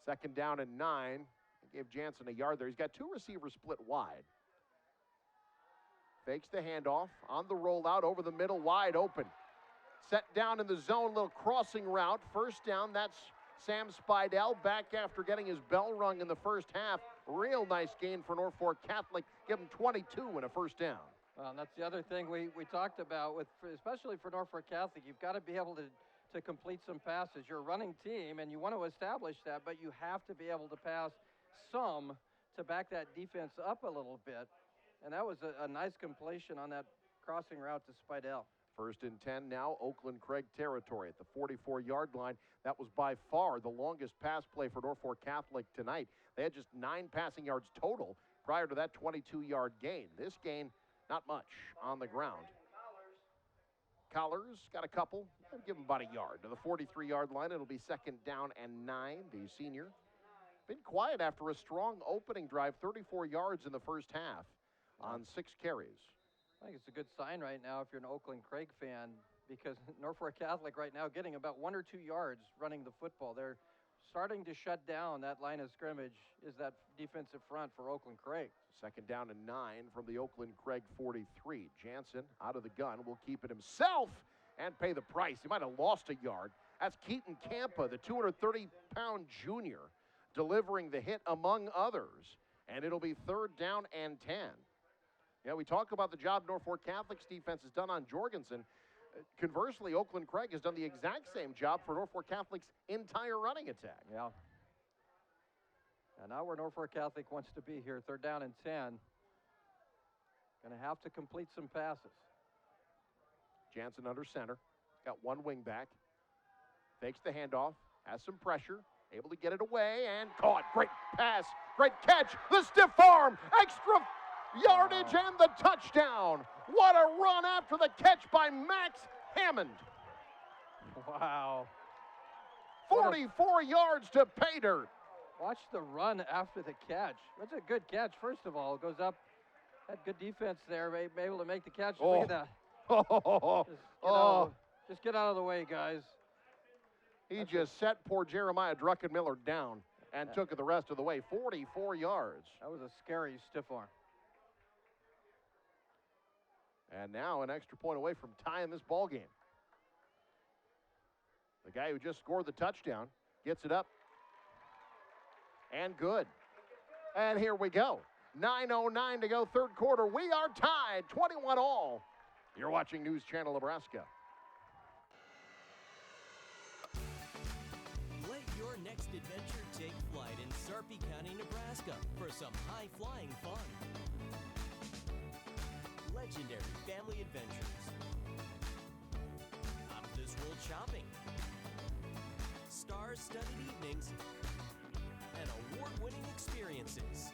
S2: 2nd down and 9. He gave Jansen a yard there. He's got 2 receivers split wide. Fakes the handoff on the rollout over the middle, wide open. Set down in the zone, little crossing route. 1st down, that's Sam Spidell back after getting his bell rung in the first half. Real nice gain for Norfolk Catholic. Give him 22 and a 1st down.
S3: Well, and that's the other thing we talked about, especially for Norfolk Catholic. You've got to be able to complete some passes. You're a running team, and you want to establish that, but you have to be able to pass some to back that defense up a little bit. And that was a nice completion on that crossing route to Spidell.
S2: 1st and 10 now, Oakland Craig territory at the 44-yard line. That was by far the longest pass play for Norfolk Catholic tonight. They had just 9 passing yards total prior to that 22-yard gain. This gain, not much on the ground. Collars got a couple. I'll give him about a yard. To the 43-yard line, it'll be 2nd down and 9. The senior been quiet after a strong opening drive, 34 yards in the first half on 6 carries.
S3: I think it's a good sign right now if you're an Oakland Craig fan, because Norfolk Catholic right now getting about 1 or 2 yards running the football. They're starting to shut down that line of scrimmage is that defensive front for Oakland Craig.
S2: Second down and 9 from the Oakland Craig 43. Jansen out of the gun will keep it himself and pay the price. He might have lost a yard. That's Keaton Campa, the 230-pound junior, delivering the hit among others. And it'll be 3rd down and 10. Yeah, we talk about the job Norfolk Catholic's defense has done on Jorgensen. Conversely, Oakland Craig has done the exact same job for Norfolk Catholic's entire running attack.
S3: Yeah. And now where Norfolk Catholic wants to be here, 3rd down and 10. Going to have to complete some passes.
S2: Jansen under center. Got one wing back. Fakes the handoff. Has some pressure. Able to get it away and caught. Great pass. Great catch. The stiff arm. Extra yardage and the touchdown. What a run after the catch by Max Hammond.
S3: Wow.
S2: 44 yards to pay dirt.
S3: Watch the run after the catch. That's a good catch, first of all. It goes up. Had good defense there, able to make the catch.
S2: Oh.
S3: Look at that. Just get out of the way, guys.
S2: He just set poor Jeremiah Druckenmiller down and took it the rest of the way. 44 yards.
S3: That was a scary stiff arm.
S2: And now an extra point away from tying this ball game. The guy who just scored the touchdown gets it up. And good. And here we go. 9:09 to go, 3rd quarter. We are tied, 21-all. You're watching News Channel Nebraska.
S19: Let your next adventure take flight in Sarpy County, Nebraska for some high-flying fun. Legendary family adventures. Out-of-this-world shopping. Star-studded evenings. And award-winning experiences.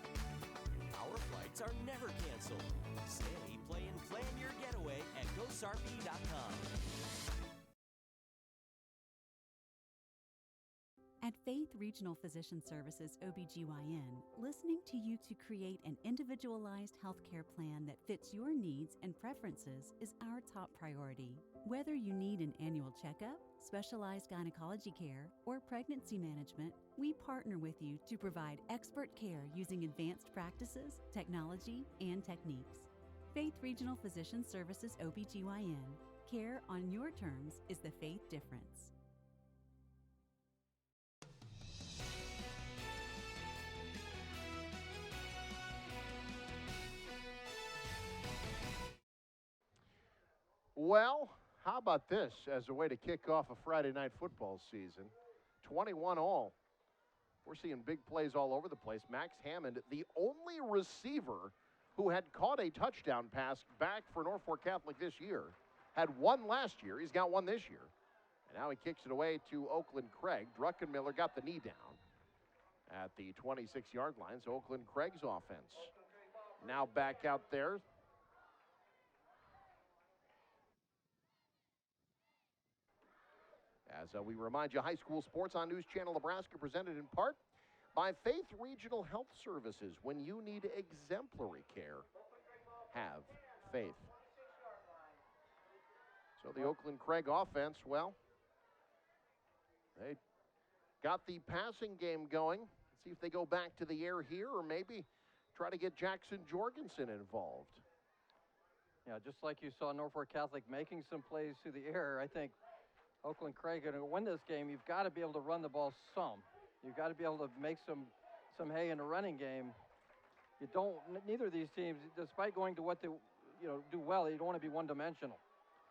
S19: Our flights are never canceled. Stay, play, and plan your getaway at GoSarpy.com.
S17: At Faith Regional Physician Services OBGYN, listening to you to create an individualized healthcare plan that fits your needs and preferences is our top priority. Whether you need an annual checkup, specialized gynecology care, or pregnancy management, we partner with you to provide expert care using advanced practices, technology, and techniques. Faith Regional Physician Services OBGYN. Care on your terms is the Faith difference.
S2: Well, how about this as a way to kick off a Friday night football season? 21-all. We're seeing big plays all over the place. Max Hammond, the only receiver who had caught a touchdown pass back for Norfolk Catholic this year, had one last year. He's got one this year. And now he kicks it away to Oakland Craig. Druckenmiller got the knee down at the 26-yard line. So Oakland Craig's offense now back out there. As we remind you, high school sports on News Channel Nebraska, presented in part by Faith Regional Health Services. When you need exemplary care, have Faith. So the Oakland Craig offense, well, they got the passing game going. Let's see if they go back to the air here or maybe try to get Jackson Jorgensen involved.
S3: Yeah, just like you saw Norfolk Catholic making some plays through the air, I think Oakland Craig, to win this game, you've got to be able to run the ball some. You've got to be able to make some hay in the running game. You don't. Neither of these teams, despite going to what they do well, you don't want to be one-dimensional.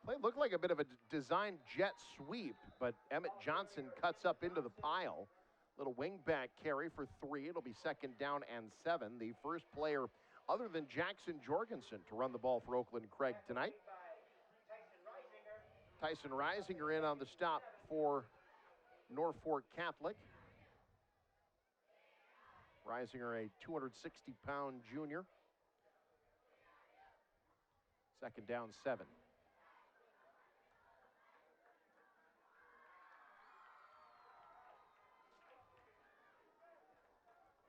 S2: Play looked like a bit of a designed jet sweep, but Emmett Johnson cuts up into the pile. Little wingback carry for 3. It'll be 2nd down and 7. The first player other than Jackson Jorgensen to run the ball for Oakland Craig tonight. Tyson Reisinger in on the stop for Norfolk Catholic. Reisinger, a 260-pound junior. 2nd down, 7.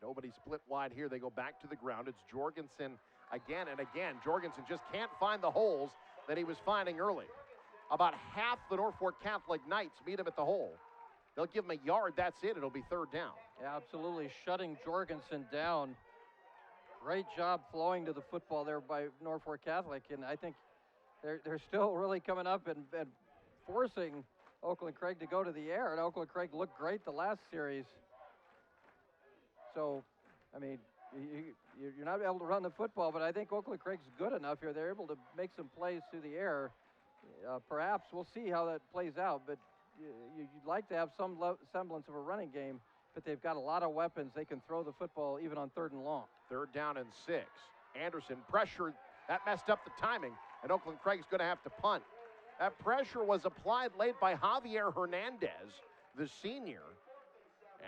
S2: Nobody split wide here. They go back to the ground. It's Jorgensen again and again. Jorgensen just can't find the holes that he was finding early. About half the Norfolk Catholic Knights meet him at the hole. They'll give him a yard. That's it. It'll be third down.
S3: Yeah, absolutely. Shutting Jorgensen down. Great job flowing to the football there by Norfolk Catholic. And I think they're still really coming up and forcing Oakland Craig to go to the air. And Oakland Craig looked great the last series. So, I mean, you're not able to run the football, but I think Oakland Craig's good enough here. They're able to make some plays through the air. Perhaps we'll see how that plays out, but you'd like to have some semblance of a running game, but they've got a lot of weapons. They can throw the football even on 3rd and long.
S2: 3rd down and 6. Anderson pressured. That messed up the timing, and Oakland Craig's going to have to punt. That pressure was applied late by Javier Hernandez, the senior.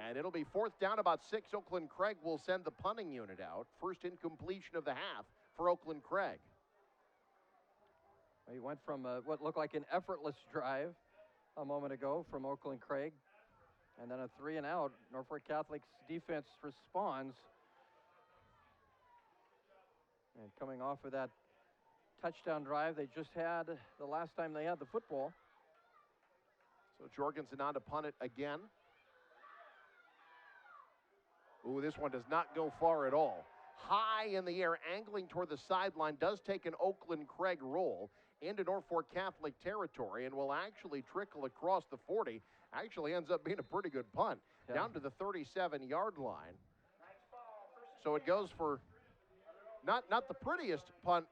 S2: And it'll be 4th down, about 6. Oakland Craig will send the punting unit out. First incompletion of the half for Oakland Craig.
S3: He went from what looked like an effortless drive a moment ago from Oakland Craig. And then a 3 and out. Norfolk Catholic's defense responds. And coming off of that touchdown drive they just had the last time they had the football.
S2: So Jorgensen on to punt it again. Ooh, this one does not go far at all. High in the air, angling toward the sideline, does take an Oakland Craig roll into Norfolk Catholic territory and will actually trickle across the 40. Actually ends up being a pretty good punt.
S3: Yeah.
S2: Down to the 37-yard line. So it goes for not the prettiest punt,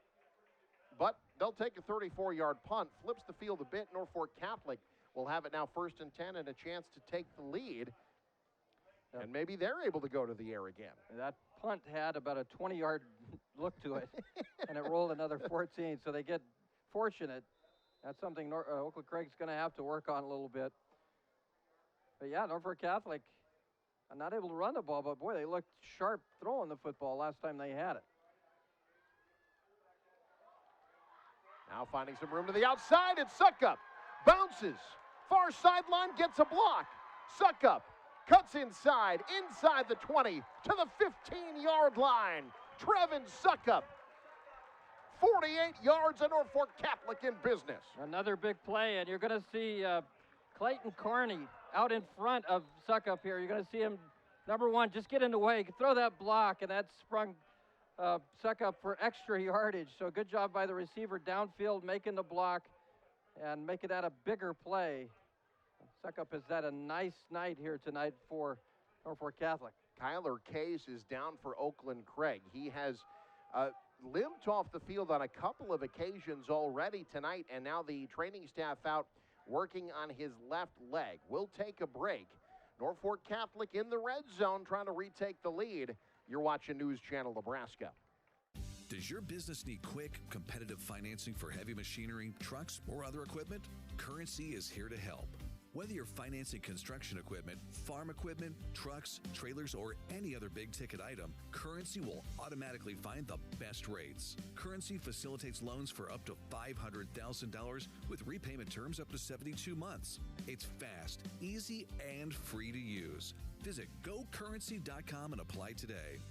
S2: but they'll take a 34-yard punt, flips the field a bit. Norfolk Catholic will have it now 1st and 10 and a chance to take the lead. And maybe they're able to go to the air again.
S3: That punt had about a 20-yard look to it, and it rolled another 14, so they get fortunate. That's something Oakland Craig's going to have to work on a little bit. But, yeah, Norfolk Catholic are not able to run the ball, but, boy, they looked sharp throwing the football last time they had it.
S2: Now finding some room to the outside, it's Suckup. Bounces. Far sideline, gets a block. Suckup. Cuts inside the 20 to the 15-yard line. Trevin Suckup, 48 yards, and Norfolk Catholic in business.
S3: Another big play, and you're going to see Clayton Carney out in front of Suckup here. You're going to see him, number one, just get in the way, throw that block, and that sprung Suckup for extra yardage. So good job by the receiver downfield, making the block and making that a bigger play. Suckup has had a nice night here tonight for Norfolk Catholic.
S2: Kyler Case is down for Oakland Craig. He has limped off the field on a couple of occasions already tonight, and now the training staff out working on his left leg. We'll take a break. Norfolk Catholic in the red zone trying to retake the lead. You're watching News Channel Nebraska.
S9: Does your business need quick, competitive financing for heavy machinery, trucks, or other equipment? Currency is here to help. Whether you're financing construction equipment, farm equipment, trucks, trailers, or any other big-ticket item, Currency will automatically find the best rates. Currency facilitates loans for up to $500,000 with repayment terms up to 72 months. It's fast, easy, and free to use. Visit GoCurrency.com and apply today.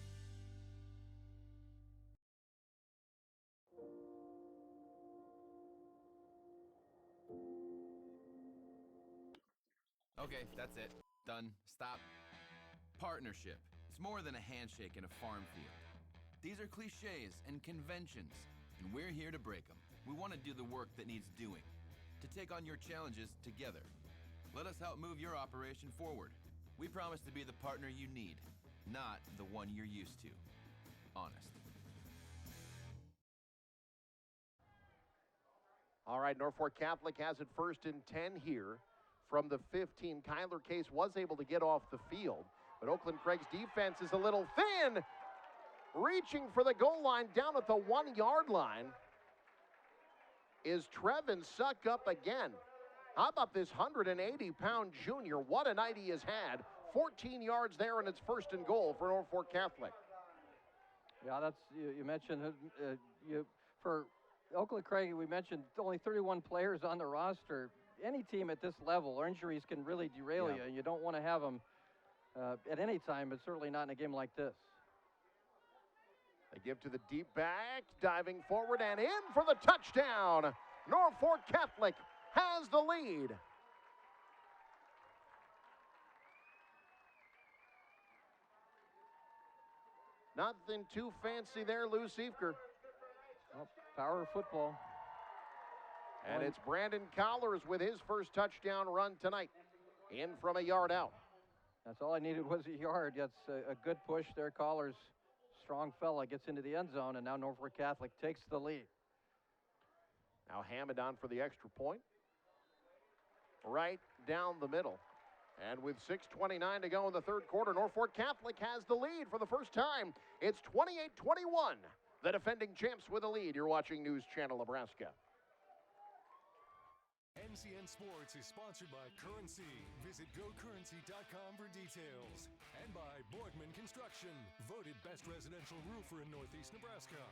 S20: Okay, that's it. Done. Stop. Partnership. It's more than a handshake in a farm field. These are cliches and conventions, and we're here to break them. We want to do the work that needs doing, to take on your challenges together. Let us help move your operation forward. We promise to be the partner you need, not the one you're used to. Honest.
S2: All right, Norfolk Catholic has it 1st and 10 here. From the 15, Kyler Case was able to get off the field, but Oakland Craig's defense is a little thin. Reaching for the goal line down at the 1-yard line is Trevin Suckup again. How about this 180-pound junior? What a night he has had. 14 yards there, and it's 1st and goal for Norfolk Catholic.
S3: Yeah, that's you mentioned for Oakland Craig. We mentioned only 31 players on the roster. Any team at this level, injuries can really derail you, and you don't want to have them at any time, but certainly not in a game like this.
S2: They give to the deep back, diving forward and in for the touchdown. Norfolk Catholic has the lead. Nothing too fancy there, Lou Siefker.
S3: Well, power football.
S2: And it's Brandon Collars with his first touchdown run tonight. In from a yard out.
S3: That's all I needed was a yard. That's a good push there. Collars, strong fella, gets into the end zone, and now Norfolk Catholic takes the lead.
S2: Now Hamadon for the extra point. Right down the middle. And with 6:29 to go in the third quarter, Norfolk Catholic has the lead for the first time. It's 28-21. The defending champs with a lead. You're watching News Channel Nebraska.
S1: NCN Sports is sponsored by Currency. Visit GoCurrency.com for details. And by Borgman Construction, voted best residential roofer in Northeast Nebraska.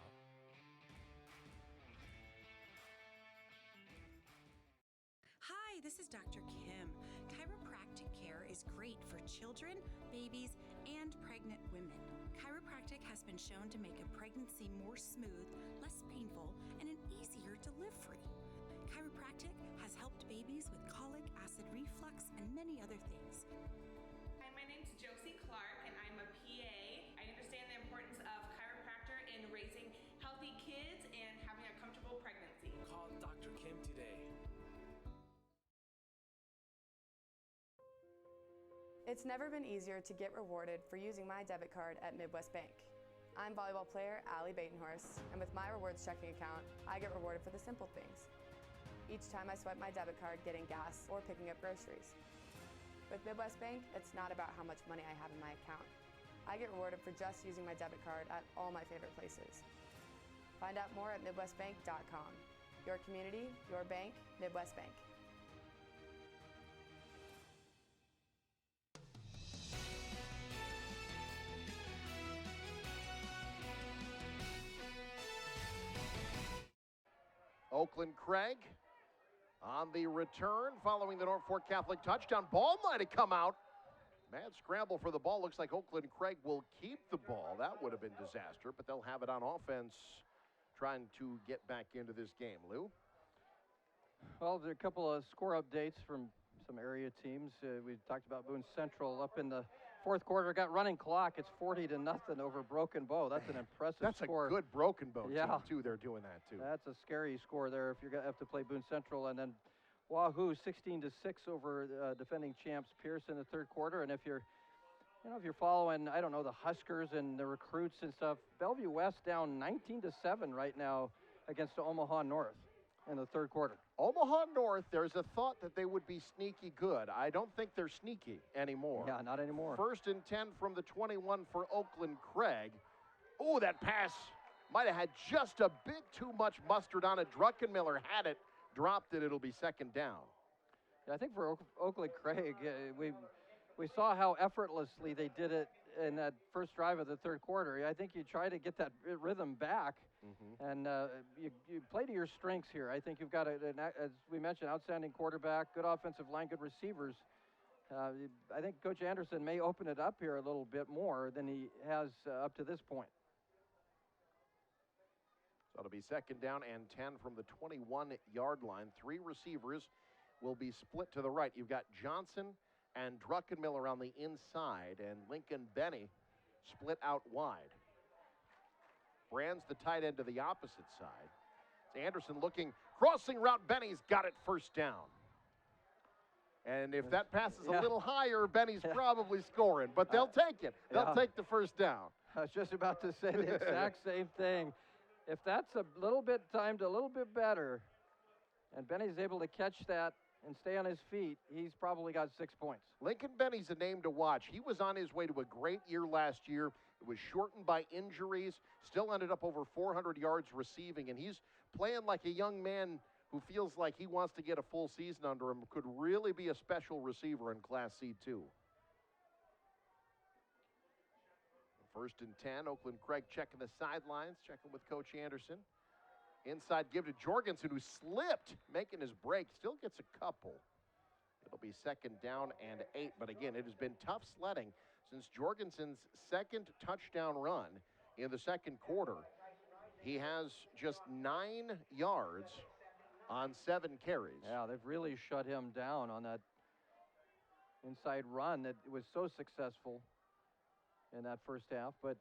S5: Hi, this is Dr. Kim. Chiropractic care is great for children, babies, and pregnant women. Chiropractic has been shown to make a pregnancy more smooth, less painful, and an easier delivery. Chiropractic has helped babies with colic, acid reflux, and many other things.
S21: Hi, my name's Josie Clark, and I'm a PA. I understand the importance of chiropractor in raising healthy kids and having a comfortable pregnancy.
S19: Call Dr. Kim today.
S11: It's never been easier to get rewarded for using my debit card at Midwest Bank. I'm volleyball player Allie Batenhorst, and with my rewards checking account, I get rewarded for the simple things. Each time I swipe my debit card getting gas or picking up groceries. With Midwest Bank, it's not about how much money I have in my account. I get rewarded for just using my debit card at all my favorite places. Find out more at MidwestBank.com. Your community, your bank, Midwest Bank.
S2: Oakland Craig on the return following the Norfolk Catholic touchdown. Ball might have come out. Mad scramble for the ball. Looks like Oakland Craig will keep the ball. That would have been disaster, but they'll have it on offense trying to get back into this game. Lou?
S3: Well, there are a couple of score updates from some area teams. We talked about Boone Central up in the fourth quarter. Got running clock. It's 40-0 over Broken Bow. That's an impressive score.
S2: That's a good Broken Bow team, too. They're doing that, too.
S3: That's a scary score there if you're going to have to play Boone Central. And then Wahoo 16-6 over defending champs Pierce in the third quarter. And if you're following, I don't know, the Huskers and the recruits and stuff, Bellevue West down 19-7 right now against Omaha North in the third quarter.
S2: Omaha North, there's a thought that they would be sneaky good. I don't think they're sneaky anymore.
S3: Yeah, not anymore.
S2: 1st and 10 from the 21 for Oakland Craig. Oh, that pass might have had just a bit too much mustard on it. Druckenmiller had it, dropped it. It'll be second down.
S3: Yeah, I think for Oakland Craig, we saw how effortlessly they did it in that first drive of the third quarter. I think you try to get that rhythm back, and you play to your strengths here. I think you've got, as we mentioned, outstanding quarterback, good offensive line, good receivers. I think Coach Anderson may open it up here a little bit more than he has up to this point.
S2: So it'll be second down and 10 from the 21-yard line. 3 receivers will be split to the right. You've got Johnson and Druckenmiller on the inside, and Lincoln Benny split out wide. Brand's the tight end to the opposite side. It's Anderson looking, crossing route. Benny's got it first down. And if that pass is a little higher, Benny's probably scoring, but they'll take it. They'll take the first down.
S3: I was just about to say the exact same thing. If that's a little bit timed a little bit better, and Benny's able to catch that and stay on his feet, he's probably got 6 points.
S2: Lincoln Benny's a name to watch. He was on his way to a great year last year. It was shortened by injuries, still ended up over 400 yards receiving, and he's playing like a young man who feels like he wants to get a full season under him. Could really be a special receiver in Class C2. First and 10, Oakland Craig checking the sidelines, checking with Coach Anderson. Inside give to Jorgensen, who slipped, making his break. Still gets a couple. It'll be second down and 8. But again, it has been tough sledding since Jorgensen's second touchdown run in the second quarter. He has just 9 yards on 7 carries.
S3: Yeah, they've really shut him down on that inside run that was so successful in that first half. But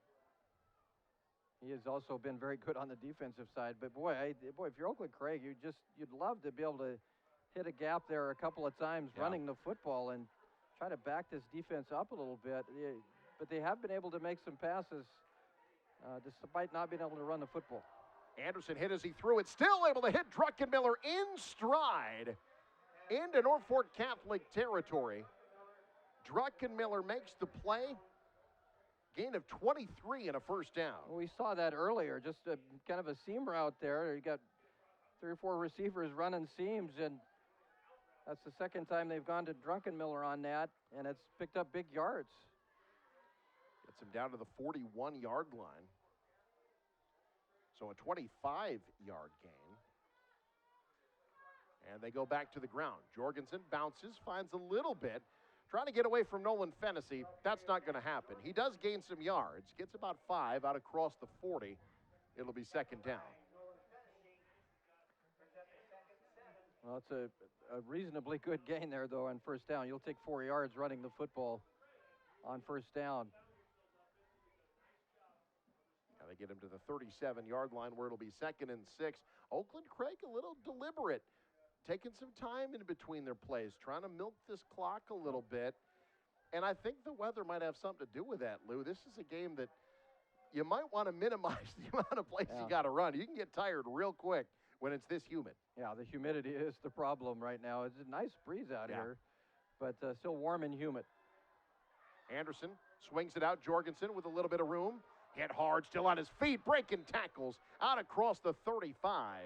S3: He has also been very good on the defensive side. But boy, if you're Oakland Craig, you'd love to be able to hit a gap there a couple of times running the football and try to back this defense up a little bit. But they have been able to make some passes despite not being able to run the football.
S2: Anderson hit as he threw it, still able to hit Druckenmiller in stride into Norfolk Catholic territory. Druckenmiller makes the play. Gain of 23 and a first down.
S3: Well, we saw that earlier, just kind of a seam route there. You got 3 or 4 receivers running seams, and that's the second time they've gone to Druckenmiller on that, and it's picked up big yards.
S2: Gets him down to the 41-yard line. So a 25-yard gain. And they go back to the ground. Jorgensen bounces, finds a little bit. Trying to get away from Nolan Fennessy. That's not going to happen. He does gain some yards. Gets about 5 out across the 40. It'll be second down.
S3: Well, it's a reasonably good gain there, though, on first down. You'll take 4 yards running the football on first down.
S2: Now they get him to the 37-yard line where it'll be second and 6. Oakland Craig a little deliberate, taking some time in between their plays, trying to milk this clock a little bit. And I think the weather might have something to do with that, Lou. This is a game that you might want to minimize the amount of plays you got to run. You can get tired real quick when it's this humid.
S3: Yeah, the humidity is the problem right now. It's a nice breeze out here, but still warm and humid.
S2: Anderson swings it out. Jorgensen with a little bit of room. Hit hard, still on his feet, breaking tackles out across the 35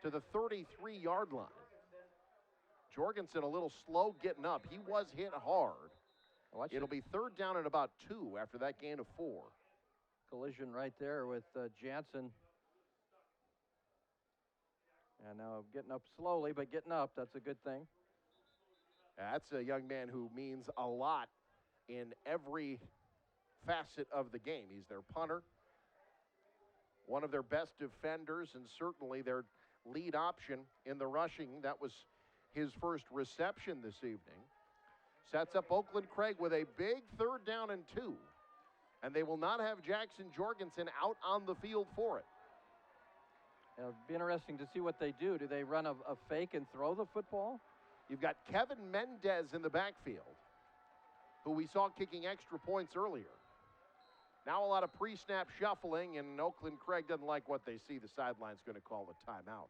S2: to the 33-yard line. Jorgensen a little slow getting up. He was hit hard. It'll be third down and about 2 after that gain of 4.
S3: Collision right there with Jansen. And now getting up slowly, but getting up. That's a good thing.
S2: That's a young man who means a lot in every facet of the game. He's their punter, one of their best defenders, and certainly their lead option in the rushing. That was his first reception this evening. Sets up Oakland Craig with a big third down and 2. And they will not have Jackson Jorgensen out on the field for it.
S3: It'll be interesting to see what they do. Do they run a fake and throw the football?
S2: You've got Kevin Mendez in the backfield, who we saw kicking extra points earlier. Now a lot of pre-snap shuffling, and Oakland Craig doesn't like what they see. The sideline's going to call a timeout.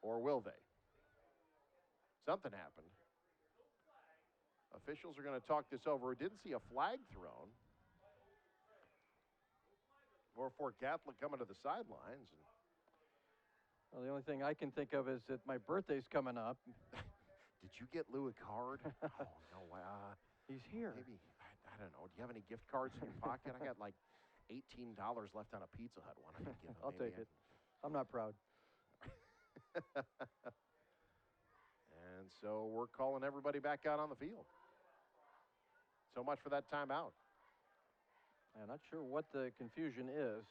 S2: Or will they? Something happened. Officials are going to talk this over. Didn't see a flag thrown. Norfolk Catholic coming to the sidelines.
S3: Well, the only thing I can think of is that my birthday's coming up.
S2: Did you get Lou a card? Oh, no.
S3: He's here.
S2: Maybe, I don't know. Do you have any gift cards in your pocket? I got like $18 left on a Pizza Hut one. I can give him.
S3: I'll take it. I'm not proud.
S2: And so we're calling everybody back out on the field. So much for that timeout.
S3: I'm not sure what the confusion is.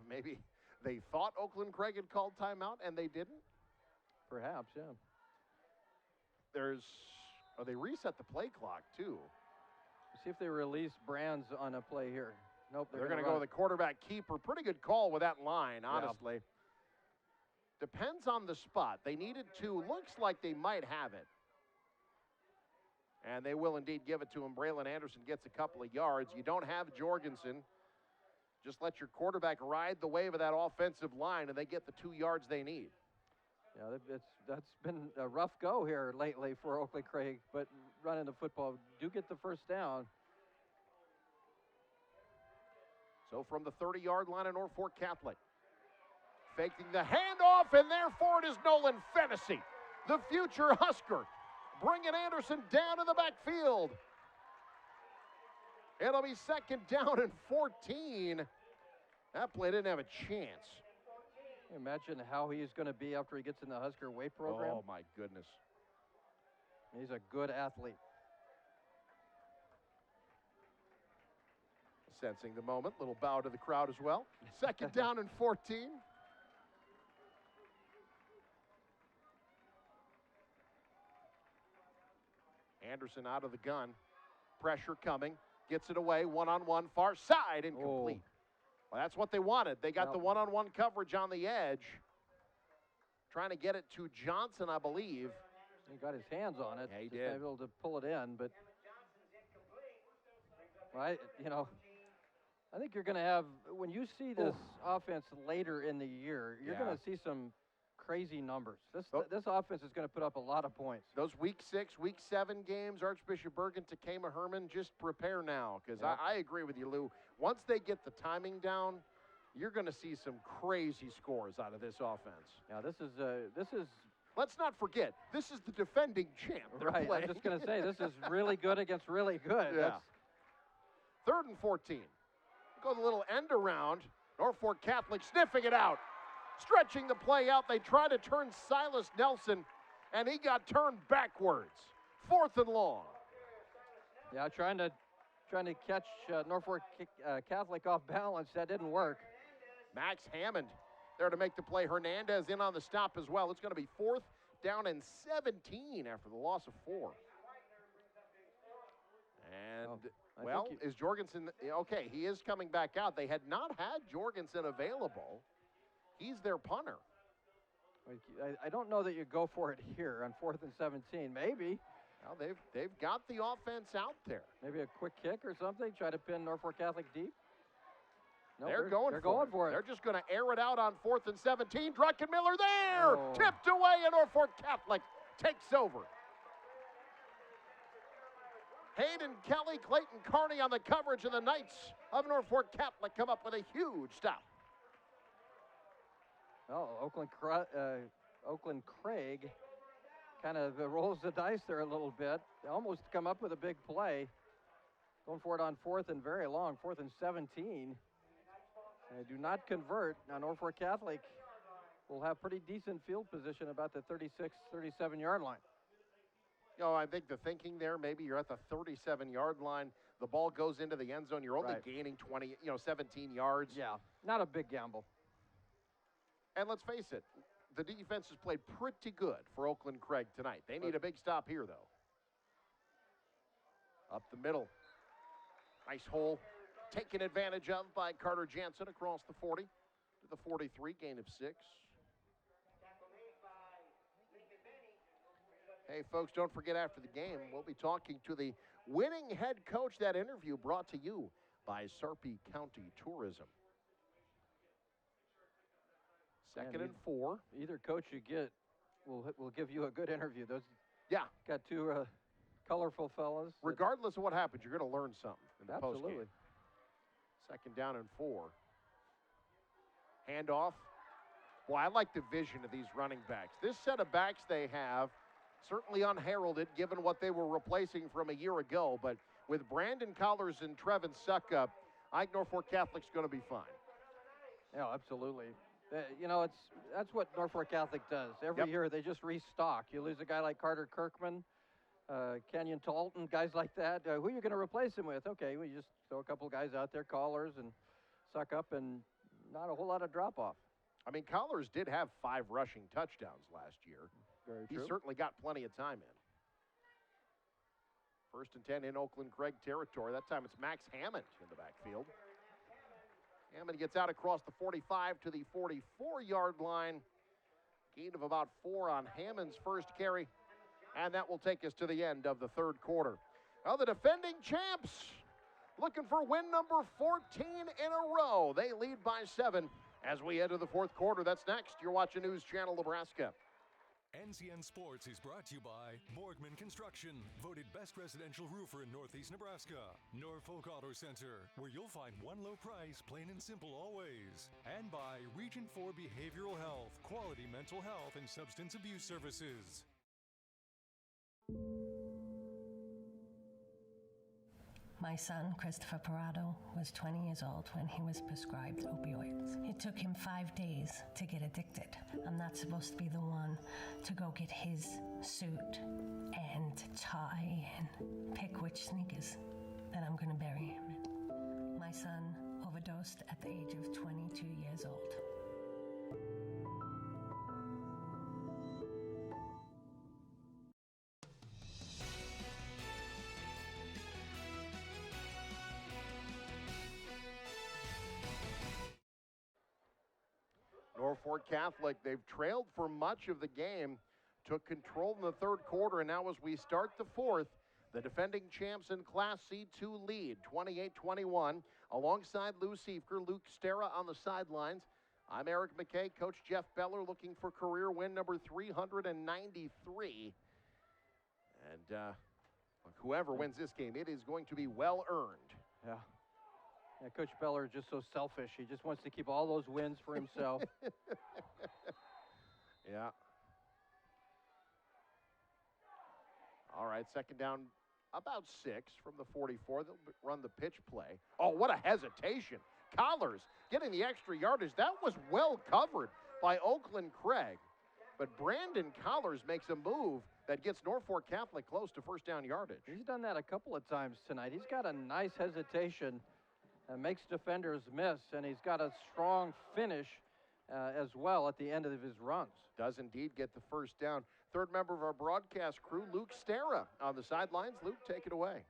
S2: Maybe they thought Oakland Craig had called timeout and they didn't?
S3: Perhaps, yeah.
S2: They reset the play clock too.
S3: See if they release Brands on a play here. Nope,
S2: they're going to go with the quarterback keeper. Pretty good call with that line, honestly.
S3: Yeah.
S2: Depends on the spot. They needed to. Looks like they might have it. And they will indeed give it to him. Braylon Anderson gets a couple of yards. You don't have Jorgensen. Just let your quarterback ride the wave of that offensive line, and they get the 2 yards they need.
S3: Yeah, that's been a rough go here lately for Oakland Craig, but running the football, do get the first down.
S2: So from the 30-yard line of Norfolk Catholic, faking the handoff, and therefore it is Nolan Fennessy, the future Husker, bringing Anderson down to the backfield. It'll be second down and 14. That play didn't have a chance.
S3: Imagine how he's going to be after he gets in the Husker weight program.
S2: Oh, my goodness.
S3: He's a good athlete.
S2: Sensing the moment, little bow to the crowd as well. Second down and 14. Anderson out of the gun. Pressure coming. Gets it away. One-on-one. Far side. Incomplete. Well, that's what they wanted. They got the one-on-one coverage on the edge. Trying to get it to Johnson, I believe.
S3: He got his hands on it.
S2: Yeah, he
S3: just
S2: did.
S3: not able to pull it in, but I think you're going to have, when you see this offense later in the year, you're going to see some crazy numbers. This offense is going to put up a lot of points.
S2: Those Week 6, Week 7 games, Archbishop Bergen, Takema Herman, just prepare now, because I agree with you, Lou. Once they get the timing down, you're going to see some crazy scores out of this offense.
S3: Yeah, this is.
S2: Let's not forget, this is the defending champ.
S3: Right, I'm just going to say, this is really good against really good.
S2: Yeah. 3rd and 14. Go the little end around. Norfolk Catholic sniffing it out. Stretching the play out. They try to turn Silas Nelson, and he got turned backwards. 4th and long.
S3: Yeah, trying to catch Norfolk Catholic off balance. That didn't work.
S2: Max Hammond there to make the play. Hernandez in on the stop as well. It's going to be 4th down and 17 after the loss of 4. And, is Jorgensen, okay, he is coming back out. They had not had Jorgensen available. He's their punter.
S3: I don't know that you go for it here on 4th and 17. Maybe.
S2: Well, they've got the offense out there.
S3: Maybe a quick kick or something. Try to pin Norfolk Catholic deep. No,
S2: they're going for it. They're just going to air it out on 4th and 17. Druckenmiller there. Tipped away, and Norfolk Catholic takes over. Hayden Kelly, Clayton Carney on the coverage, and the Knights of Norfolk Catholic come up with a huge stop.
S3: Oh, Oakland Craig kind of rolls the dice there a little bit. They almost come up with a big play. Going for it on 4th and very long, 4th and 17. They do not convert. Now Norfolk Catholic will have pretty decent field position about the 36, 37-yard line.
S2: You know, I think the thinking there, maybe you're at the 37-yard line. The ball goes into the end zone. You're only gaining 17 yards.
S3: Yeah, not a big gamble.
S2: And let's face it, the defense has played pretty good for Oakland Craig tonight. They need a big stop here, though. Up the middle. Nice hole. Taken advantage of by Carter Jansen across the 40 to the 43, gain of 6. Hey, folks, don't forget after the game, we'll be talking to the winning head coach. That interview brought to you by Sarpy County Tourism. 2nd and 4.
S3: Either coach you get will give you a good interview. Those got two colorful fellas.
S2: Regardless of what happens, you're going to learn something in the
S3: Absolutely.
S2: postgame. 2nd down and 4. Handoff. Boy, I like the vision of these running backs. This set of backs they have, certainly unheralded given what they were replacing from a year ago, but with Brandon Collars and Trevin Suckup, I think Norfolk Catholic's going to be fine.
S3: Yeah, absolutely. That's what Norfolk Catholic does. Every year they just restock. You lose a guy like Carter Kirkman, Kenyon Talton, guys like that. Who are you going to replace him with? Okay, we just throw a couple guys out there, Collars and Suckup, and not a whole lot of drop-off.
S2: I mean, Collars did have 5 rushing touchdowns last year.
S3: Very
S2: He
S3: true.
S2: certainly got plenty of time in. 1st and 10 in Oakland Craig territory. That time it's Max Hammond in the backfield. Hammond gets out across the 45 to the 44-yard line. Gain of about 4 on Hammond's first carry. And that will take us to the end of the 3rd quarter. Now the defending champs looking for win number 14 in a row. They lead by 7 as we enter the 4th quarter. That's next. You're watching News Channel Nebraska.
S1: NCN Sports is brought to you by Borgman Construction, voted best residential roofer in Northeast Nebraska. Norfolk Auto Center, where you'll find one low price, plain and simple always. And by Region 4 Behavioral Health, quality mental health and substance abuse services.
S7: My son, Christopher Parado, was 20 years old when he was prescribed opioids. It took him 5 days to get addicted. I'm not supposed to be the one to go get his suit and tie and pick which sneakers that I'm going to bury him in. My son overdosed at the age of 22 years old.
S2: Norfolk Catholic, they've trailed for much of the game, took control in the third quarter, and now as we start the fourth, the defending champs in Class C2 lead, 28-21. Alongside Lou Siefker, Luke Stera on the sidelines. I'm Eric McKay, Coach Jeff Beller looking for career win number 393. And whoever wins this game, it is going to be well earned.
S3: Yeah. Yeah, Coach Beller is just so selfish. He just wants to keep all those wins for himself.
S2: Yeah. All right, second down, about 6 from the 44. They'll run the pitch play. Oh, what a hesitation. Collars getting the extra yardage. That was well covered by Oakland Craig. But Brandon Collars makes a move that gets Norfolk Catholic close to first down yardage.
S3: He's done that a couple of times tonight. He's got a nice hesitation and makes defenders miss, and he's got a strong finish as well at the end of his runs.
S2: Does indeed get the first down. Third member of our broadcast crew, Luke Stera, on the sidelines. Luke, take it away.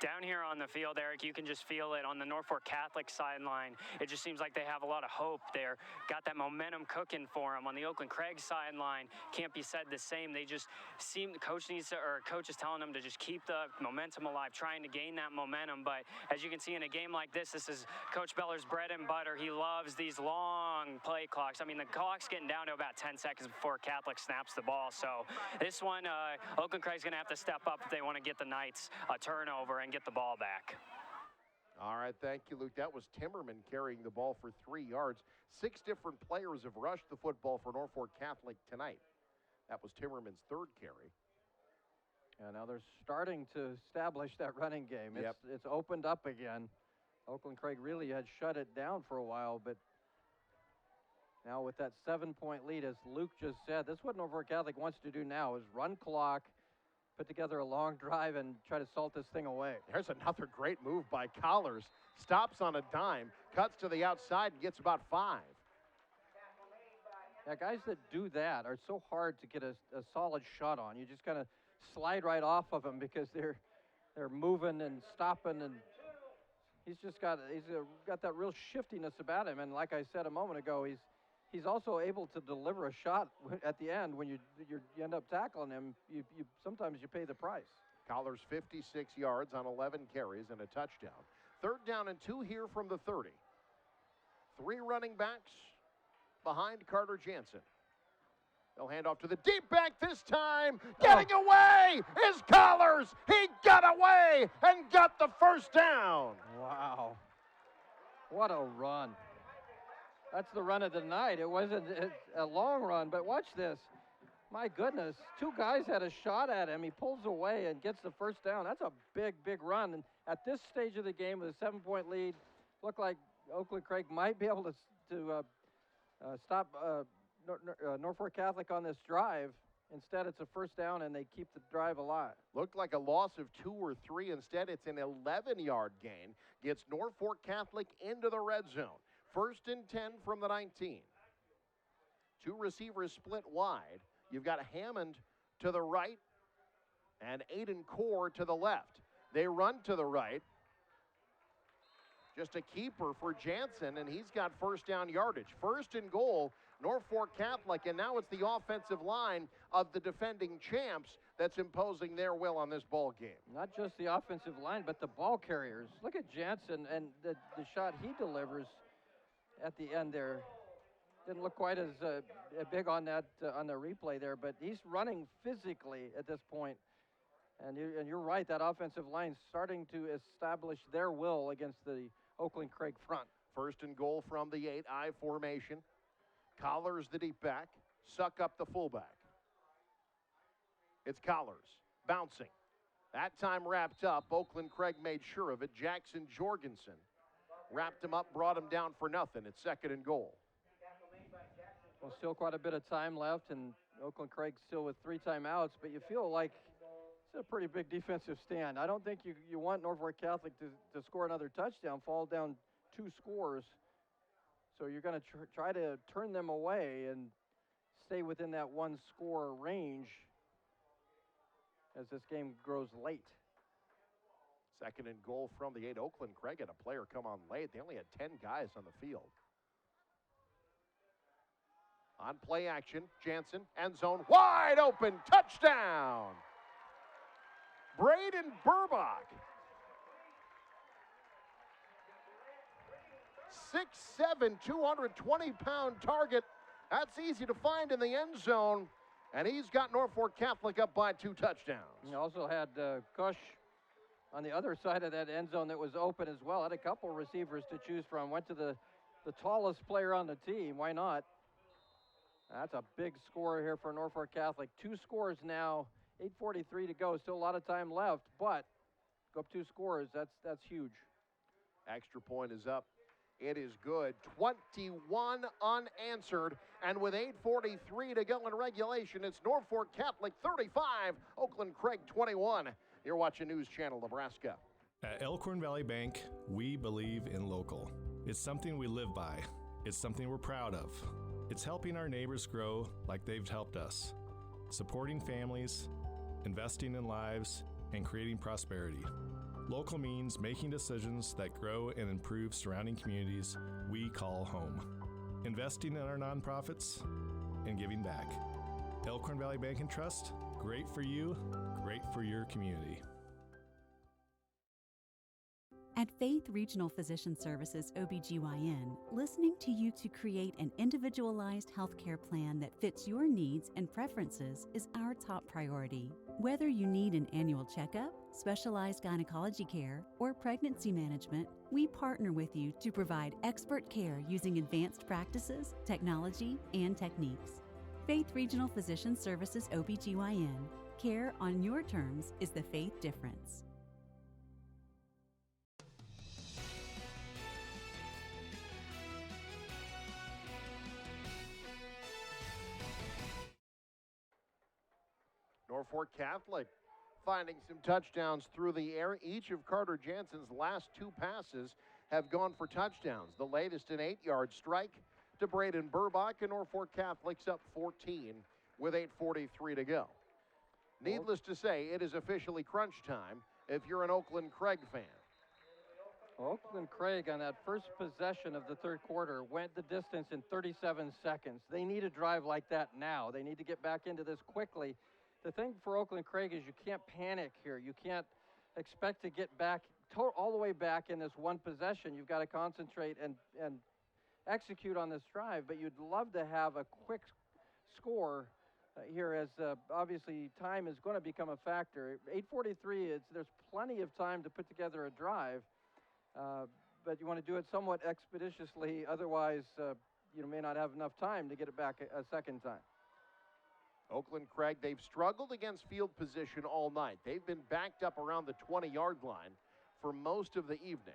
S6: Down here on the field, Eric, you can just feel it on the Norfolk Catholic sideline. It just seems like they have a lot of hope there. Got that momentum cooking for them. On the Oakland Craig sideline, can't be said the same. They just seem, coach is telling them to just keep the momentum alive, trying to gain that momentum. But as you can see in a game like this is Coach Beller's bread and butter. He loves these long play clocks. I mean, the clock's getting down to about 10 seconds before Catholic snaps the ball. So this one, Oakland Craig's going to have to step up if they want to get the Knights a turnover and get the ball back.
S2: All right, thank you, Luke. That was Timmerman carrying the ball for 3 yards. 6 different players have rushed the football for Norfolk Catholic tonight. That was Timmerman's third carry.
S3: And now they're starting to establish that running game. It's opened up again. Oakland Craig really had shut it down for a while, but now with that 7-point lead, as Luke just said, this is what Norfolk Catholic wants to do now, is run clock, put together a long drive, and try to salt this thing away.
S2: There's another great move by Collars. Stops on a dime, cuts to the outside, and gets about 5.
S3: Yeah, guys that do that are so hard to get a solid shot on. You just kind of slide right off of them because they're moving and stopping, and he's got that real shiftiness about him. And like I said a moment ago, he's also able to deliver a shot at the end when you end up tackling him. Sometimes you pay the price.
S2: Collars 56 yards on 11 carries and a touchdown. Third down and 2 here from the 30. 3 running backs behind Carter Jansen. They'll hand off to the deep back this time. Getting away is Collars. He got away and got the first down.
S3: Wow. What a run. That's the run of the night. It wasn't a long run, but watch this. My goodness, 2 guys had a shot at him. He pulls away and gets the first down. That's a big, big run. And at this stage of the game with a 7-point lead, looked like Oakland Craig might be able to stop Norfolk Catholic on this drive. Instead, it's a first down, and they keep the drive alive.
S2: Looked like a loss of 2 or 3. Instead, it's an 11-yard gain. Gets Norfolk Catholic into the red zone. First and 10 from the 19. 2 receivers split wide. You've got Hammond to the right and Aiden Core to the left. They run to the right. Just a keeper for Jansen, and he's got first down yardage. First and goal, Norfolk Catholic, and now it's the offensive line of the defending champs that's imposing their will on this ball game.
S3: Not just the offensive line, but the ball carriers. Look at Jansen and the shot he delivers at the end there. Didn't look quite as big on that on the replay there, but he's running physically at this point. And you're right, that offensive line's starting to establish their will against the Oakland Craig front.
S2: First and goal from the 8-I formation. Collars the deep back, suck up the fullback. It's Collars, bouncing. That time wrapped up. Oakland Craig made sure of it. Jackson Jorgensen wrapped him up, brought him down for nothing. It's second and goal.
S3: Well, still quite a bit of time left, and Oakland Craig still with 3 timeouts, but you feel like it's a pretty big defensive stand. I don't think you want Norfolk Catholic to score another touchdown, fall down 2 scores. So you're going to try to turn them away and stay within that 1-score range as this game grows late.
S2: Second and goal from the 8. Oakland Craig had a player come on late. They only had 10 guys on the field. On play action, Jansen, end zone, wide open, touchdown! Braden Burbach. 6'7", 220-pound target. That's easy to find in the end zone. And he's got Norfolk Catholic up by 2 touchdowns.
S3: He also had Kush on the other side of that end zone that was open as well. Had a couple receivers to choose from. Went to the tallest player on the team. Why not? That's a big score here for Norfolk Catholic. 2 scores now, 8:43 to go. Still a lot of time left, but go up 2 scores. That's huge.
S2: Extra point is up. It is good. 21 unanswered. And with 8:43 to go in regulation, it's Norfolk Catholic 35, Oakland Craig 21. You're watching News Channel Nebraska.
S8: At Elkhorn Valley Bank, we believe in local. It's something we live by. It's something we're proud of. It's helping our neighbors grow like they've helped us. Supporting families, investing in lives, and creating prosperity. Local means making decisions that grow and improve surrounding communities we call home. Investing in our nonprofits and giving back. Elkhorn Valley Bank and Trust, great for you, great for your community.
S17: At Faith Regional Physician Services OBGYN, listening to you to create an individualized healthcare plan that fits your needs and preferences is our top priority. Whether you need an annual checkup, specialized gynecology care, or pregnancy management, we partner with you to provide expert care using advanced practices, technology, and techniques. Faith Regional Physician Services OBGYN. Care on your terms is the Faith difference.
S2: Norfolk Catholic finding some touchdowns through the air. Each of Carter Jansen's last 2 passes have gone for touchdowns. The latest an 8-yard strike to Braden Burbach, and Norfolk Catholic's up 14 with 8:43 to go. Needless to say, it is officially crunch time if you're an Oakland Craig fan.
S3: Oakland Craig on that first possession of the third quarter went the distance in 37 seconds. They need a drive like that now. They need to get back into this quickly. The thing for Oakland Craig is you can't panic here. You can't expect to get back all the way back in this one possession. You've got to concentrate and execute on this drive, but you'd love to have a quick score here, as obviously time is going to become a factor. 8:43, there's plenty of time to put together a drive, but you want to do it somewhat expeditiously. Otherwise, you may not have enough time to get it back a second time.
S2: Oakland Craig, they've struggled against field position all night. They've been backed up around the 20-yard line for most of the evening.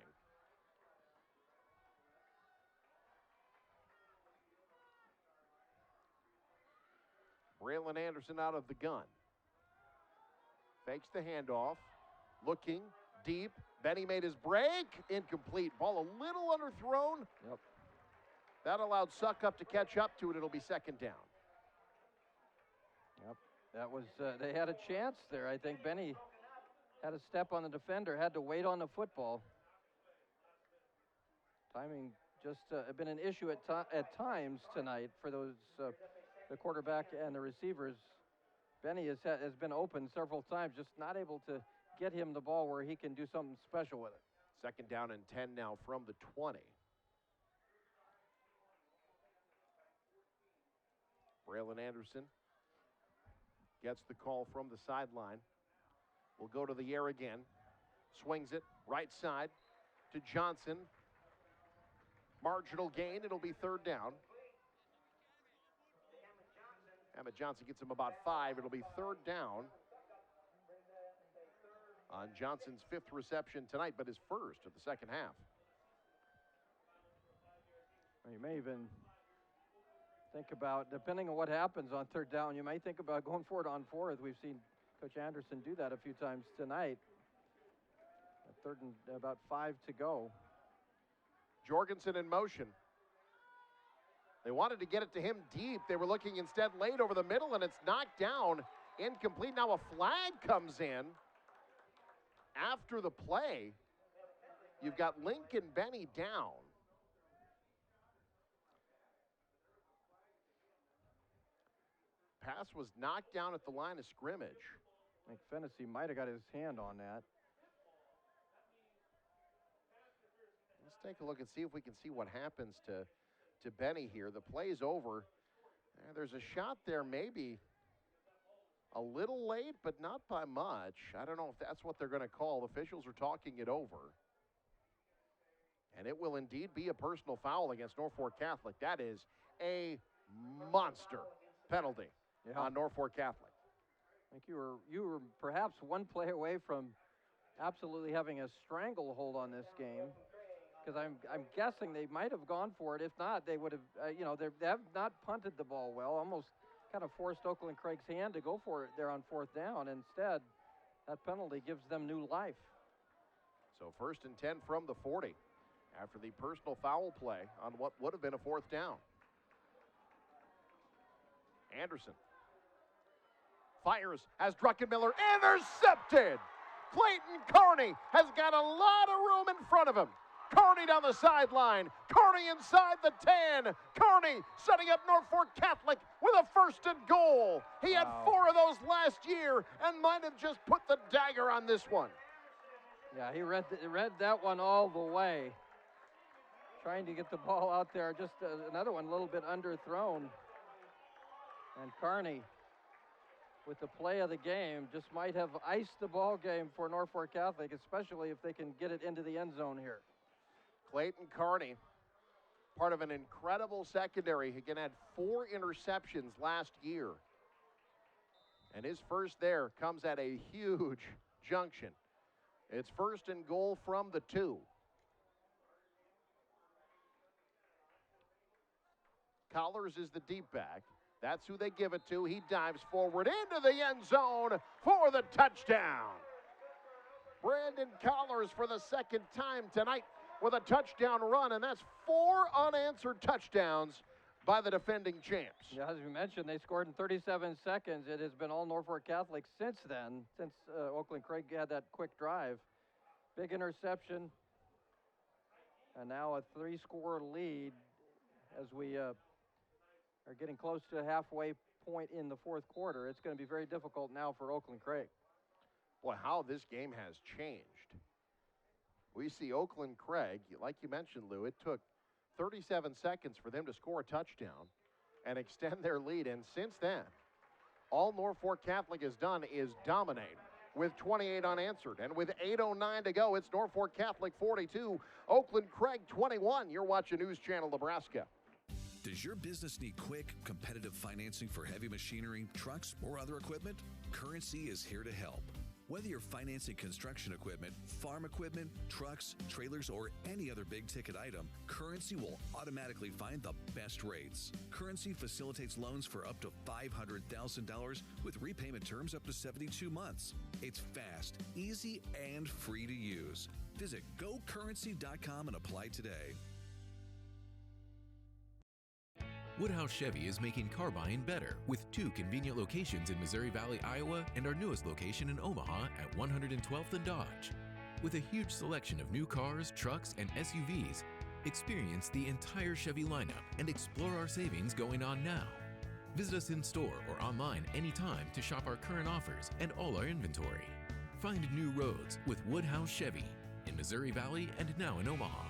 S2: Braylon Anderson out of the gun. Fakes the handoff. Looking deep. Benny made his break. Incomplete. Ball a little underthrown.
S3: Yep.
S2: That allowed Suckup to catch up to it. It'll be second down.
S3: Yep. That was, they had a chance there. I think Benny had a step on the defender, had to wait on the football. Timing just been an issue at times tonight for those, the quarterback and the receivers. Benny has been open several times, just not able to get him the ball where he can do something special with it.
S2: Second down and 10 now from the 20. Braylon Anderson gets the call from the sideline. Will go to the air again. Swings it right side to Johnson. Marginal gain. It'll be third down. Emmett Johnson gets him about 5. It'll be third down on Johnson's 5th reception tonight, but his first of the second half.
S3: You may even think about, depending on what happens on third down, you might think about going for it on 4th. We've seen Coach Anderson do that a few times tonight. Third and about 5 to go.
S2: Jorgensen in motion. They wanted to get it to him deep. They were looking instead late over the middle, and it's knocked down, incomplete. Now a flag comes in after the play. You've got Lincoln Benny down. pass was knocked down at the line of scrimmage.
S3: I think Fennessy might have got his hand on that.
S2: Let's take a look and see if we can see what happens to Benny here. The play's over. There's a shot there maybe a little late, but not by much. I don't know if that's what they're going to call. The officials are talking it over. And it will indeed be a personal foul against Norfolk Catholic. That is a monster penalty on Norfolk Catholic.
S3: I think you were perhaps one play away from absolutely having a stranglehold on this game, because I'm guessing they might have gone for it. If not, they would have, they have not punted the ball well. Almost kind of forced Oakland Craig's hand to go for it there on 4th down. Instead, that penalty gives them new life.
S2: So 1st and 10 from the 40 after the personal foul play on what would have been a 4th down. Anderson fires, has Druckenmiller intercepted. Clayton Carney has got a lot of room in front of him. Carney down the sideline. Carney inside the 10. Carney setting up Norfolk Catholic with a 1st and goal. He had 4 of those last year and might have just put the dagger on this one.
S3: Yeah, he read that one all the way. Trying to get the ball out there. Just another one a little bit underthrown. And Carney, with the play of the game, just might have iced the ball game for Norfolk Catholic, especially if they can get it into the end zone here.
S2: Clayton Carney, part of an incredible secondary. He again had 4 interceptions last year. And his first there comes at a huge junction. It's 1st and goal from the 2. Collars is the deep back. That's who they give it to. He dives forward into the end zone for the touchdown. Brandon Collars for the 2nd time tonight with a touchdown run, and that's 4 unanswered touchdowns by the defending champs.
S3: Yeah, as we mentioned, they scored in 37 seconds. It has been all Norfolk Catholic since then, since Oakland Craig had that quick drive. Big interception, and now a 3-score lead as we are getting close to the halfway point in the 4th quarter. It's going to be very difficult now for Oakland Craig.
S2: Boy, how this game has changed. We see Oakland Craig, like you mentioned, Lou, it took 37 seconds for them to score a touchdown and extend their lead. And since then, all Norfolk Catholic has done is dominate with 28 unanswered. And with 8:09 to go, it's Norfolk Catholic 42, Oakland Craig 21. You're watching News Channel Nebraska.
S9: Does your business need quick, competitive financing for heavy machinery, trucks, or other equipment? Currency is here to help. Whether you're financing construction equipment, farm equipment, trucks, trailers, or any other big-ticket item, Currency will automatically find the best rates. Currency facilitates loans for up to $500,000 with repayment terms up to 72 months. It's fast, easy, and free to use. Visit GoCurrency.com and apply today.
S10: Woodhouse Chevy is making car buying better with 2 convenient locations in Missouri Valley, Iowa, and our newest location in Omaha at 112th and Dodge. With a huge selection of new cars, trucks, and SUVs, experience the entire Chevy lineup and explore our savings going on now. Visit us in store or online anytime to shop our current offers and all our inventory. Find new roads with Woodhouse Chevy in Missouri Valley and now in Omaha.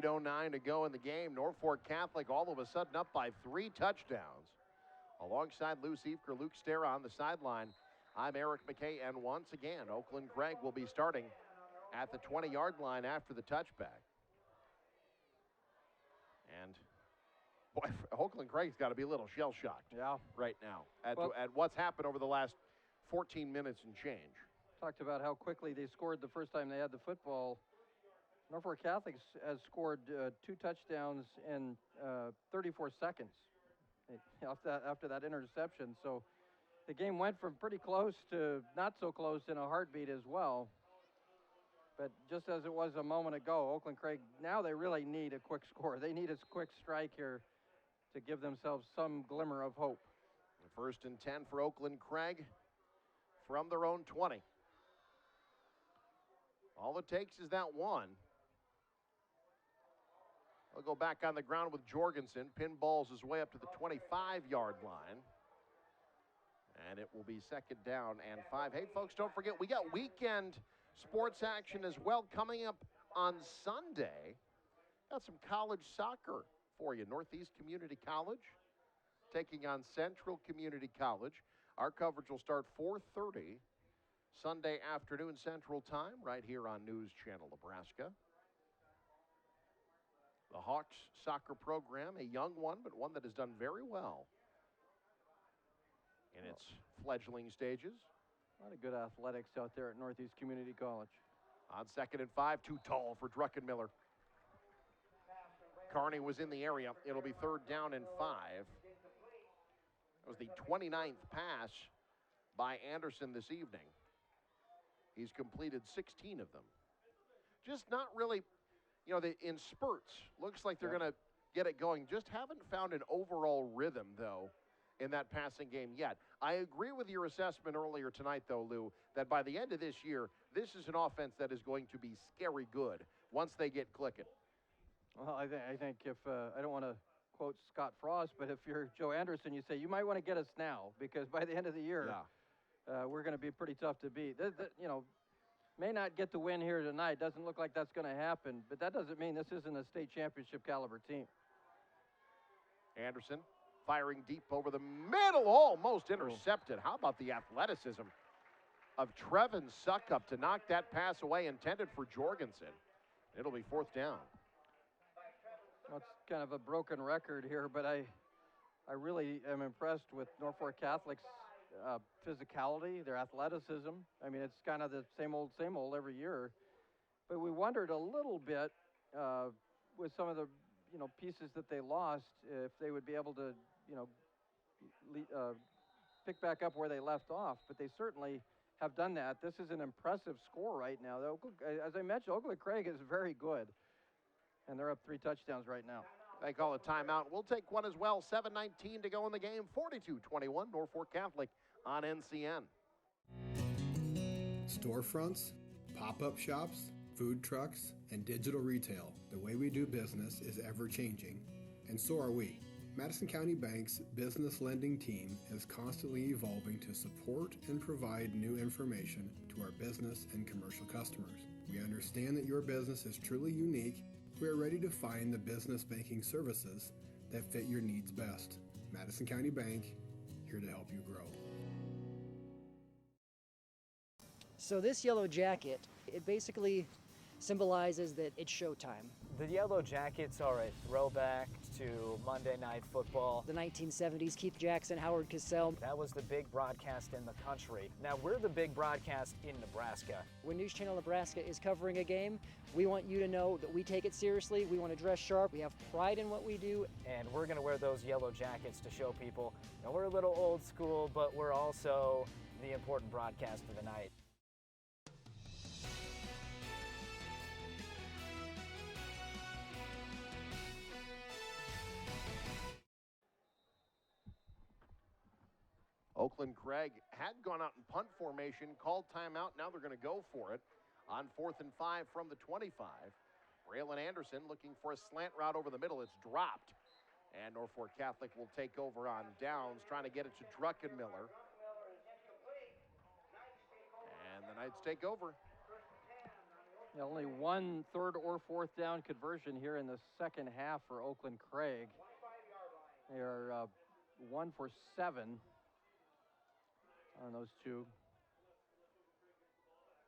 S2: .09 to go in the game. Norfolk Catholic all of a sudden up by 3 touchdowns. Alongside Lou Siefker, Luke Stera on the sideline. I'm Eric McKay, and once again, Oakland Craig will be starting at the 20-yard line after the touchback. And, boy, Oakland Craig's got to be a little shell-shocked right now at what's happened over the last 14 minutes and change.
S3: Talked about how quickly they scored the first time they had the football. Norfolk Catholic has scored 2 touchdowns in 34 seconds after that interception. So the game went from pretty close to not so close in a heartbeat as well. But just as it was a moment ago, Oakland Craig, now they really need a quick score. They need a quick strike here to give themselves some glimmer of hope.
S2: First and 10 for Oakland Craig from their own 20. All it takes is that one. They'll go back on the ground with Jorgensen. Pinballs his way up to the 25-yard line. And it will be second down and 5. Hey, folks, don't forget, we got weekend sports action as well coming up on Sunday. Got some college soccer for you. Northeast Community College taking on Central Community College. Our coverage will start 4:30 Sunday afternoon Central Time right here on News Channel Nebraska. The Hawks soccer program, a young one, but one that has done very well in its fledgling stages.
S3: A lot of good athletics out there at Northeast Community College.
S2: On 2nd and 5, too tall for Druckenmiller. Carney was in the area. It'll be 3rd down and 5. That was the 29th pass by Anderson this evening. He's completed 16 of them. Just not really, you know, in spurts. Looks like they're going to get it going. Just haven't found an overall rhythm, though, in that passing game yet. I agree with your assessment earlier tonight, though, Lou, that by the end of this year, this is an offense that is going to be scary good once they get clicking.
S3: Well, I think if, I don't want to quote Scott Frost, but if you're Joe Anderson, you say, you might want to get us now, because by the end of the year, we're going to be pretty tough to beat. You know, may not get the win here tonight. Doesn't look like that's going to happen, but that doesn't mean this isn't a state championship caliber team.
S2: Anderson firing deep over the middle, almost intercepted. How about the athleticism of Trevin Suckup to knock that pass away intended for Jorgensen? It'll be 4th down.
S3: Well, it's kind of a broken record here, but I really am impressed with Norfolk Catholic's physicality, their athleticism. I mean, it's kind of the same old every year. But we wondered a little bit with some of the, you know, pieces that they lost, if they would be able to, you know, pick back up where they left off. But they certainly have done that. This is an impressive score right now. As I mentioned, Oakland Craig is very good. And they're up 3 touchdowns right now.
S2: They call a timeout. We'll take one as well. 7:19 to go in the game. 42-21, Norfolk Catholic on NCN.
S12: Storefronts, pop-up shops, food trucks, and digital retail. The way we do business is ever-changing, and so are we. Madison County Bank's business lending team is constantly evolving to support and provide new information to our business and commercial customers. We understand that your business is truly unique. We are ready to find the business banking services that fit your needs best. Madison County Bank, here to help you grow.
S4: So this yellow jacket, it basically symbolizes that it's showtime.
S13: The Yellow Jackets are a throwback to Monday Night Football.
S4: The 1970s, Keith Jackson, Howard Cosell.
S13: That was the big broadcast in the country. Now we're the big broadcast in Nebraska.
S4: When News Channel Nebraska is covering a game, we want you to know that we take it seriously. We want to dress sharp. We have pride in what we do.
S13: And we're going to wear those yellow jackets to show people, you know, we're a little old school, but we're also the important broadcast of the night.
S2: Oakland Craig had gone out in punt formation, called timeout. Now they're going to go for it on 4th and 5 from the 25. Braylon Anderson looking for a slant route over the middle. It's dropped. And Norfolk Catholic will take over on downs, trying to get it to Druckenmiller. And the Knights take over.
S3: Yeah, only 1 3rd or 4th down conversion here in the second half for Oakland Craig. They are 1 for 7 on those two.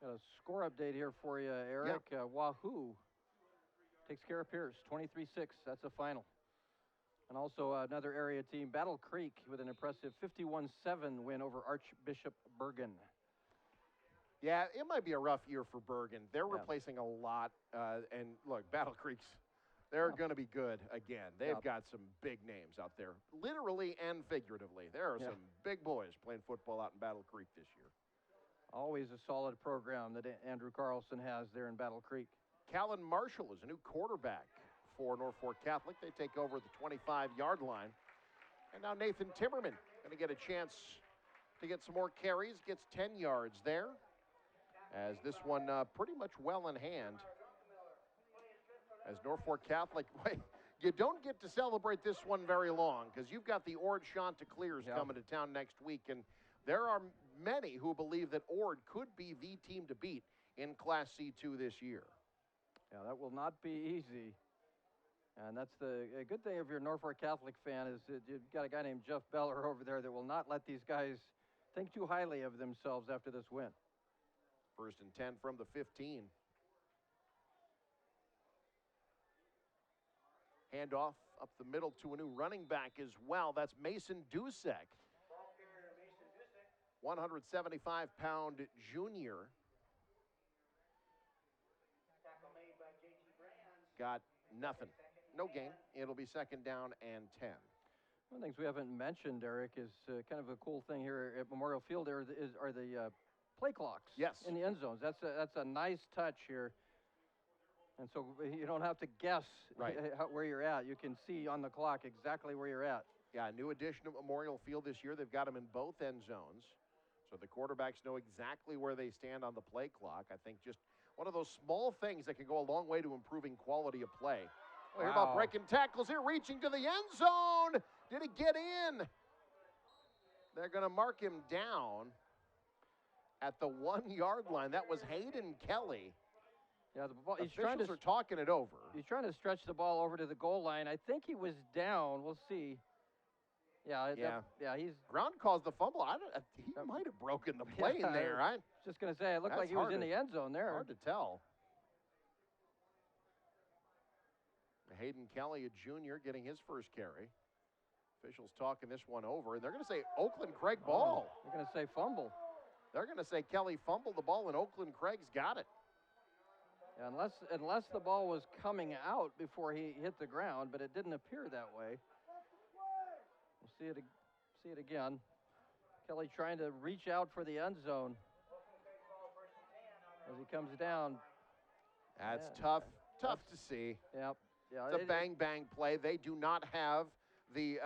S3: Got a score update here for you, Eric. Wahoo takes care of Pierce, 23-6. That's a final. And also another area team, Battle Creek, with an impressive 51-7 win over Archbishop Bergen.
S2: Yeah, it might be a rough year for Bergen. They're replacing a lot. And look, Battle Creek's, they're going to be good again. They've got some big names out there, literally and figuratively. There are some big boys playing football out in Battle Creek this year.
S3: Always a solid program that Andrew Carlson has there in Battle Creek.
S2: Callan Marshall is a new quarterback for Norfolk Catholic. They take over the 25-yard line. And now Nathan Timmerman going to get a chance to get some more carries. Gets 10 yards there. As this one pretty much well in hand. As Norfolk Catholic, you don't get to celebrate this one very long because you've got the Ord Chanticleers coming to town next week, and there are many who believe that Ord could be the team to beat in Class C2 this year.
S3: Yeah, that will not be easy. And that's a good thing if you're a Norfolk Catholic fan is that you've got a guy named Jeff Beller over there that will not let these guys think too highly of themselves after this win.
S2: 1st and 10 from the 15. Handoff up the middle to a new running back as well. That's Mason Dusek. 175-pound junior. Got nothing. No gain. It'll be 2nd down and 10.
S3: One of the things we haven't mentioned, Eric, is kind of a cool thing here at Memorial Field are the play clocks in the end zones. That's a nice touch here. And so you don't have to guess where you're at. You can see on the clock exactly where you're at.
S2: Yeah, new addition of Memorial Field this year. They've got them in both end zones. So the quarterbacks know exactly where they stand on the play clock. I think just one of those small things that can go a long way to improving quality of play. We'll hear about breaking tackles here, reaching to the end zone. Did he get in? They're going to mark him down at the 1-yard line. That was Hayden Kelly.
S3: Yeah, the ball,
S2: officials are talking it over.
S3: He's trying to stretch the ball over to the goal line. I think he was down. We'll see. Yeah. He's
S2: ground caused the fumble. He might have broken the play in there. I was
S3: just going to say, it looked like he was in the end zone there.
S2: Hard to tell. Hayden Kelly, a junior, getting his first carry. Officials talking this one over, and they're going to say Oakland Craig ball.
S3: They're going to say fumble.
S2: They're going to say Kelly fumbled the ball, and Oakland Craig's got it.
S3: Yeah, unless the ball was coming out before he hit the ground, but it didn't appear that way. We'll see it again. Kelly trying to reach out for the end zone as he comes down.
S2: That's tough to see.
S3: Yep. Yeah,
S2: it's a bang play. They do not have the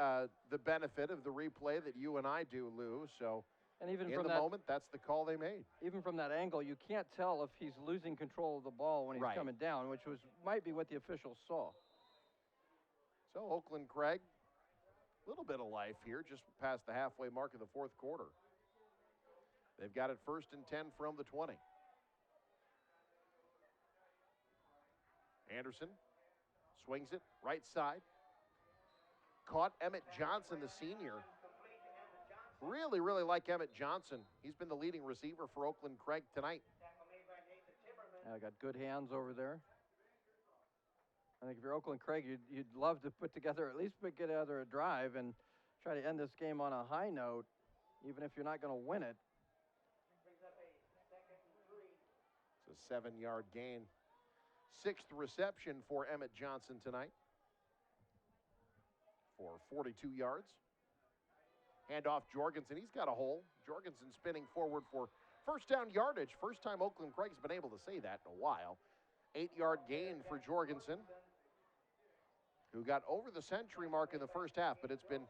S2: benefit of the replay that you and I do, Lou. So,
S3: and even
S2: in
S3: from
S2: the moment, that's the call they made.
S3: Even from that angle, you can't tell if he's losing control of the ball when he's coming down, which might be what the officials saw.
S2: So Oakland Craig, a little bit of life here, just past the halfway mark of the 4th quarter. They've got it 1st and 10 from the 20. Anderson swings it right side. Caught Emmett Johnson, the senior. Really, really like Emmett Johnson. He's been the leading receiver for Oakland Craig tonight.
S3: I got good hands over there. I think if you're Oakland Craig, you'd love to put together a drive and try to end this game on a high note, even if you're not going to win it.
S2: It's a 7-yard gain. 6th reception for Emmett Johnson tonight for 42 yards. Handoff Jorgensen. He's got a hole. Jorgensen spinning forward for 1st down yardage. First time Oakland Craig's been able to say that in a while. 8-yard gain for Jorgensen, who got over the century mark in the first half, but it's been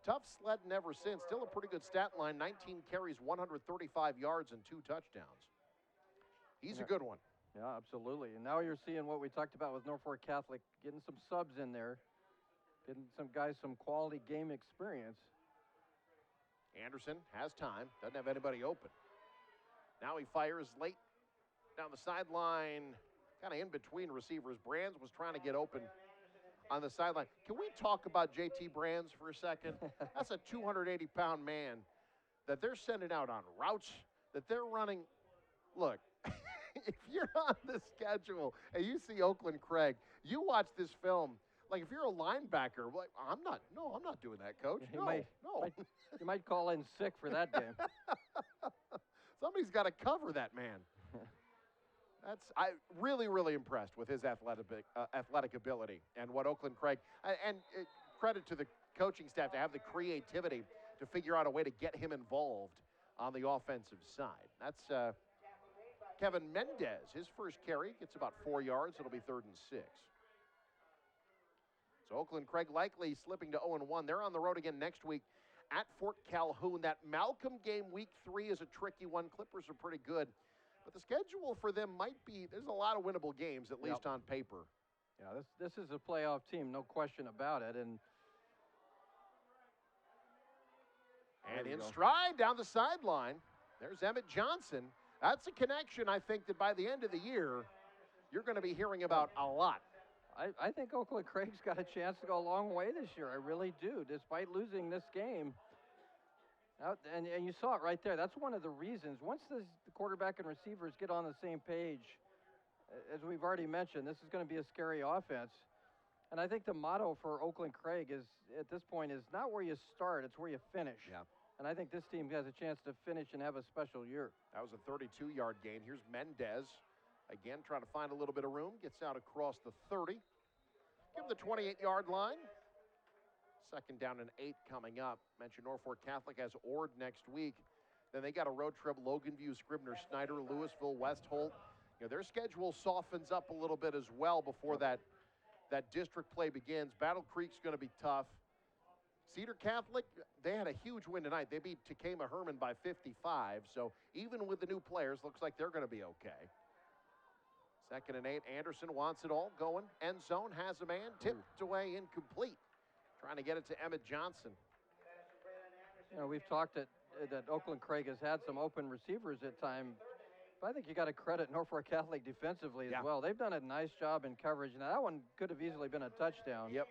S2: tough sledding ever since. Still a pretty good stat line. 19 carries, 135 yards, and 2 touchdowns. He's a good one.
S3: Yeah, absolutely. And now you're seeing what we talked about with Norfolk Catholic, getting some subs in there, getting some guys some quality game experience.
S2: Anderson has time, doesn't have anybody open. Now he fires late down the sideline, kind of in between receivers. Brands was trying to get open on the sideline. Can we talk about JT Brands for a second? That's a 280-pound man that they're sending out on routes, that they're running. Look, if you're on the schedule and you see Oakland Craig, you watch this film. Like, if you're a linebacker, like, I'm not doing that, coach.
S3: You might call in sick for that game.
S2: Somebody's got to cover that man. I'm really, really impressed with his athletic ability and what Oakland Craig, and credit to the coaching staff to have the creativity to figure out a way to get him involved on the offensive side. That's Kevin Mendez. His first carry gets about 4 yards. It'll be 3rd and 6. So Oakland Craig likely slipping to 0-1. They're on the road again next week at Fort Calhoun. That Malcolm game week 3 is a tricky one. Clippers are pretty good. But the schedule for them might be, there's a lot of winnable games, at least on paper.
S3: Yeah, this is a playoff team, no question about it. And
S2: in stride down the sideline, there's Emmett Johnson. That's a connection, I think, that by the end of the year, you're going to be hearing about a lot.
S3: I think Oakland Craig's got a chance to go a long way this year. I really do, despite losing this game. And you saw it right there. That's one of the reasons. Once the quarterback and receivers get on the same page, as we've already mentioned, this is going to be a scary offense. And I think the motto for Oakland Craig is, at this point, is not where you start, it's where you finish.
S2: Yeah.
S3: And I think this team has a chance to finish and have a special year.
S2: That was a 32-yard gain. Here's Mendez. Again, trying to find a little bit of room. Gets out across the 30. Give him the 28-yard line. Second down and 8 coming up. Mentioned Norfolk Catholic has Ord next week. Then they got a road trip, Loganview, Scribner, Snyder, Louisville, West Holt. You know, their schedule softens up a little bit as well before that district play begins. Battle Creek's going to be tough. Cedar Catholic, they had a huge win tonight. They beat Takema Herman by 55. So even with the new players, looks like they're going to be okay. Second and 8. Anderson wants it all going. End zone, has a man. Tipped away, incomplete. Trying to get it to Emmett Johnson.
S3: You know, we've talked that Oakland Craig has had some open receivers at times. But I think you got to credit Norfolk Catholic defensively as well. They've done a nice job in coverage. Now, that one could have easily been a touchdown.
S2: Yep.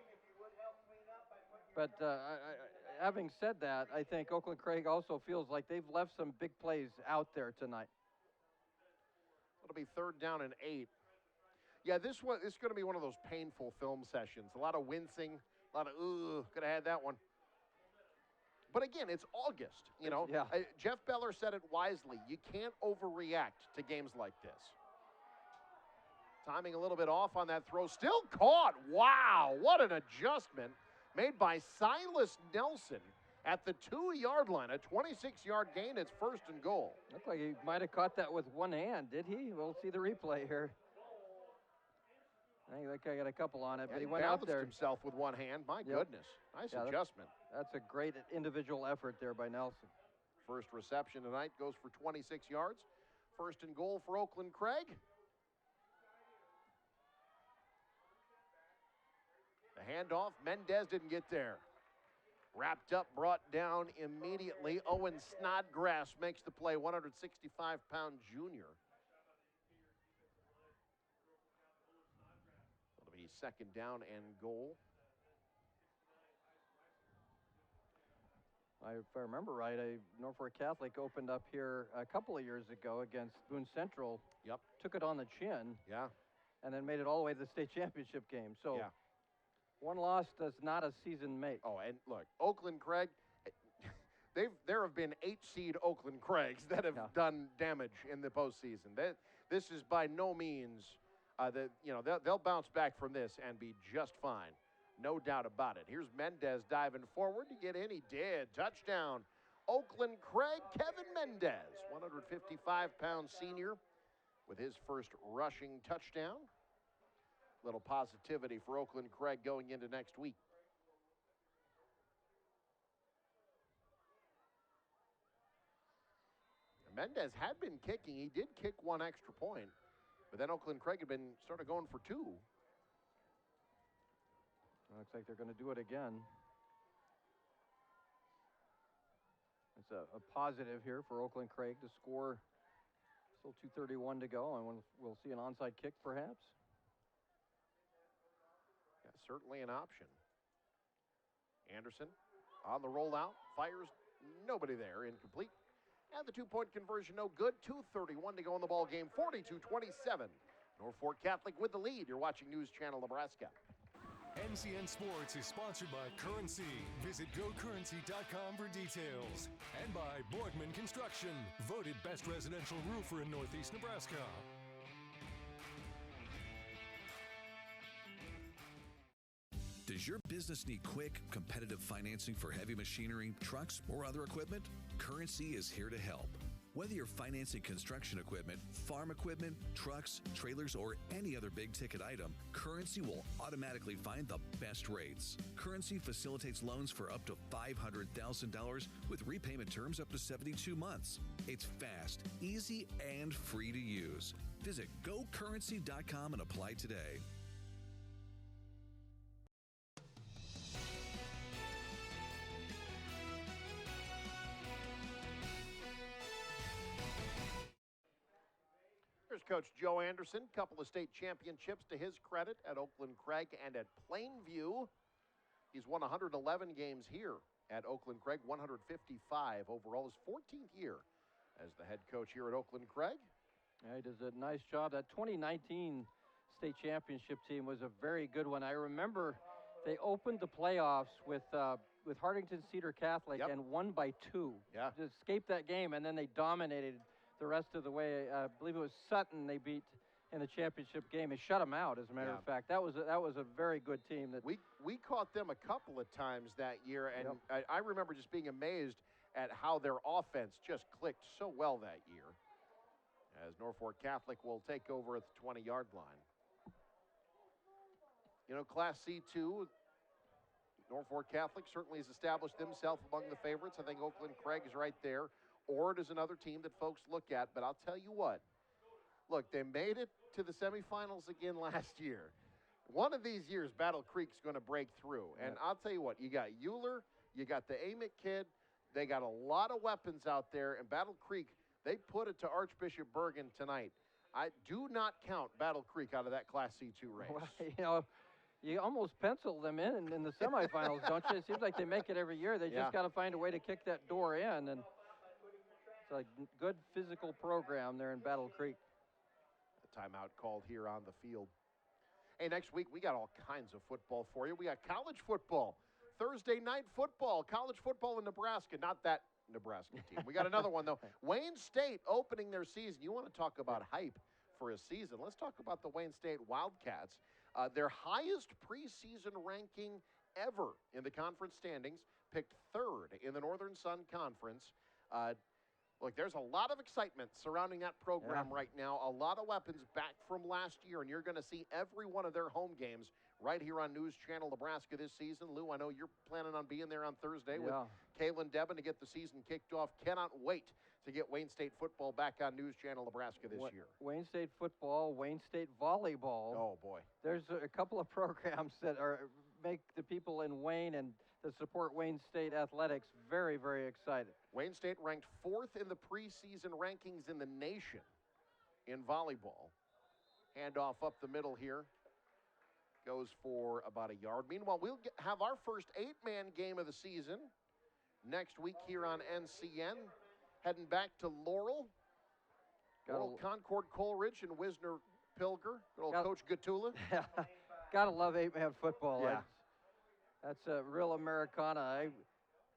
S3: But having said that, I think Oakland Craig also feels like they've left some big plays out there tonight.
S2: It'll be 3rd down and 8. Yeah, this is going to be one of those painful film sessions. A lot of wincing, a lot of, could have had that one. But again, it's August, you know.
S3: Yeah.
S2: Jeff Beller said it wisely. You can't overreact to games like this. Timing a little bit off on that throw. Still caught. Wow, what an adjustment made by Silas Nelson at the 2-yard line. A 26-yard gain. It's 1st and goal.
S3: Looked like he might have caught that with one hand, did he? We'll see the replay here. I think that guy got a couple on it, but he went out there.
S2: Himself with one hand. My goodness. Nice adjustment.
S3: That's a great individual effort there by Nelson.
S2: First reception tonight goes for 26 yards. 1st and goal for Oakland Craig. The handoff, Mendez didn't get there. Wrapped up, brought down immediately. Owen Snodgrass makes the play, 165-pound junior. It'll be 2nd down and goal.
S3: If I remember right, Norfolk Catholic opened up here a couple of years ago against Boone Central.
S2: Yep.
S3: Took it on the chin.
S2: Yeah.
S3: And then made it all the way to the state championship game. So one loss does not a season make.
S2: Oh, and look, Oakland Craig, there have been 8-seed Oakland Craigs that have done damage in the postseason. This is by no means, they'll bounce back from this and be just fine. No doubt about it. Here's Mendez diving forward to get in. He did. Touchdown. Oakland Craig, Kevin Mendez, 155-pound senior with his first rushing touchdown. Little positivity for Oakland Craig going into next week. Mendez had been kicking. He did kick one extra point, but then Oakland Craig had been sort of going for 2.
S3: Looks like they're going to do it again. It's a positive here for Oakland Craig to score. Still 2:31 to go, and we'll see an onside kick perhaps.
S2: Yeah, certainly an option. Anderson on the rollout, fires, nobody there, incomplete. And the 2-point conversion, no good. 2:31 to go in the ball game, 42-27. Norfolk Catholic with the lead. You're watching News Channel Nebraska.
S1: NCN Sports is sponsored by Currency. Visit GoCurrency.com for details. And by Borgman Construction, voted best residential roofer in Northeast Nebraska.
S9: Does your business need quick, competitive financing for heavy machinery, trucks, or other equipment? Currency is here to help. Whether you're financing construction equipment, farm equipment, trucks, trailers, or any other big ticket item, Currency will automatically find the best rates. Currency facilitates loans for up to $500,000 with repayment terms up to 72 months. It's fast, easy, and free to use. Visit gocurrency.com and apply today.
S2: Here's Coach Joe Anderson, couple of state championships to his credit at Oakland Craig and at Plainview. He's won 111 games here at Oakland Craig, 155 overall, his 14th year as the head coach here at Oakland Craig.
S3: Yeah, he does a nice job. That 2019 state championship team was a very good one. I remember they opened the playoffs with Hartington Cedar Catholic and won by 2.
S2: Yeah.
S3: To escape that game, and then they dominated the rest of the way. I believe it was Sutton they beat in the championship game. They shut them out, as a matter of fact. That was a very good team. That
S2: we caught them a couple of times that year, and I remember just being amazed at how their offense just clicked so well that year. As Norfolk Catholic will take over at the 20-yard line. You know, Class C2, Norfolk Catholic certainly has established themselves among the favorites. I think Oakland Craig is right there. Ord is another team that folks look at, but I'll tell you what. Look, they made it to the semifinals again last year. One of these years, Battle Creek's going to break through. And I'll tell you what, you got Euler, you got the Amick kid. They got a lot of weapons out there, and Battle Creek, they put it to Archbishop Bergen tonight. I do not count Battle Creek out of that Class C2 race.
S3: Well, you know, you almost pencil them in the semifinals, don't you? It seems like they make it every year. They just got to find a way to kick that door in, and it's a good physical program there in Battle Creek.
S2: A timeout called here on the field. Hey, next week we got all kinds of football for you. We got college football, Thursday night football, college football in Nebraska. Not that Nebraska team. We got another one, though. Wayne State opening their season. You want to talk about hype for a season. Let's talk about the Wayne State Wildcats. Their highest preseason ranking ever in the conference standings, picked 3rd in the Northern Sun Conference. Look, there's a lot of excitement surrounding that program right now. A lot of weapons back from last year, and you're going to see every one of their home games right here on News Channel Nebraska this season. Lou, I know you're planning on being there on Thursday with Kaylin Devin to get the season kicked off. Cannot wait to get Wayne State football back on News Channel Nebraska this year.
S3: Wayne State football, Wayne State volleyball.
S2: Oh, boy.
S3: There's a couple of programs that make the people in Wayne and that support Wayne State athletics very, very excited.
S2: Wayne State ranked 4th in the preseason rankings in the nation in volleyball. Handoff up the middle here. Goes for about a yard. Meanwhile, we'll have our first 8-man game of the season next week here on NCN. Heading back to Laurel. Concord Coleridge and Wisner Pilger. Good old Coach Gatula.
S3: Gotta love 8-man football.
S2: Yeah.
S3: That's a real Americana.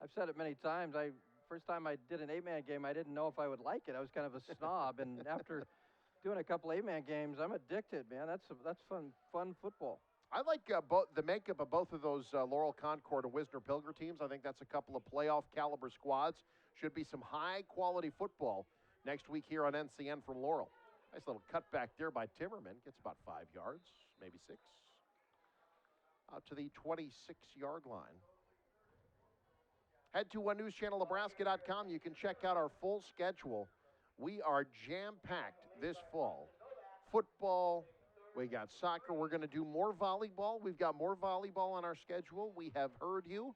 S3: I've said it many times. First time I did an 8-man game, I didn't know if I would like it. I was kind of a snob, and after doing a couple 8-man games, I'm addicted, man. That's fun football.
S2: I like the makeup of both of those Laurel Concord and Wisner Pilger teams. I think that's a couple of playoff caliber squads. Should be some high-quality football next week here on NCN from Laurel. Nice little cutback there by Timmerman. Gets about 5 yards, maybe 6. Out to the 26-yard line. Head to newschannelnebraska.com. You can check out our full schedule. We are jam-packed this fall. Football, we got soccer. We're going to do more volleyball. We've got more volleyball on our schedule. We have heard you,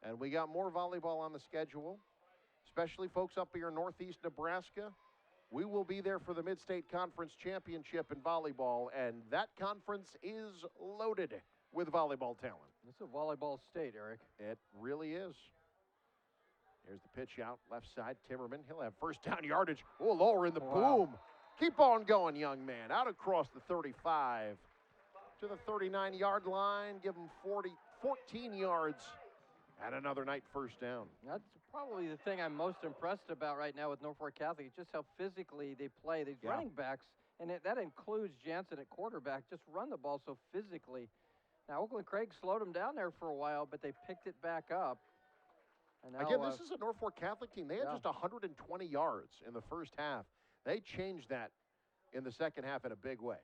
S2: and we got more volleyball on the schedule, especially folks up here in northeast Nebraska. We will be there for the Mid-State Conference Championship in volleyball, and that conference is loaded with volleyball talent.
S3: It's a volleyball state, Eric.
S2: It really is. Here's the pitch out, left side, Timmerman. He'll have first down yardage. Oh, lower in the boom. Keep on going, young man. Out across the 35 to the 39-yard line. Give him 14 yards and another night first down.
S3: That's probably the thing I'm most impressed about right now with Norfolk Catholic, is just how physically they play. These running backs, and that includes Jansen at quarterback, just run the ball so physically. Now, Oakland Craig slowed them down there for a while, but they picked it back up. And now,
S2: Again, this is a Norfolk Catholic team. They had
S3: yeah.
S2: just 120 yards in the first half. They changed that in the second half in a big way.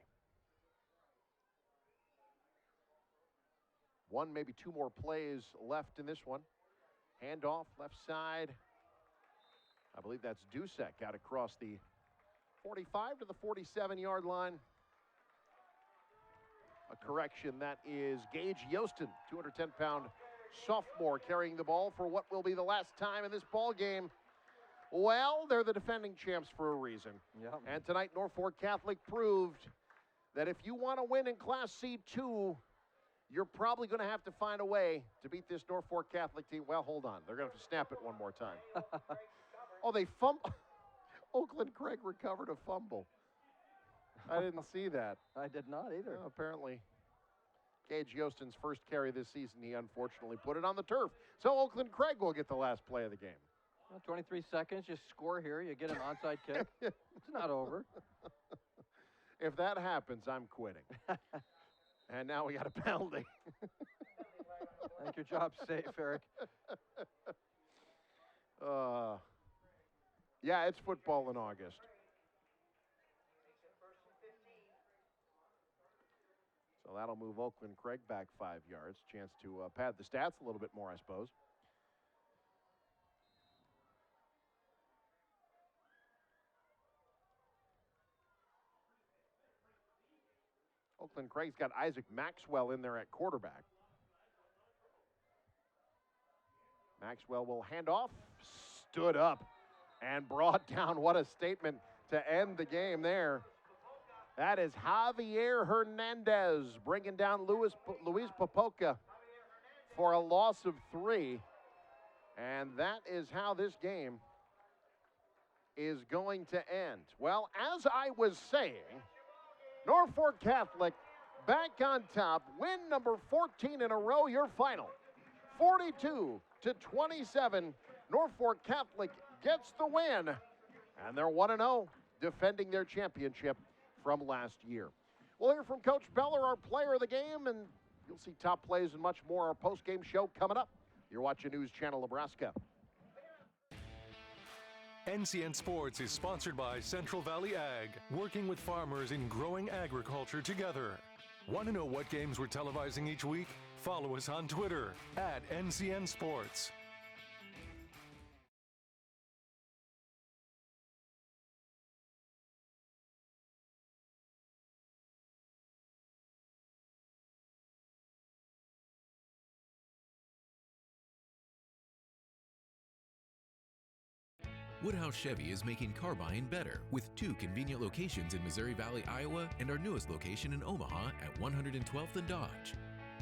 S2: One, maybe two more plays left in this one. Handoff, left side. I believe that's Dusek out across the 45 to the 47-yard line. A correction, that is Gage Yostin, 210-pound sophomore, carrying the ball for what will be the last time in this ball game. Well, they're the defending champs for a reason.
S3: Yep.
S2: And tonight, Norfolk Catholic proved that if you want to win in Class C2, you're probably going to have to find a way to beat this Norfolk Catholic team. Well, hold on. They're going to have to snap it one more time. Oh, they fumbled. Oakland Craig recovered a fumble. I didn't see that.
S3: I did not either.
S2: Well, apparently, Gage Yostin's first carry this season, he unfortunately put it on the turf. So Oakland Craig will get the last play of the game.
S3: Well, 23 seconds, you score here, you get an onside kick. It's not over.
S2: If that happens, I'm quitting. And now we got a penalty.
S3: I think your job's safe, Eric.
S2: Yeah, it's football in August. So that'll move Oakland Craig back 5 yards. Chance to pad the stats a little bit more, I suppose. Oakland Craig's got Isaac Maxwell in there at quarterback. Maxwell will hand off, stood up, and brought down. What a statement to end the game there. That is Javier Hernandez bringing down Luis Popoca for a loss of 3. And that is how this game is going to end. Well, as I was saying, Norfolk Catholic back on top, win number 14 in a row, your final. 42-27, Norfolk Catholic gets the win, and they're 1-0, defending their championship from last year. We'll hear from Coach Beller, our player of the game, and you'll see top plays and much more. Our post-game show coming up. You're watching News Channel Nebraska.
S1: NCN Sports is sponsored by Central Valley Ag, working with farmers in growing agriculture together. Want to know what games we're televising each week? Follow us on Twitter @NCN Sports.
S10: Woodhouse Chevy is making car buying better with 2 convenient locations in Missouri Valley, Iowa, and our newest location in Omaha at 112th and Dodge.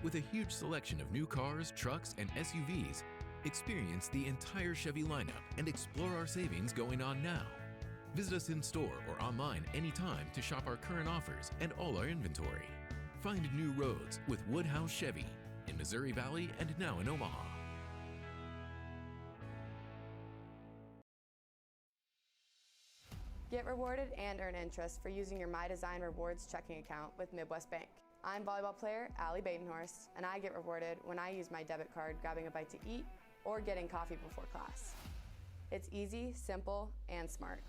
S10: With a huge selection of new cars, trucks, and SUVs, experience the entire Chevy lineup and explore our savings going on now. Visit us in store or online anytime to shop our current offers and all our inventory. Find new roads with Woodhouse Chevy in Missouri Valley and now in Omaha.
S11: Get rewarded and earn interest for using your My Design Rewards checking account with Midwest Bank. I'm volleyball player Allie Badenhorst, and I get rewarded when I use my debit card grabbing a bite to eat or getting coffee before class. It's easy, simple, and smart.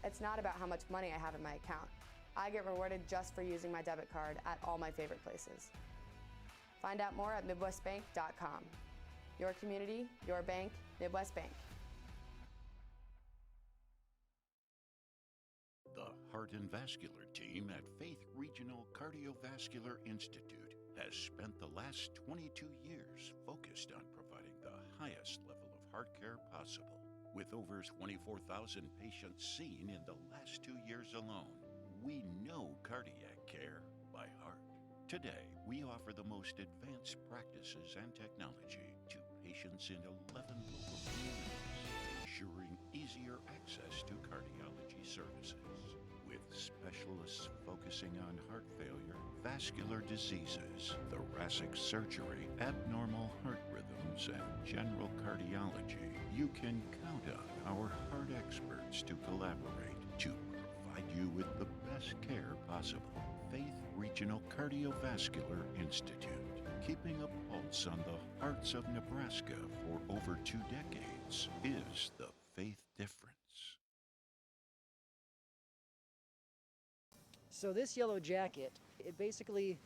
S11: It's not about how much money I have in my account. I get rewarded just for using my debit card at all my favorite places. Find out more at MidwestBank.com. Your community, your bank, Midwest Bank.
S14: The Heart and Vascular team at Faith Regional Cardiovascular Institute has spent the last 22 years focused on providing the highest level of heart care possible. With over 24,000 patients seen in the last 2 years alone, we know cardiac care by heart. Today, we offer the most advanced practices and technology to patients in 11 local communities, ensuring easier access to cardiology services. With specialists focusing on heart failure, vascular diseases, thoracic surgery, abnormal heart rhythms, and general cardiology, you can count on our heart experts to collaborate to provide you with the best care possible. Faith Regional Cardiovascular Institute, Keeping a pulse on the hearts of Nebraska for over 2 decades is the Faith Difference.
S4: So this yellow jacket, it basically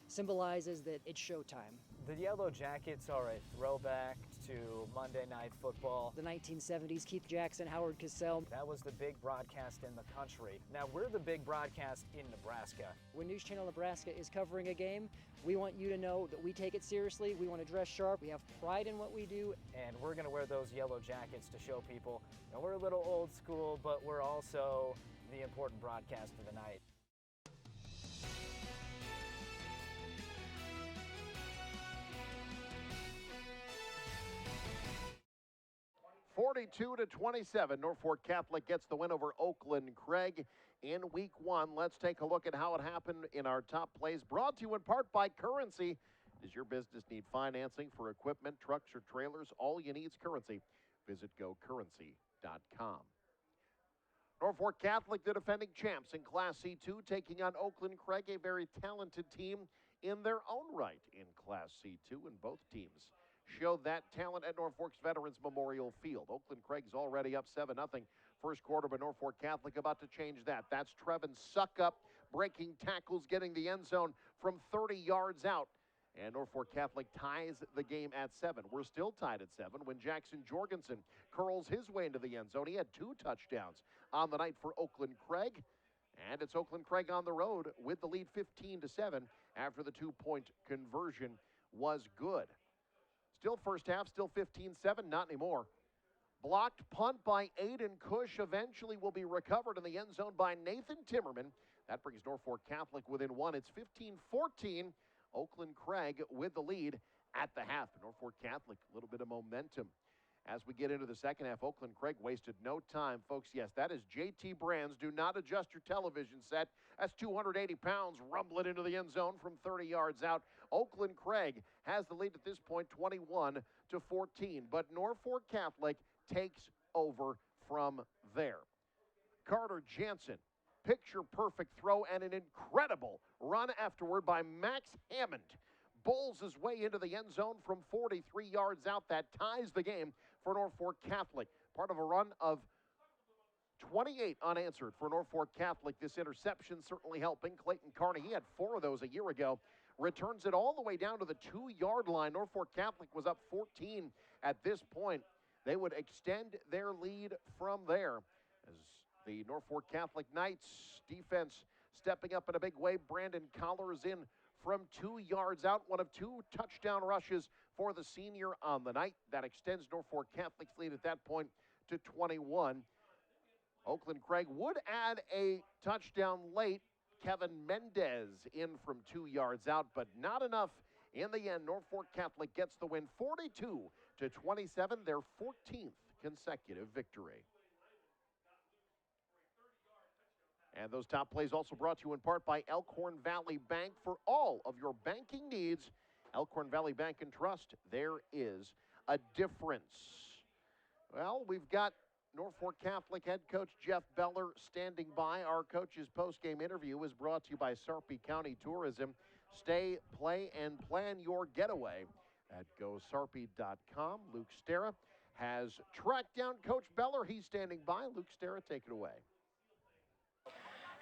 S4: symbolizes that it's showtime.
S13: The Yellow Jackets are a throwback to Monday Night Football.
S4: The 1970s, Keith Jackson, Howard Cosell.
S13: That was the big broadcast in the country. Now we're the big broadcast in Nebraska.
S4: When News Channel Nebraska is covering a game, we want you to know that we take it seriously. We want to dress sharp. We have pride in what we do.
S13: And we're going to wear those yellow jackets to show people, we're a little old school, but we're also the important broadcast of the night.
S2: 42-27, Norfolk Catholic gets the win over Oakland Craig in Week 1. Let's take a look at how it happened in our top plays, brought to you in part by Currency. Does your business need financing for equipment, trucks, or trailers? All you need is Currency. Visit gocurrency.com. Norfolk Catholic, the defending champs in Class C2, taking on Oakland Craig, a very talented team in their own right in Class C2, and both teams showed that talent at Norfolk's Veterans Memorial Field. Oakland Craig's already up 7-0 first quarter, but Norfolk Catholic about to change that. That's Trevin Suckup breaking tackles, getting the end zone from 30 yards out. And Norfolk Catholic ties the game at 7. We're still tied at 7 when Jackson Jorgensen curls his way into the end zone. He had 2 touchdowns on the night for Oakland Craig. And it's Oakland Craig on the road with the lead 15-7 after the 2-point conversion was good. Still first half, still 15-7, not anymore. Blocked punt by Aiden Cush eventually will be recovered in the end zone by Nathan Timmerman. That brings Norfolk Catholic within 1. It's 15-14. Oakland Craig with the lead at the half. Norfolk Catholic, a little bit of momentum. As we get into the second half, Oakland Craig wasted no time, folks. Yes, that is JT Brands. Do not adjust your television set. That's 280 pounds rumbling into the end zone from 30 yards out. Oakland Craig has the lead at this point, 21-14. But Norfolk Catholic takes over from there. Carter Jansen, picture-perfect throw and an incredible run afterward by Max Hammond. Bowls his way into the end zone from 43 yards out. That ties the game for Norfolk Catholic. Part of a run of 28 unanswered for Norfolk Catholic. This interception certainly helping. Clayton Carney, he had 4 of those a year ago. Returns it all the way down to the 2-yard line. Norfolk Catholic was up 14 at this point. They would extend their lead from there as the Norfolk Catholic Knights defense stepping up in a big way. Brandon Collar is in from 2 yards out. One of 2 touchdown rushes for the senior on the night. That extends Norfolk Catholic's lead at that point to 21. Oakland Craig would add a touchdown late. Kevin Mendez in from 2 yards out, but not enough. In the end, Norfolk Catholic gets the win 42-27, their 14th consecutive victory. And those top plays also brought to you in part by Elkhorn Valley Bank. For all of your banking needs, Elkhorn Valley Bank and Trust, there is a difference. Well, we've got Norfolk Catholic head coach Jeff Beller standing by. Our coach's post-game interview is brought to you by Sarpy County Tourism. Stay, play, and plan your getaway at gosarpy.com. Luke Stera has tracked down Coach Beller. He's standing by. Luke Stera, take it away.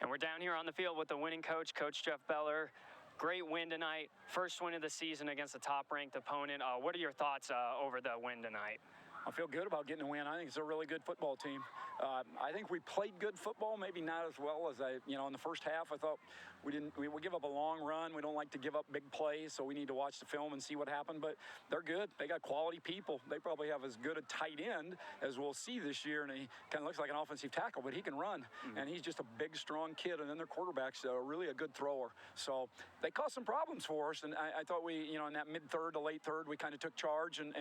S6: And we're down here on the field with the winning coach, Coach Jeff Beller. Great win tonight. First win of the season against a top-ranked opponent. What are your thoughts over the win tonight?
S15: I feel good about getting a win. I think it's a really good football team. I think we played good football, maybe not as well as in the first half. I thought we give up a long run. We don't like to give up big plays, so we need to watch the film and see what happened. But they're good. They got quality people. They probably have as good a tight end as we'll see this year, and he kind of looks like an offensive tackle, but he can run. Mm-hmm. And he's just a big, strong kid, and then their quarterback's really a good thrower. So they caused some problems for us, and I thought we, in that mid-third to late third, we kind of took charge and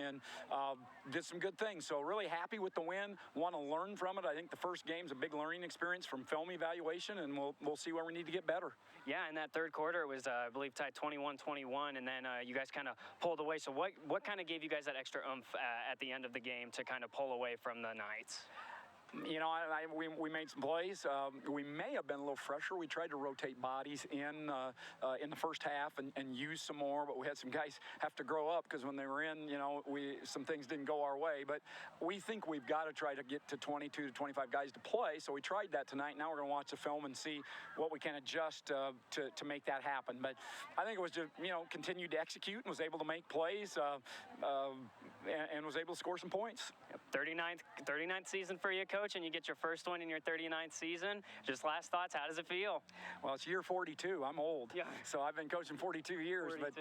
S15: did some good things. So really happy with the win. Want to learn from it. I think the first game's a big learning experience from film evaluation, and we'll see where we need to get better.
S6: Yeah, in that third quarter, it was, I believe, tied 21-21, and then you guys kind of pulled away. So what kind of gave you guys that extra oomph at the end of the game to kind of pull away from the Knights?
S15: We made some plays. We may have been a little fresher. We tried to rotate bodies in the first half and use some more, but we had some guys have to grow up because when they were in, some things didn't go our way. But we think we've got to try to get to 22 to 25 guys to play. So we tried that tonight. Now we're going to watch the film and see what we can adjust to make that happen. But I think it was just, continued to execute and was able to make plays and was able to score some points.
S6: 39th season for you, Coach, and you get your first one in your 39th season. Just last thoughts, how does it feel?
S15: Well, it's year 42. I'm old.
S6: Yeah.
S15: So I've been coaching 42 years,
S6: 42.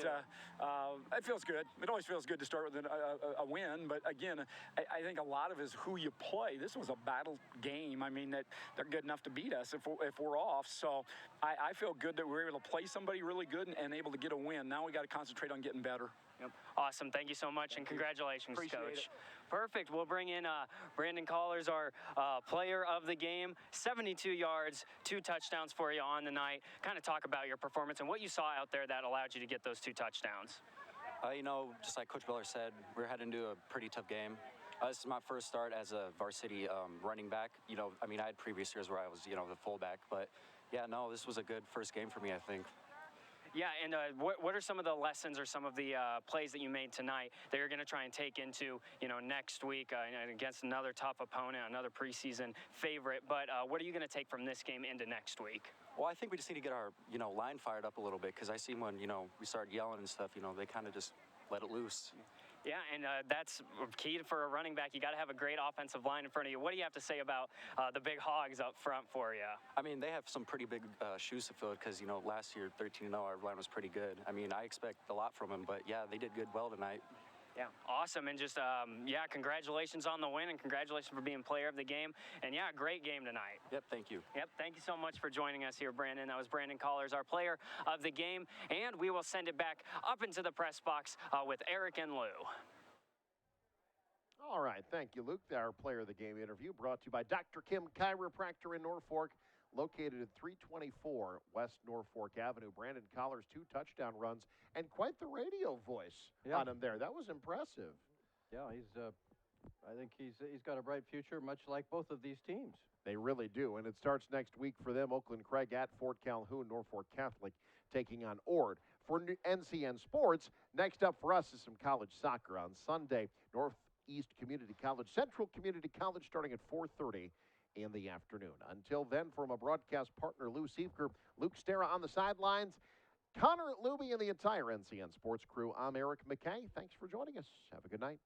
S15: but it feels good. It always feels good to start with a win. But again, I think a lot of it is who you play. This was a battle game. I mean, that they're good enough to beat us if we're off. So I feel good that we're able to play somebody really good and able to get a win. Now we got to concentrate on getting better.
S6: Yep. Awesome. Thank you so much, and congratulations,
S15: Appreciate
S6: Coach.
S15: it.
S6: Perfect. We'll bring in Brandon Collars, our player of the game. 72 yards, 2 touchdowns for you on the night. Kind of talk about your performance and what you saw out there that allowed you to get those 2 touchdowns.
S16: Just like Coach Beller said, we're heading into a pretty tough game. This is my first start as a varsity running back. I had previous years where I was, the fullback. But, this was a good first game for me, I think.
S6: Yeah, and what are some of the lessons or some of the plays that you made tonight that you're going to try and take into, next week against another tough opponent, another preseason favorite? But what are you going to take from this game into next week?
S16: Well, I think we just need to get our, line fired up a little bit because I see when, we start yelling and stuff, they kind of just let it loose.
S6: Yeah, and that's key for a running back. You got to have a great offensive line in front of you. What do you have to say about the big hogs up front for you?
S16: They have some pretty big shoes to fill because, last year, 13-0, our line was pretty good. I expect a lot from them, but, yeah, they did well tonight.
S6: Yeah, awesome. And just, congratulations on the win and congratulations for being player of the game. And, great game tonight.
S16: Yep, thank you.
S6: Yep, thank you so much for joining us here, Brandon. That was Brandon Collars, our player of the game. And we will send it back up into the press box with Eric and Lou.
S2: All right, thank you, Luke. Our player of the game interview brought to you by Dr. Kim Chiropractor in Norfolk, located at 324 West Norfolk Avenue. Brandon Collars, 2 touchdown runs, and quite the radio voice on him there. That was impressive.
S3: Yeah, I think he's got a bright future, much like both of these teams.
S2: They really do, and it starts next week for them. Oakland Craig at Fort Calhoun, Norfolk Catholic taking on Ord. For NCN Sports, next up for us is some college soccer on Sunday. Northeast Community College, Central Community College starting at 4:30 in the afternoon. Until then, from a broadcast partner, Lou Siefker, Luke Stera on the sidelines, Connor Luby, and the entire NCN Sports crew, I'm Eric McKay. Thanks for joining us. Have a good night.